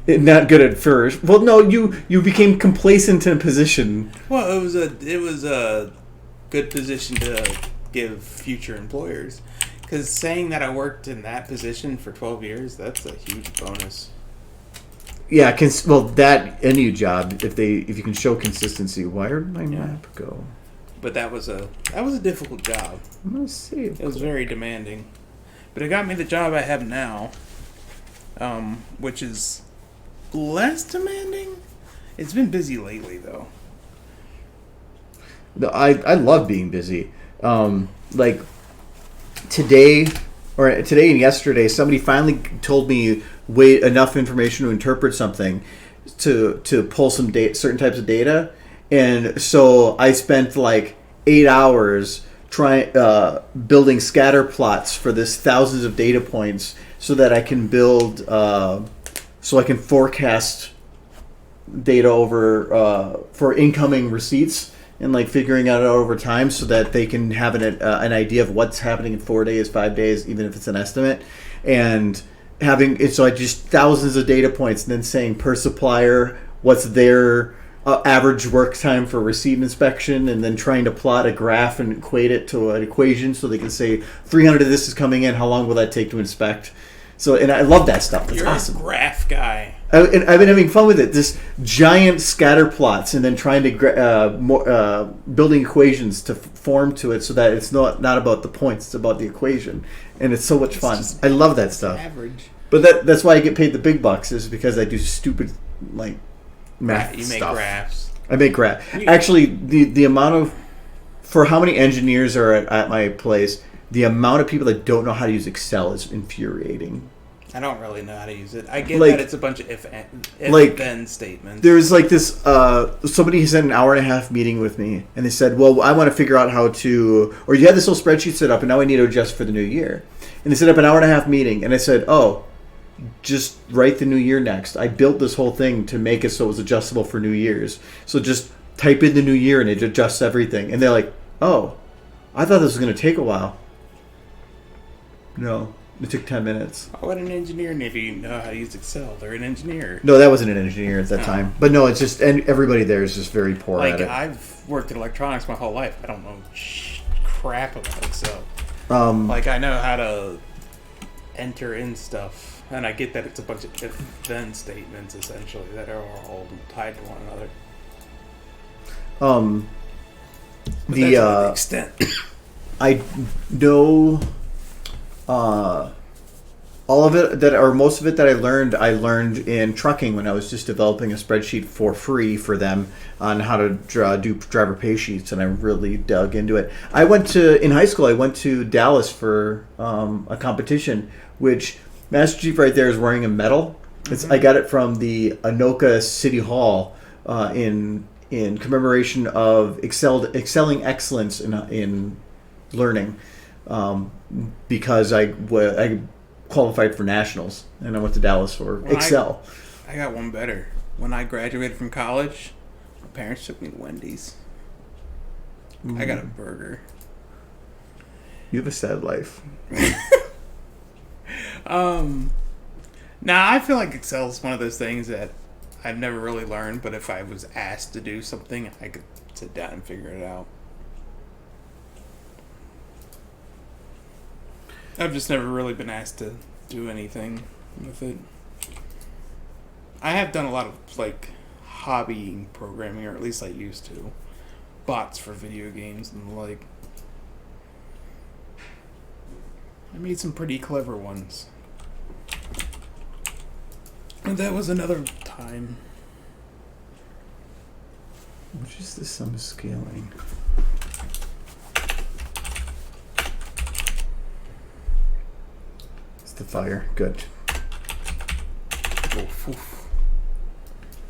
Not good at first. Well, no, you became complacent in a position. Well, it was a good position to give future employers, because saying that I worked in that position for 12 years, that's a huge bonus. Yeah, that any job, if you can show consistency. Where did my map go? But that was a difficult job. Let's see. It was very demanding, but it got me the job I have now, which is less demanding. It's been busy lately, though. I love being busy. Like today and yesterday, somebody finally told me enough information to interpret something to pull some certain types of data, and so I spent like 8 hours building scatter plots for this thousands of data points so that I can build so I can forecast data over for incoming receipts, and like figuring out over time so that they can have an idea of what's happening in 4 days, 5 days, even if it's an estimate. And having it, so I just thousands of data points, and then saying per supplier, what's their average work time for receipt inspection, and then trying to plot a graph and equate it to an equation so they can say 300 of this is coming in, how long will that take to inspect? So, and I love that stuff. That's You're awesome. a graph guy. And I've been having fun with it. This giant scatter plots, and then trying to building equations to form to it so that it's not about the points, it's about the equation, and it's so much fun. I love that stuff. Average. But that's why I get paid the big bucks, is because I do stupid like math You make stuff. graphs. I make graphs. Actually, the amount of for how many engineers are at my place, the amount of people that don't know how to use Excel is infuriating. I don't really know how to use it. I get Like- that it's a bunch of like, then statements. There's like this, somebody had an hour and a half meeting with me, and they said, well, I want to figure out how to, or you had this little spreadsheet set up, and now I need to adjust for the new year. And they set up an hour and a half meeting, and I said, oh, just write the new year next. I built this whole thing to make it so it was adjustable for New Year's. So just type in the new year, and it adjusts everything. And they're like, oh, I thought this was going to take a while. No. It took 10 minutes. Why would an engineer need to know how to use Excel? They're an engineer. No, that wasn't an engineer at that time. But no, it's just, and everybody there is just very poor Like, at it. I've worked in electronics my whole life. I don't know crap about Excel. Like, I know how to enter in stuff, and I get that it's a bunch of if-then statements, essentially, that are all tied to one another. But that's to the extent. I know all of it or most of it that I learned in trucking when I was just developing a spreadsheet for free for them on how to do driver pay sheets, and I really dug into it. In high school I went to Dallas for a competition, which Master Chief right there is wearing a medal. I got it from the Anoka City Hall in commemoration of excelling excellence in learning. Because I qualified for nationals, and I went to Dallas for Excel. I got one better. When I graduated from college, my parents took me to Wendy's. I got a burger. You have a sad life. Now I feel like Excel is one of those things that I've never really learned, but if I was asked to do something, I could sit down and figure it out. I've just never really been asked to do anything with it. I have done a lot of, like, hobby programming, or at least I used to. Bots for video games and the like. I made some pretty clever ones. And that was another time. Which is the sum scaling? It's the fire. Good. Oof, oof.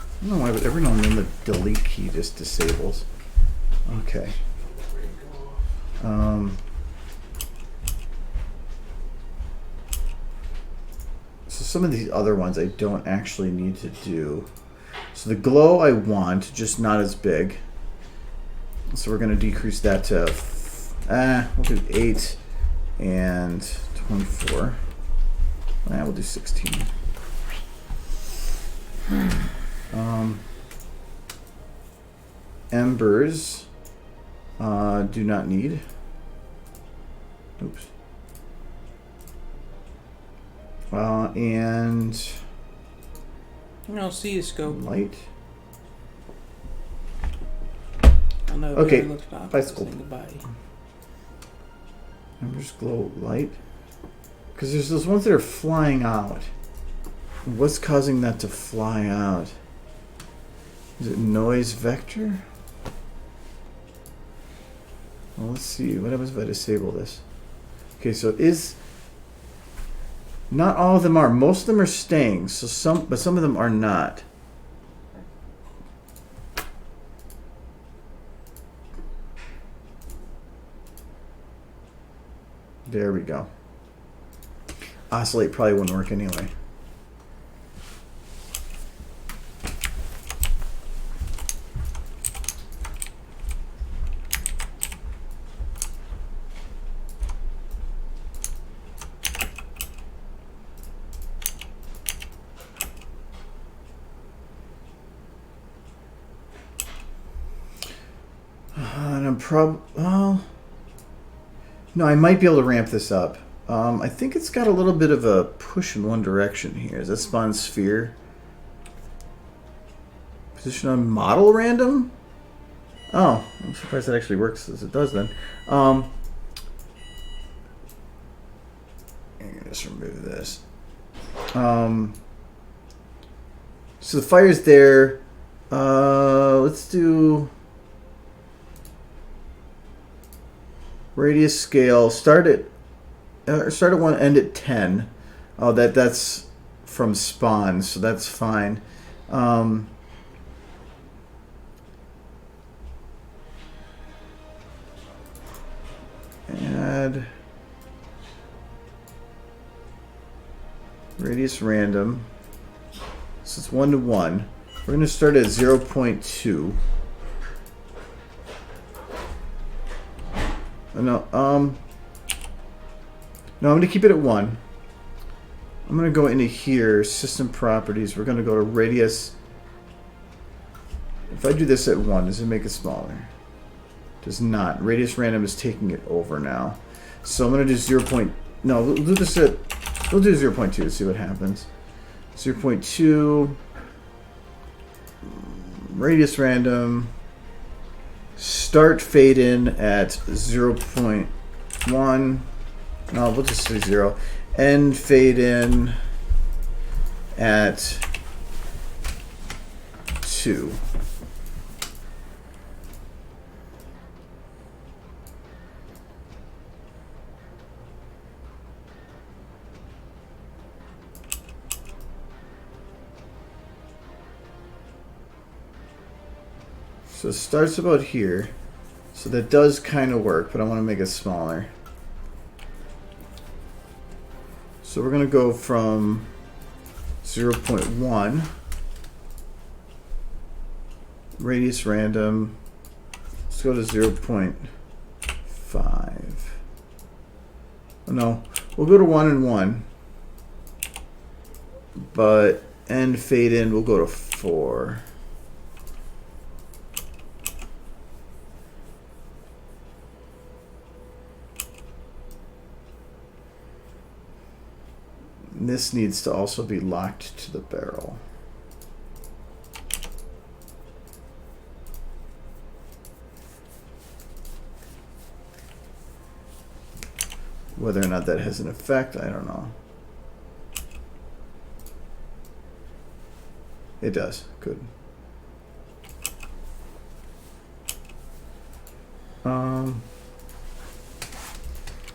I don't know why, but every now and then the delete key just disables. Okay. So some of these other ones I don't actually need to do. So the glow I want, just not as big. So we're going to decrease that to, we'll do 8 and 24. We'll do 16. Embers do not need. Oops. And I'll see you, scope. light. I know Okay, Barry looks back, bicycle. saying goodbye. Embers glow light. Because there's those ones that are flying out. What's causing that to fly out? Is it noise vector? Well, let's see. What happens if I disable this? Okay, so it is. Not all of them are. Most of them are staying. So some of them are not. There we go. Oscillate probably wouldn't work anyway. And I'm no, I might be able to ramp this up. I think it's got a little bit of a push in one direction here. Does that spawn sphere? Position on model random? Oh, I'm surprised that actually works as it does then. I'm gonna just remove this. So the fire's there. Let's do radius scale. Start at 1, end at 10. Oh, that's from spawn, so that's fine. Add radius random. So it's 1 to 1. We're going to start at 0.2. No, I'm going to keep it at 1. I'm going to go into here, system properties. We're going to go to radius. If I do this at 1, does it make it smaller? Does not. Radius random is taking it over now. So I'm going to do 0. No, we'll do this at. We'll do 0.2 to see what happens. 0.2. Radius random. Start fade in at 0.1. No, we'll just say 0. End fade in at 2. So it starts about here. So that does kind of work, but I want to make it smaller. So we're going to go from 0.1. Radius random. Let's go to 0.5. Oh, no, we'll go to 1 and 1. But and fade in, we'll go to 4. And this needs to also be locked to the barrel. Whether or not that has an effect, I don't know. It does. Good. And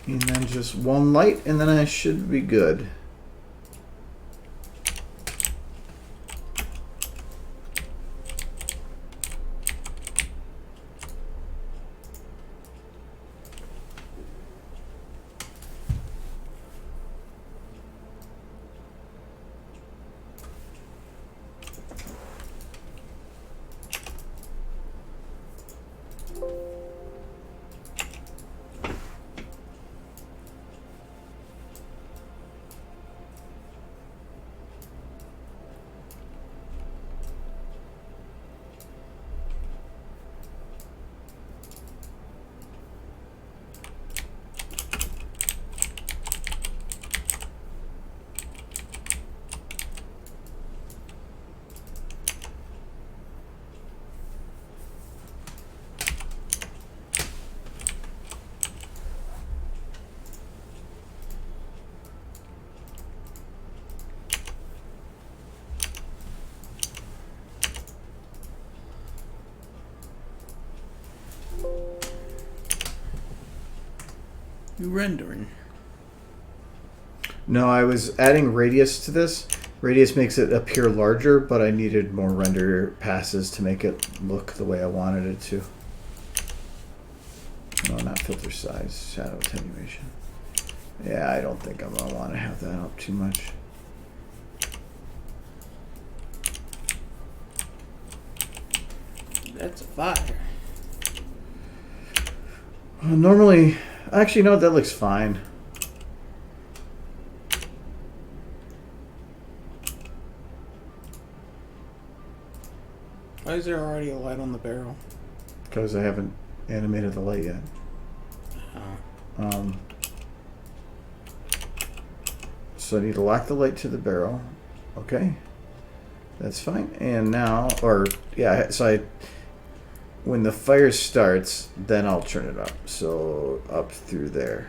then just one light, and then I should be good. You rendering? No, I was adding radius to this. Radius makes it appear larger, but I needed more render passes to make it look the way I wanted it to. No, not filter size, shadow attenuation. Yeah, I don't think I'm going to want to have that up too much. That's a fire. Normally, actually, no, that looks fine. Why is there already a light on the barrel? Because I haven't animated the light yet. Oh. So I need to lock the light to the barrel. Okay. That's fine. And now, or, yeah, so when the fire starts, then I'll turn it up. So up through there.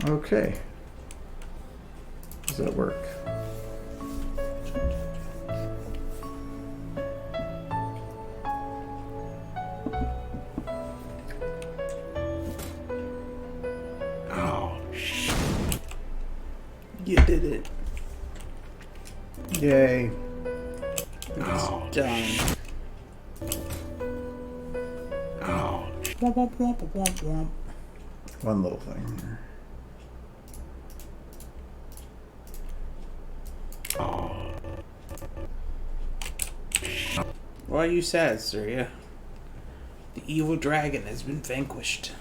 Okay. Does that work? You did it. Yay. It's done. Womp, womp, womp, womp, womp. One little thing here. Why are you sad, Surya? The evil dragon has been vanquished.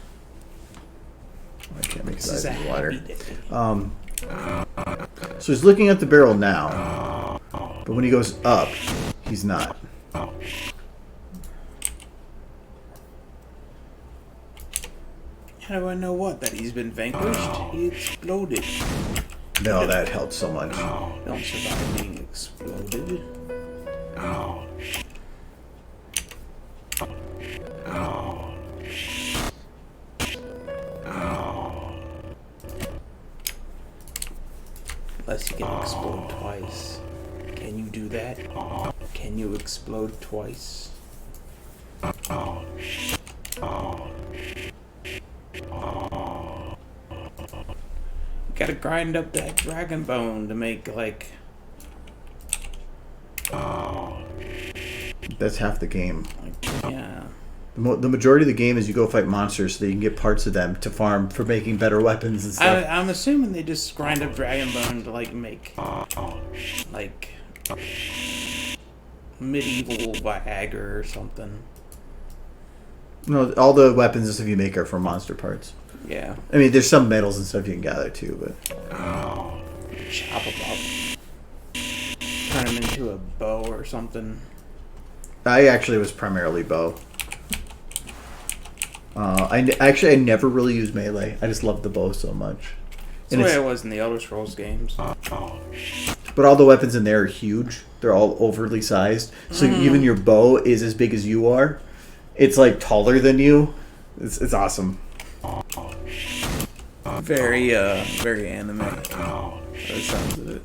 I can't make This his is a eyes any wider. happy day. So he's looking at the barrel now, but when he goes up, he's not. How do I know what? That he's been vanquished? He exploded. No, that helps so much. Don't survive being exploded. Unless you can explode twice. Can you do that? Can you explode twice? Gotta grind up that dragon bone to make, like... That's half the game. Yeah. The majority of the game is you go fight monsters so that you can get parts of them to farm for making better weapons and stuff. I'm assuming they just grind up dragon bone to, like, make... like... medieval Viagra or something. No, all the weapons and stuff you make are from monster parts. Yeah. I mean, there's some metals and stuff you can gather too, but Chop them up. Turn them into a bow or something. I actually was primarily bow. I never really used melee. I just loved the bow so much. That's the way it was in the Elder Scrolls games. But all the weapons in there are huge. They're all overly sized. So even your bow is as big as you are. It's like taller than you. It's awesome. Very anime. That sounds of it.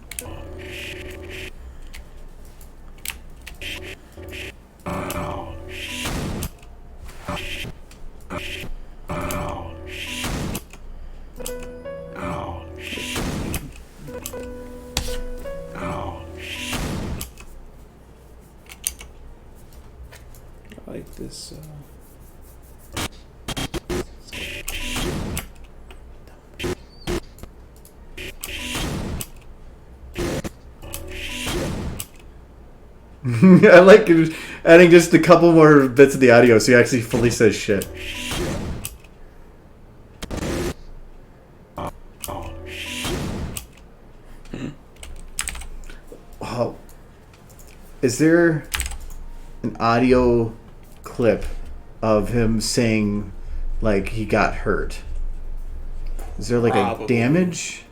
I like this. I like adding just a couple more bits of the audio so he actually fully says shit. Wow. Is there an audio clip of him saying like he got hurt? Is there like Probably. a damage?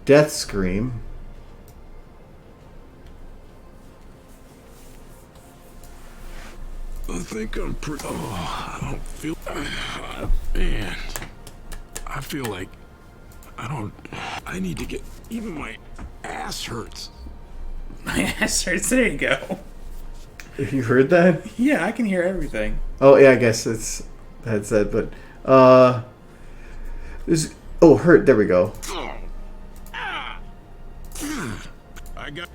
Death scream. I think I'm pretty. Oh, I don't feel. Man, I feel like I don't. I need to get. Even my ass hurts. My ass hurts. There you go. You heard that? Yeah, I can hear everything. Oh yeah, I guess it's headset, but there's hurt. There we go. I got.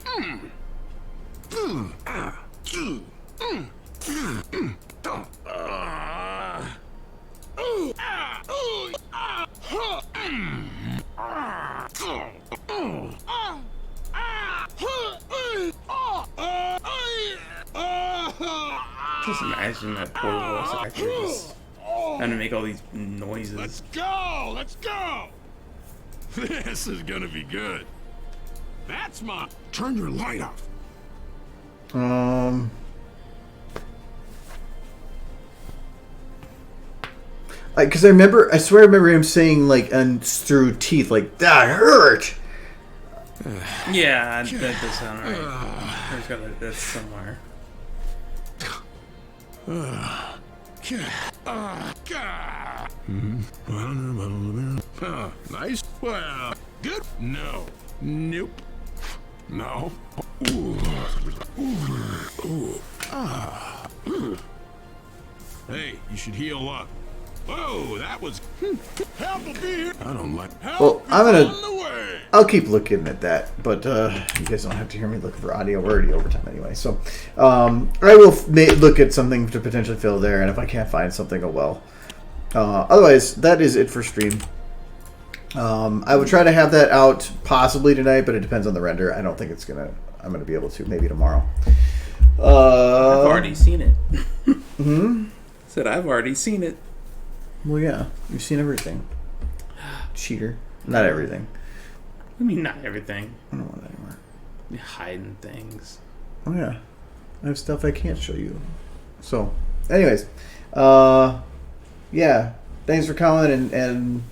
Just imagine that poor voice actor just trying to make all these noises. Let's go! Let's go! This is gonna be good. That's my. Turn your light off. Because I swear I remember him saying like, and through teeth, like that hurt. Yeah, that does sound right. There's got like this somewhere. Nice. Well, good. No. Nope. No. Hey, you should heal up. Whoa, that was. Help will be here. I don't like. Well, I'm gonna. On the way. I'll keep looking at that, but you guys don't have to hear me looking for audio. We're already overtime anyway, so I will look at something to potentially fill there, and if I can't find something, oh well. Otherwise, that is it for stream. I would try to have that out possibly tonight, but it depends on the render. I don't think I'm gonna be able to. Maybe tomorrow. I've already seen it. Said I've already seen it. Well, yeah, you've seen everything. Cheater. Not everything. I mean, not everything. I don't want that anymore. You're hiding things. Oh yeah, I have stuff I can't show you. So, anyways, yeah. Thanks for coming and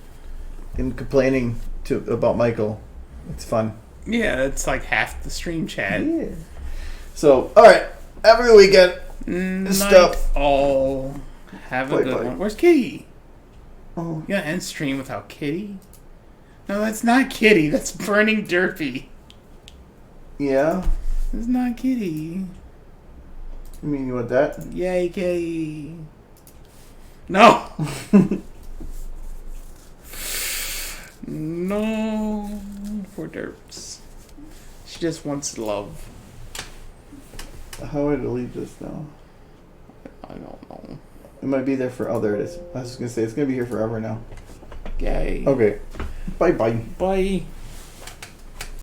complaining about Michael. It's fun. Yeah, it's like half the stream chat. Yeah. So, all right. Have a good weekend. Night Stuff. all. Have a Bye, good bye. one. Where's Kitty? Oh, You gonna end stream without Kitty? No, that's not Kitty. That's Burning Derpy. yeah. That's not Kitty. You mean you want that? Yay, Kitty. No. No. Poor Derps. She just wants love. How do I delete this now? I don't know. It might be there for other. I was gonna say it's gonna be here forever now. Yay. Okay. Bye bye. Bye.